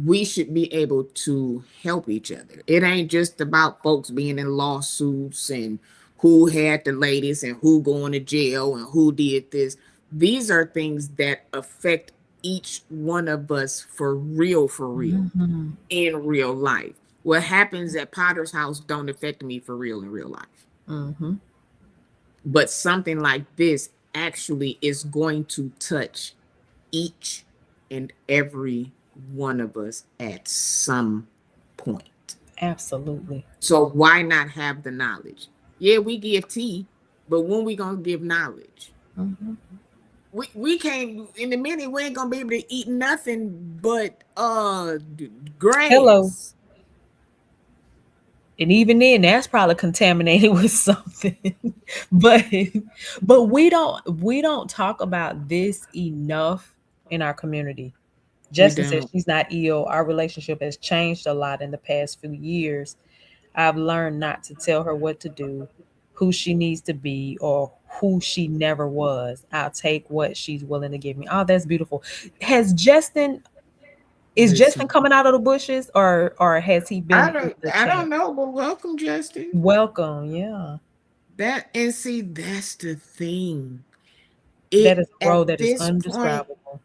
we should be able to help each other. It ain't just about folks being in lawsuits and who had the latest and who going to jail and who did this. These are things that affect each one of us for real, Mm-hmm. in real life. What happens at Potter's house don't affect me for real in real life. Mm-hmm. But something like this actually is going to touch each and every one of us at some point. Absolutely. So why not have the knowledge? Yeah, we give tea, but when we gonna give knowledge? Mm-hmm. We can't in a minute we ain't gonna be able to eat nothing but Hello. grass. And even then, that's probably contaminated with something. but but we don't talk about this enough in our community. We Justin says don't. she's not ill. Our relationship has changed a lot in the past few years. I've learned not to tell her what to do, who she needs to be, or who she never was. I'll take what she's willing to give me. Oh, that's beautiful. Has Justin is Justin Listen, coming out of the bushes, or has he been in the I chat? don't know, but welcome, Justin. Welcome, yeah. That and see, that's the thing. That It is a at road that is this point, undescribable.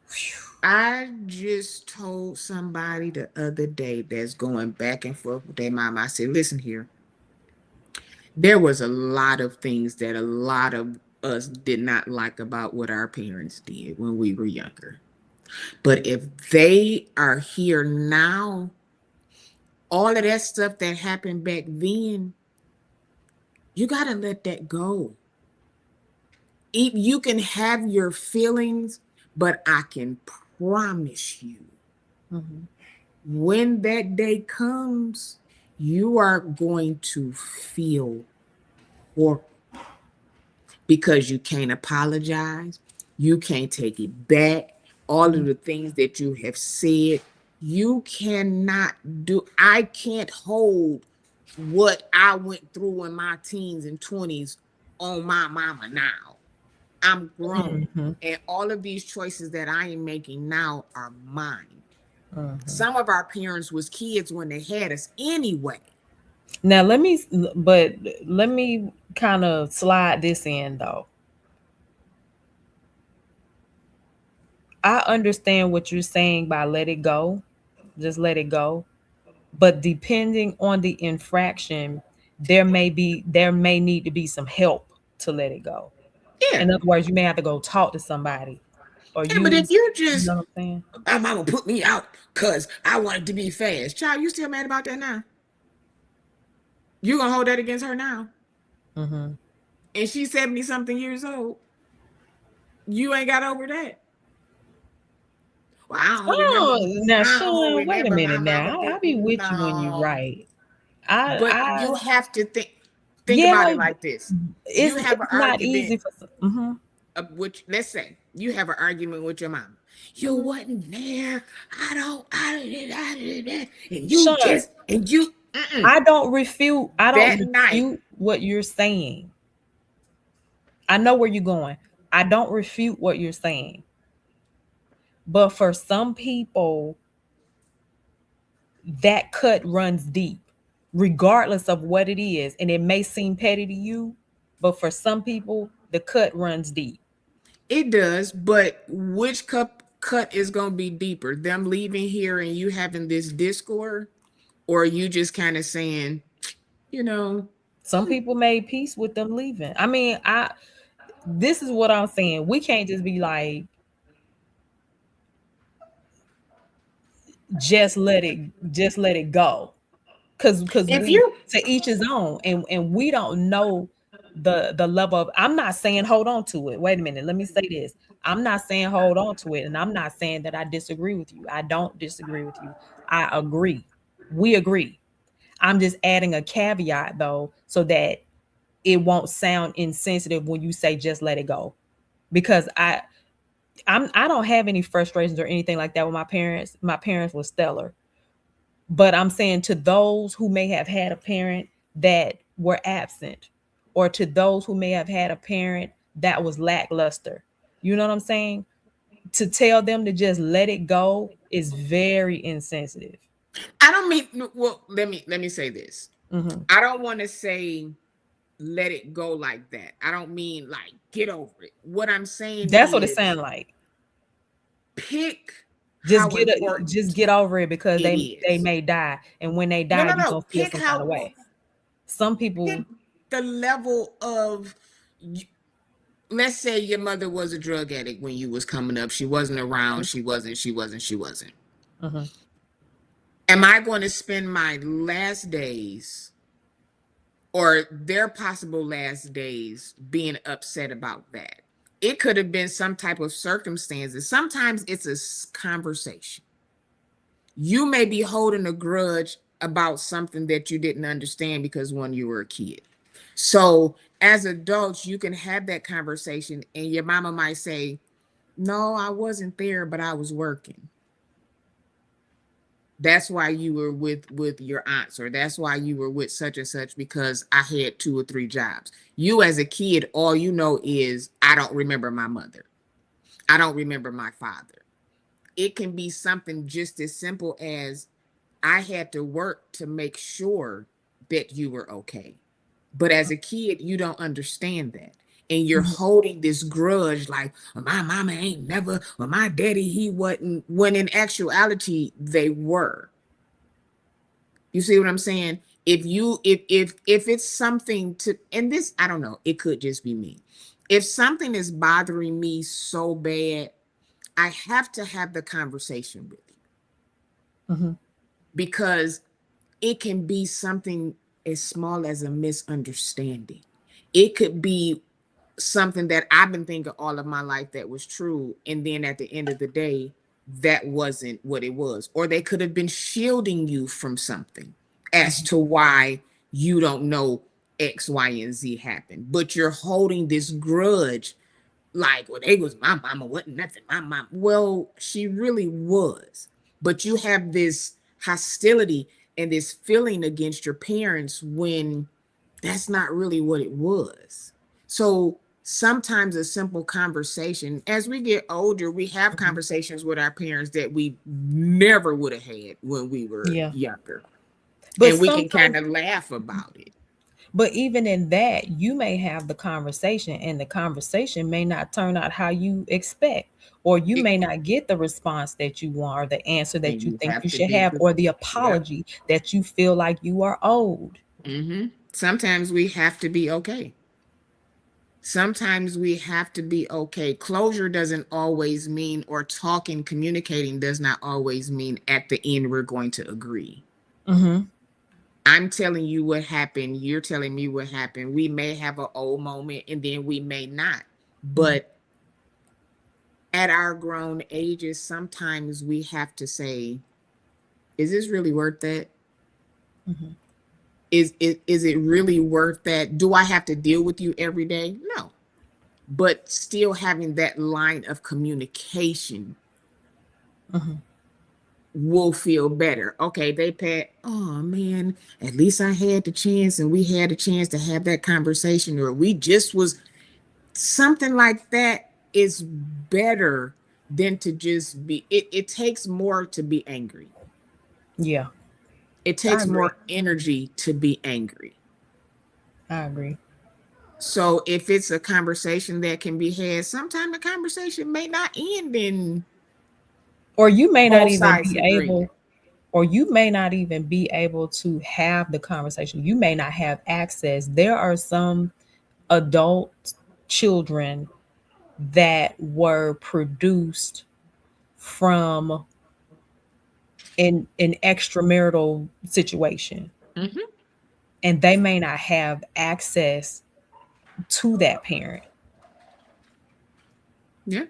I just told somebody the other day that's going back and forth with their mom. I said, listen here, there was a lot of things that a lot of us did not like about what our parents did when we were younger. But if they are here now, all of that stuff that happened back then, you got to let that go. You can have your feelings, but I can promise you, Mhm. when that day comes, you are going to feel horrible because you can't apologize. You can't take it back. All of Mhm. the things that you have said, you cannot do. I can't hold what I went through in my teens and 20s on my mama now. I'm grown. Mhm. And all of these choices that I am making now are mine. Mhm. Some of our parents was kids when they had us anyway. Now let me kind of slide this in though. I understand what you're saying by let it go, just let it go. But depending on the infraction, there may need to be some help to let it go. Yeah. In other words, you may have to go talk to somebody or Yeah, but if use, you you just know what I'm saying? my mama put me out because I wanted to be fast. Child, you still mad about that now? You gonna hold that against her now? Mm-hmm. And she's 70 something years old. You ain't got over that. Well, Oh, now I don't Sean, wait a remember my minute mama now. I put be with you when you no. right. I But I you have to think yeah, about it like this. You have an it's not argument easy for mm-hmm. of which let's say you have an argument with your mama. You Mm-hmm. wasn't there. I did that. And you Sean, just and you I don't that night. refute what you're saying. I know where you're going. I don't refute what you're saying. But for some people, that cut runs deep, regardless of what it is. And it may seem petty to you, but for some people, the cut runs deep. It does, but which cup cut is gonna be deeper? Them leaving here and you having this discord, or you just kind of saying, you know, Some people made peace with them leaving. I mean, this is what I'm saying. We can't just be like, just let it go. Cause if we you to each his own, and we don't know the level of. I'm not saying hold on to it. Wait a minute, let me say this. I'm not saying hold on to it, and I'm not saying that I disagree with you. I don't disagree with you. I agree. We agree. I'm just adding a caveat though, so that it won't sound insensitive when you say just let it go. Because I don't have any frustrations or anything like that with my parents. My parents were stellar. But I'm saying to those who may have had a parent that were absent, or to those who may have had a parent that was lackluster, you know what I'm saying? To tell them to just let it go is very insensitive. I don't mean, well, let me say this. Hmm. I don't want to say let it go like that. I don't mean like get over it. What I'm saying That's what it is sounds like. pick Just how just important get over it, because it they is. may die, and when they No, die, no, you're no. gonna feel some kind of way. Some Pick people. the level of let's say your mother was a drug addict when you was coming up. She wasn't around. She wasn't. Mhm. Am I going to spend my last days or their possible last days being upset about that? It could have been some type of circumstances. Sometimes it's a conversation. You may be holding a grudge about something that you didn't understand because when you were a kid. So as adults, you can have that conversation, and your mama might say, no, I wasn't there, but I was working. That's why you were with your aunts, or that's why you were with such and such, because I had 2 or 3 jobs. You as a kid, all you know is I don't remember my mother. I don't remember my father. It can be something just as simple as I had to work to make sure that you were okay. But as a kid, you don't understand that. And you're Mhm. holding this grudge like, well, my mama ain't never, or my daddy, he wasn't, when in actuality, they were. You see what I'm saying? If it's something to, and this, I don't know, it could just be me. If something is bothering me so bad, I have to have the conversation with you, Mhm. because it can be something as small as a misunderstanding. It could be something that I've been thinking all of my life that was true. And then at the end of the day, that wasn't what it was. Or they could have been shielding you from something as Mhm. to why you don't know X, Y, and Z happened. But you're holding this grudge like, well, they was my mama, wasn't nothing. My mom. Well, she really was. But you have this hostility and this feeling against your parents when that's not really what it was. So sometimes a simple conversation, as we get older, we have Mhm. conversations with our parents that we never would have had when we were Yeah. younger. But And we can sometimes, kind of laugh about it. but even in that, you may have the conversation, and the conversation may not turn out how you expect, or you it may not get the response that you want, or the answer and that you you think have you to should be have, or the yep. apology that you feel like you are owed. Sometimes we have to be okay. Sometimes we have to be okay. Closure doesn't always mean, or talking, communicating does not always mean at the end we're going to agree. Hmm. I'm telling you what happened. You're telling me what happened. We may have an old moment and then we may not. Hmm. But at our grown ages, sometimes we have to say, is this really worth that? Hmm. Is it really worth that? Do I have to deal with you every day? No. But still having that line of communication Hmm. will feel better. Okay, they pat, oh man, at least I had the chance and we had a chance to have that conversation, or we just was something like that is better than to just be it takes more to be angry. Yeah, It I takes agree. more energy to be angry. I agree. So if it's a conversation that can be had, sometimes the conversation may not end in Or you may not both even sides be agreeing. able, or you may not even be able to have the conversation. You may not have access. There are some adult children that were produced from an extramarital situation, Hmm. and they may not have access to that parent, Yeah.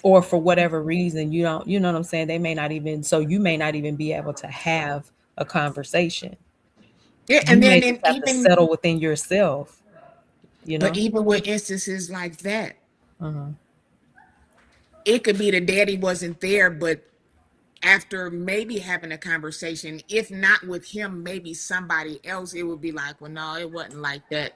or for whatever reason you don't, you know what I'm saying, they may not even, so you may not even be able to have a conversation. Yeah, You and may then just and have to even settle within yourself, you but know. even with instances like that, Hmm. it could be the daddy wasn't there, but after maybe having a conversation, if not with him, maybe somebody else, it would be like, well, no, it wasn't like that.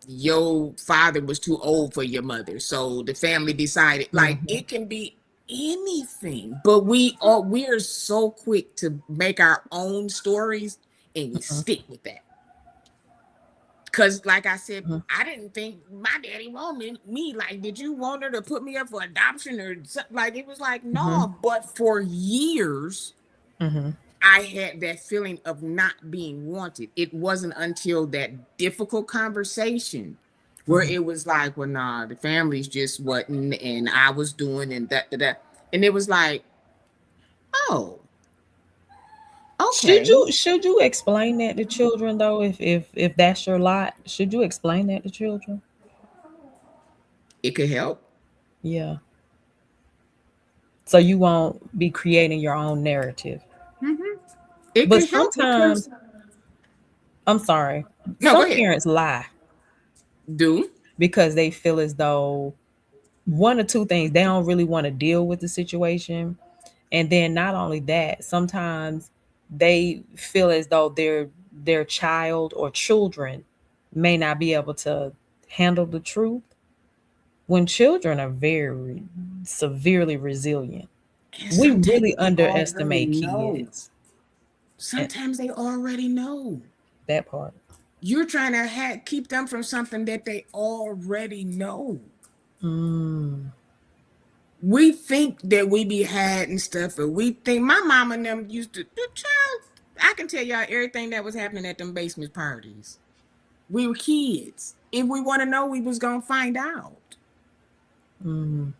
Your father was too old for your mother. So the family decided, like, Mhm. it can be anything. But we're so quick to make our own stories and we Mhm. stick with that. Cause like I said, Mhm. I didn't think my daddy wanted me. Like, did you want her to put me up for adoption or something? Like, it was like, Mhm. no. But for years, Mhm. I had that feeling of not being wanted. It wasn't until that difficult conversation where Mhm. it was like, well, nah, the family's just wasn't, and I was doing, and that. And it was like, oh, Should okay, you explain that to children though? If that's your lot, should you explain that to children? it could help. Yeah. So you won't be creating your own narrative. Hmm. It But could help sometimes, because, I'm sorry, no, go some ahead. parents lie Do. because they feel as though one or two things, they don't really want to deal with the situation. And then not only that, sometimes they feel as though their child or children may not be able to handle the truth when children are very severely resilient. And We sometimes really they already underestimate know. kids. And Sometimes they already know. that part. You're trying to keep them from something that they already know. Mm, We think that we be hiding stuff, or we think my mama and them used to the child. I can tell y'all everything that was happening at them basement parties. We were kids. If we want to know, we was gonna find out. mm,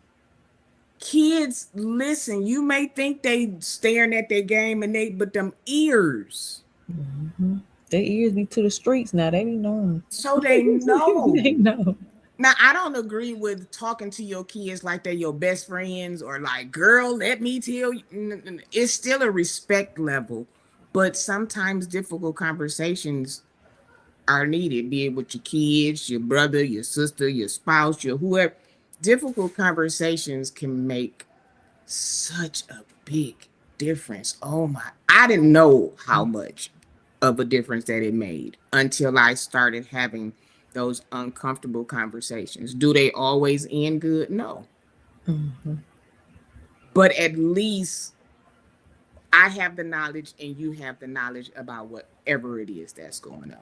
Kids, listen. You may think they staring at their game, and but them ears, mhm. Their ears be to the streets now. They be knowing. so they They know. know. Now, I don't agree with talking to your kids like they're your best friends or like, girl, let me tell you. It's still a respect level, but sometimes difficult conversations are needed, be it with your kids, your brother, your sister, your spouse, your whoever. Difficult conversations can make such a big difference. Oh my, I didn't know how much of a difference that it made until I started having those uncomfortable conversations. Do they always end good? No. Mhm. But at least I have the knowledge and you have the knowledge about whatever it is that's going on.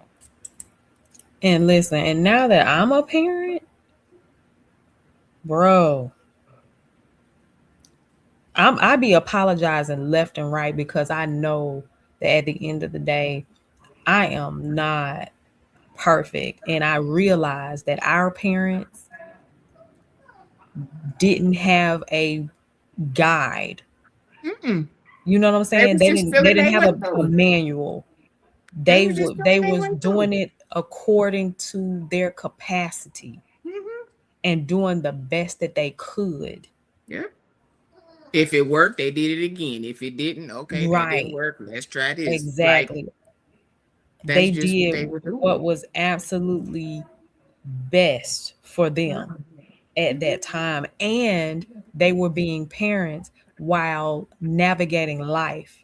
And listen, and now that I'm a parent, bro, I be apologizing left and right because I know that at the end of the day, I am not perfect. And I realize that our parents didn't have a guide. Mm-mm. You know what I'm They saying? was just They feeling didn't their have way a through. manual. They was just They feeling their was way doing through. it according to their capacity Hmm. and doing the best that they could. Yeah. If it worked, they did it again. If it didn't, okay, that didn't Right. work. Let's try this. Like, Exactly. that's They just what did they were what doing. was absolutely best for them at that time, and they were being parents while navigating life,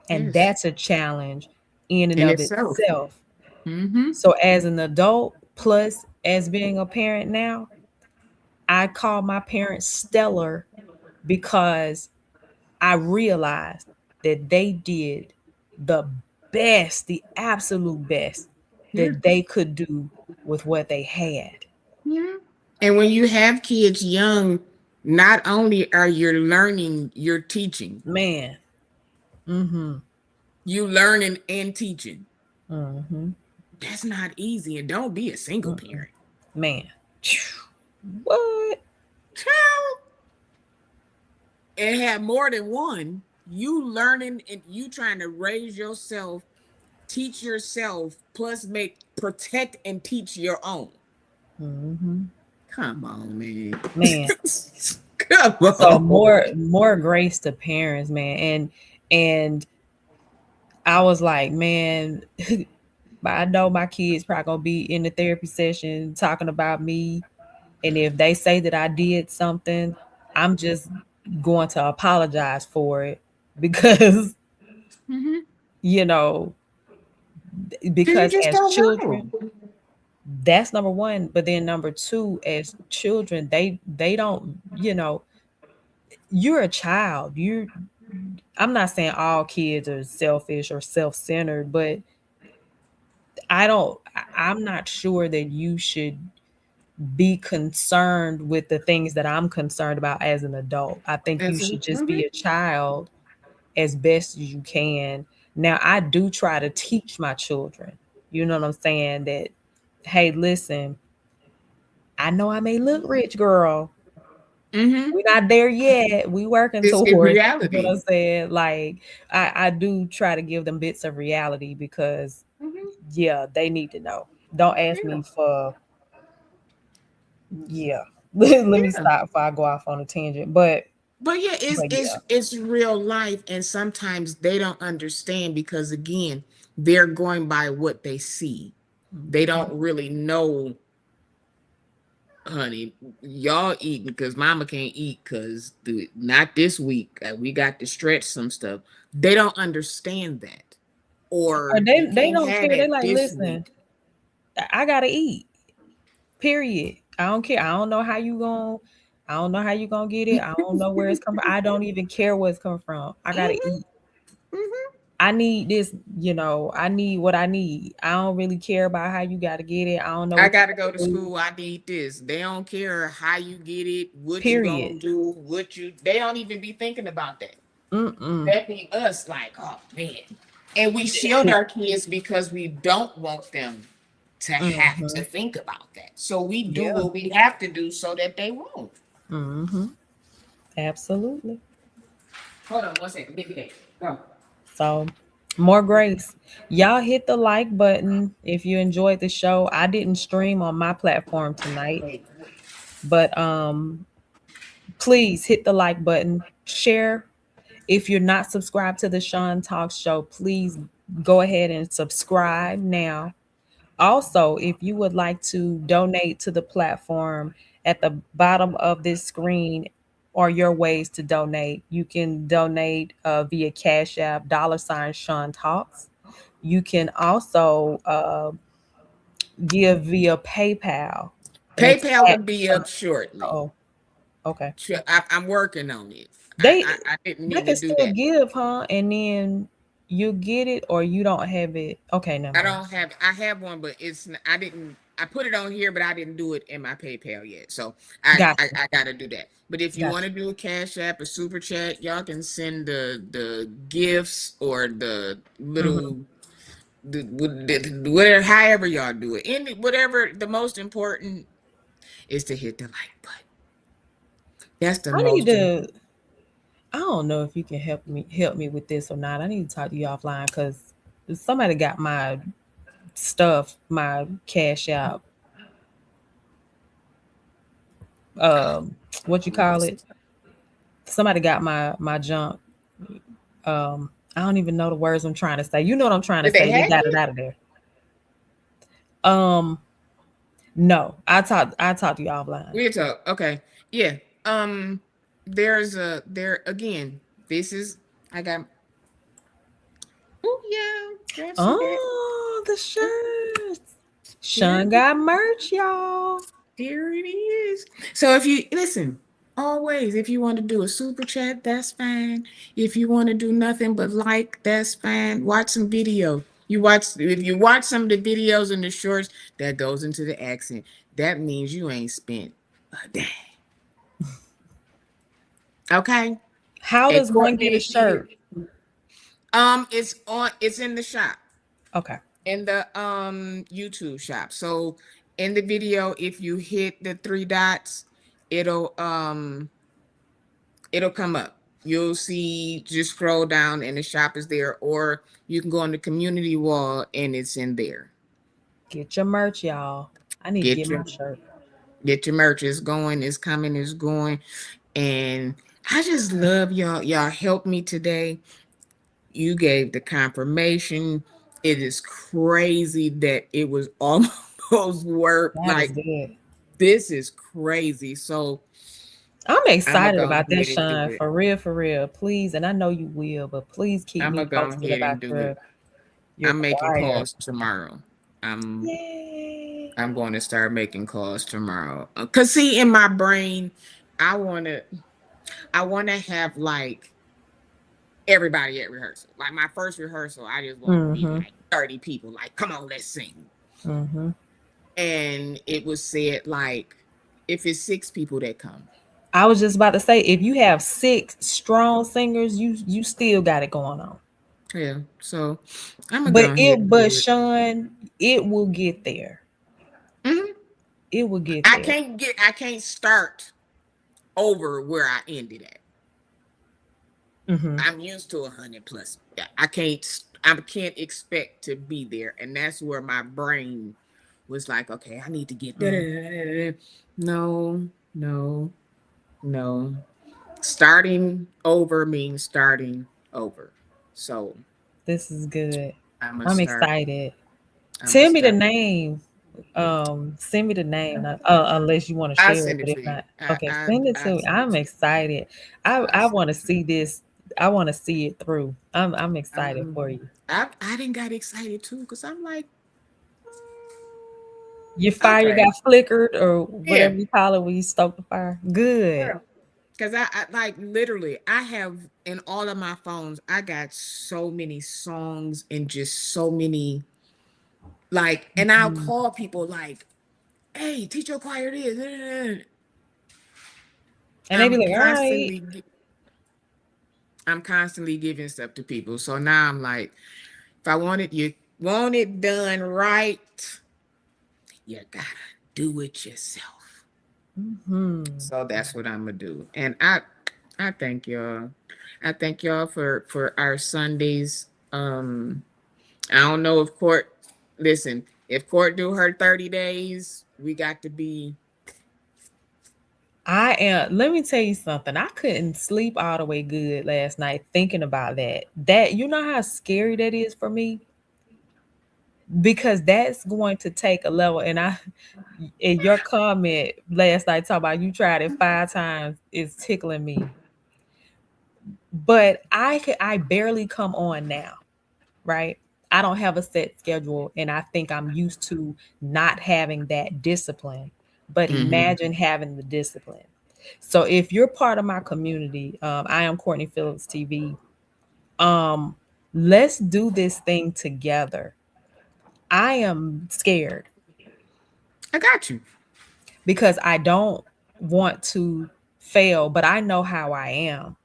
and Yes. that's a challenge in and In of itself. itself. Mm-hmm. So as an adult plus as being a parent now, I call my parents stellar because I realized that they did the best, the absolute best Yeah. that they could do with what they had. Yeah. And when you have kids young, not only are you learning, you're teaching. Man. Mm-hmm. You learning and teaching. Mm-hmm. That's not easy. And don't be a single Mm-mm. parent. Man. What? Child, and have more than one. You learning and you trying to raise yourself, teach yourself, plus make protect and teach your own. Mm-hmm. Come on, man. Man. Come So on. more grace to parents, man. And I was like, man, but I know my kids probably gonna be in the therapy session talking about me. And if they say that I did something, I'm just going to apologize for it. because Hmm. you know, Cause you because just as don't know. children, that's number one. But then number two, as children, they don't, you're a child. I'm not saying all kids are selfish or self-centered, but I don't I'm not sure that you should be concerned with the things that I'm concerned about as an adult. I think you That's should it. just be a child as best as you can. Now, I do try to teach my children, you know what I'm saying, that, hey, listen, I know I may look rich, girl. Hmm. We're not there yet. We working This is towards, you know what reality. I'm saying? Like, I do try to give them bits of reality because, Hmm. yeah, they need to know. Don't ask Yeah. me for, yeah. Let me Yeah. stop before I go off on a tangent. But yeah, But yeah. it's real life, and sometimes they don't understand because again, they're going by what they see. They Mhm. don't really know, honey. Y'all eating because mama can't eat because not this week. We got to stretch some stuff. They don't understand that, Or or you they can't don't have care. They that like, this listen, week. I gotta eat. Period. I don't care. I don't know how you gonna get it. I don't know where it's coming from. I don't even care where it's coming from. I gotta Hmm. eat. Hmm. I need this, I need what I need. I don't really care about how you gotta get it. I don't know I what you gotta go to gotta do. school. I need this. They don't care how you get it, what you Period. gonna do, what you. They don't even be thinking about that. Mm-mm. That be us, like, oh man. And we shield our kids because we don't want them to have Mm-hmm. to think about that. So we do Yeah. what we have to do so that they won't. Mm-hmm. Absolutely. Hold on one second. Big day. Go. So, more grace. Y'all hit the like button if you enjoyed the show. I didn't stream on my platform tonight, Wait. but please hit the like button. Share. If you're not subscribed to the Sean Talk Show, please go ahead and subscribe now. Also, if you would like to donate to the platform, at the bottom of this screen are your ways to donate. You can donate via Cash App, $ Sean Talks. You can also give via PayPal and PayPal tag will be Sean. up shortly. Oh, okay. Sure, I'm working on it. They I didn't they mean to can do still that. give, huh? And then you get it or you don't have it. Okay, never I mind. don't have. I have one, but I didn't. I put it on here, but I didn't do it in my PayPal yet. So Gotcha. I got to do that. But if you want Gotcha. to do a Cash App, a Super Chat, y'all can send the gifts or the Hmm. little whatever, however y'all do it. Any whatever. The most important is to hit the like button. That's the I need most to. important. I don't know if you can help me with this or not. I need to talk to you offline because somebody got my stuff, my Cash App, um, what you call it? Somebody got my junk. I don't even know the words I'm trying to say. You know what I'm trying to Did they say. They hack got it it? out of there. Um, no, I talk to you offline. We'll talk. Okay. Yeah. Um. There's a there again. This is I got. Oh yeah, grab some back. Oh, the shirts. Here, Sean got merch, y'all. here it is. So if you listen, always if you want to do a super chat, that's fine. If you want to do nothing but like, that's fine. Watch some video. If you watch some of the videos and the shorts, that goes into the accent. That means you ain't spent a day. Okay. How And does one get a Courtney, shirt? it's in the shop. Okay, In the YouTube shop. So in the video, if you hit the three dots, it'll um it'll come up. You'll see, just scroll down and the shop is there, or you can go on the community wall and it's in there. get your merch, y'all. I need to Get get my your shirt. merch. It's going, it's coming, it's going. And I just love y'all. Y'all helped me today. You gave the confirmation. It is crazy that it was almost work. God is Like good. this is crazy. So I'm I'm gonna excited go about that, ahead and do Sean. it. For real, for real. Please, and I know you will, but please keep I'm me gonna go posted ahead about and do it. your I'm making choir. calls tomorrow. I'm Yay. I'm going to start making calls tomorrow. Cause see, in my brain, I wanna I wanna have like everybody at rehearsal. Like my first rehearsal, I just want to be Mm-hmm. like 30 people. Like, come on, let's sing. Mm-hmm. And it was said like, if it's 6 people that come, I was just about to say, if you have six strong singers, you still got it going on. yeah. So I'm gonna go ahead and But do it. Sean, it will get there. Mhm. It will get there. I can't start over where I ended at. Mm-hmm. I'm used to 100 plus. Yeah, I can't expect to be there. And that's where my brain was like, okay, I need to get Mm. there. No, no, no. Starting over means starting over. So This is good. I'm gonna I'm start. excited. I'm gonna Tell me the start. name. Send me the name. Unless you want to I'll share it, send but it if to you. not, okay, send it to I'll me. send it I'm to you. excited. I'll I send want to it to you. see this. I want to see it through. I'm excited Um, for you. I didn't got excited too because I'm like, Your fire okay, got flickered, or yeah, whatever you call it when you stoke the fire. Good. yeah. Because I like literally, I have in all of my phones, I got so many songs and just so many like, and I'll Mhm. call people like, "Hey, teach your choir this." And they be I'm like, all right. I'm constantly giving stuff to people. So now I'm like, if I want it done right, you gotta do it yourself. Mm-hmm. So that's what I'm gonna do. And I thank y'all. I thank y'all for our Sundays. I don't know if Court listen, if Court do her 30 days, we got to be I am. Let me tell you something. I couldn't sleep all the way good last night thinking about that. You know how scary that is for me, because that's going to take a level. And in your comment last night, talk about you tried it 5 times, is tickling me. But I barely come on now, right? I don't have a set schedule, and I think I'm used to not having that discipline. But mm-hmm. imagine having the discipline. So if you're part of my community, I am Courtney Phillips TV. Um, let's do this thing together. I am scared I got you. because I don't want to fail, but I know how I am.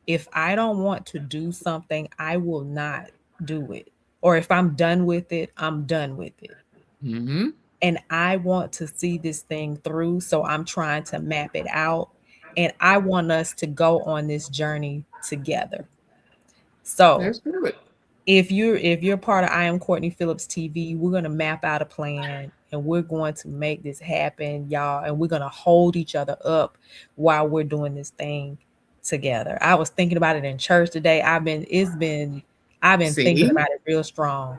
If I don't want to do something, I will not do it. Or if I'm done with it, I'm done with it. Mm-hmm. And I want to see this thing through. So I'm trying to map it out. And I want us to go on this journey together. So Let's do it. if you're part of I am Courtney Phillips TV, we're gonna map out a plan and we're going to make this happen, y'all. And we're gonna hold each other up while we're doing this thing together. I was thinking about it in church today. I've been thinking See? about it real strong.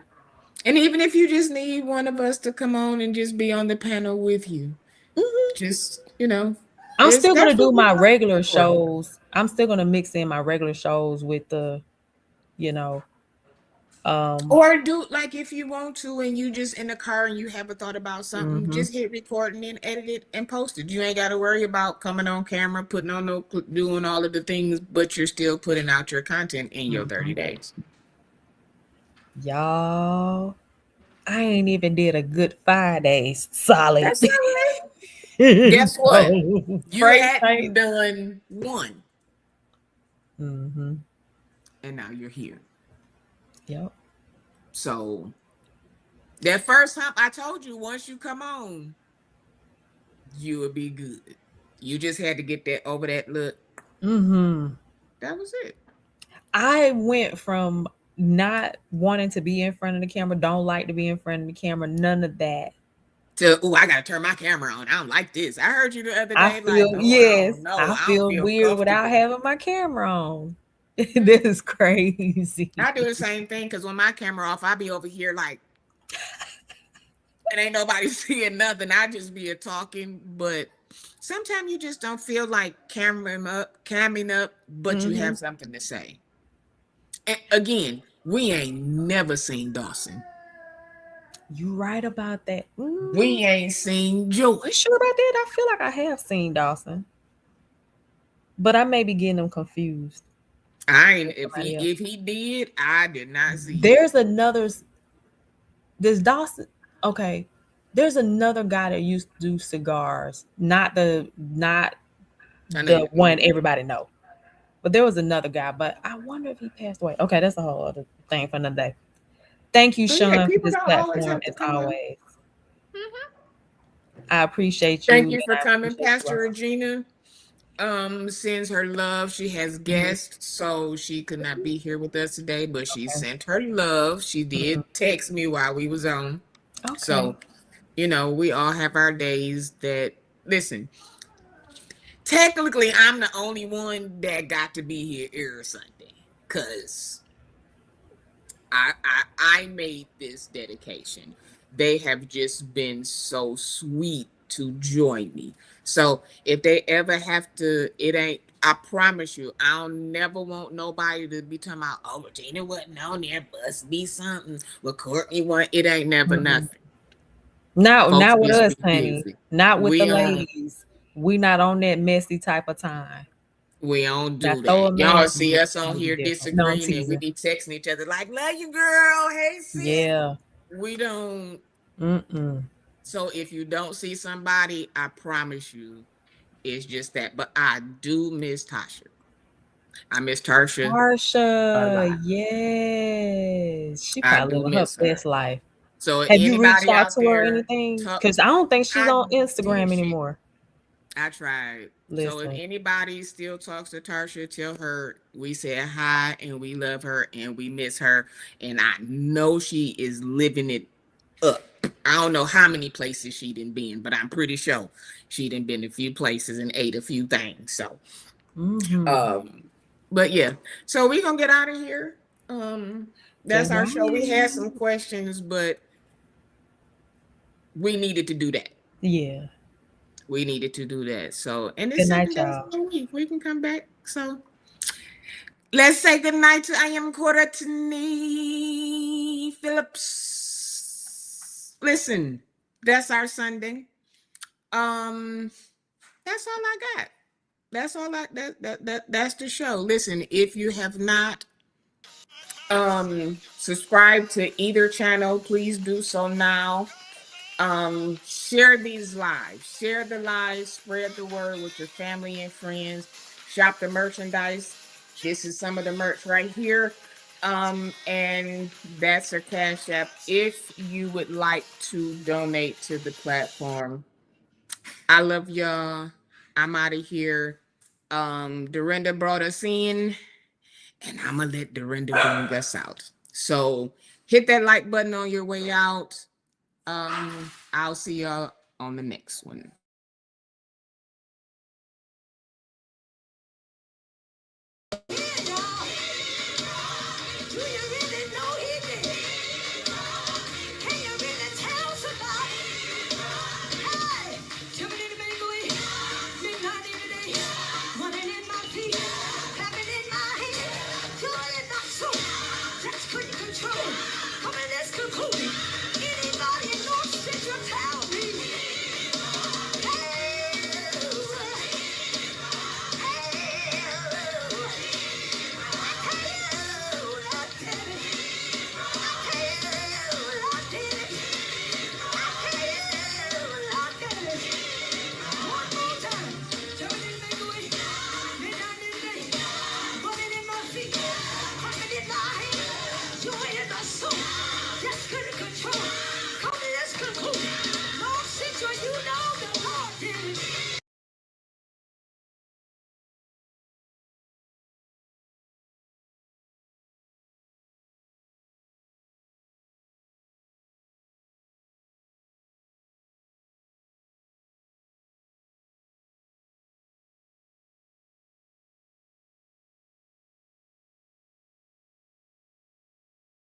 And even if you just need one of us to come on and just be on the panel with you, Mhm. just I'm it's still gonna that's do what we my come regular for. shows. I'm still gonna mix in my regular shows with you know, um, Or do like if you want to and you just in the car and you haven't thought about something, mhm. just hit record and then edit it and post it. You ain't got to worry about coming on camera, putting on no doing all of the things, but you're still putting out your content in your 30 Mhm. days. Y'all, I ain't even did a good 5 days solid. That's all right. Guess what? So You praise thanks. hadn't done one Mm-hmm. and now you're here. Yep. So that first hump, I told you, once you come on, you will be good. You just had to get that over that look. Mm-hmm. That was it. I went from not wanting to be in front of the camera, don't like to be in front of the camera, none of that. To oh, I gotta turn my camera on. I don't like this. I heard you the other I day, like, feel, oh, I yes, don't know. I I don't feel feel weird without comfortable. having my camera on. This is crazy. I do the same thing because when my camera off, I be over here like, and ain't nobody seeing nothing. I just be a talking, but Sometimes you just don't feel like camming up, but you Mm-hmm. have something to say. And again, we ain't never seen Dawson. You right about that. We ain't seen Joy. You sure about that? I feel like I have seen Dawson, but I may be getting them confused I ain't with if he somebody else. if he did, I did not see it. There's another. There's Dawson. Okay. There's another guy that used to do cigars. Not I know the you. one everybody know. But there was another guy. But I wonder if he passed away. Okay, that's a whole other thing for another day. Thank you, So yeah, Sean, for people this don't always platform have to as come on. always. I appreciate you Thank and you for I coming, appreciate you Pastor all. Regina. Sends her love. She has Mhm. guests, so she could not be here with us today, but she Okay. sent her love. She Mhm. did text me while we was on. Okay. So, we all have our days that listen. Technically, I'm the only one that got to be here every Sunday because I made this dedication. They have just been so sweet to join me. So if they ever have to, it ain't. I promise you, I'll never want nobody to be talking about, oh, Regina wasn't on there, must be something. Well, Courtney want it ain't never Mhm. nothing. Folks Not with just us, be honey. busy. Not with the We on ladies. We not on that messy type of time. we don't Now do throw a that. man Y'all in the see mix, us on gonna be here different. No, I'm disagreeing and we teasing. be texting each other like, love you, girl. Hey, sis. Yeah. We don't. Mm-mm. So if you don't see somebody, I promise you, it's just that. But I do miss Tasha. I miss Tarsha a Marsha, lot. yes. She I probably do living her miss her. best life. So Have you reached anybody out out to her or there, anything? talk, Because I don't think she's I on did. Instagram anymore. I tried. So if Listen. anybody still talks to Tarsha, tell her we said hi and we love her and we miss her. And I know she is living it up. I don't know how many places she didn't been, but I'm pretty sure she didn't been a few places and ate a few things. So Mm-hmm. um but yeah. So we gonna get out of here. Um Good that's our show. We had night. some questions, but we needed to do that. Yeah. We needed to do that. So and it's Good night, 7 days y'all. in a week. We can come back. So let's say goodnight to I am Courtney Phillips. Listen, that's our Sunday. Um, that's all I got. That's all I that's the show. Listen, if you have not subscribed to either channel, please do so now. Share these lives, share the lives, spread the word with your family and friends, shop the merchandise. This is some of the merch right here. And that's our cash app if you would like to donate to the platform. I love y'all. I'm out of here. Dorinda brought us in and I'm gonna let Dorinda bring us out. So hit that like button on your way out. I'll see y'all on the next one. Do you really know he did? Can you really tell somebody? Hey, jumping in the baby, midnight in the day, running in my feet, clapping in my hands, joy in my soul, just couldn't control. Coming, let's conclude.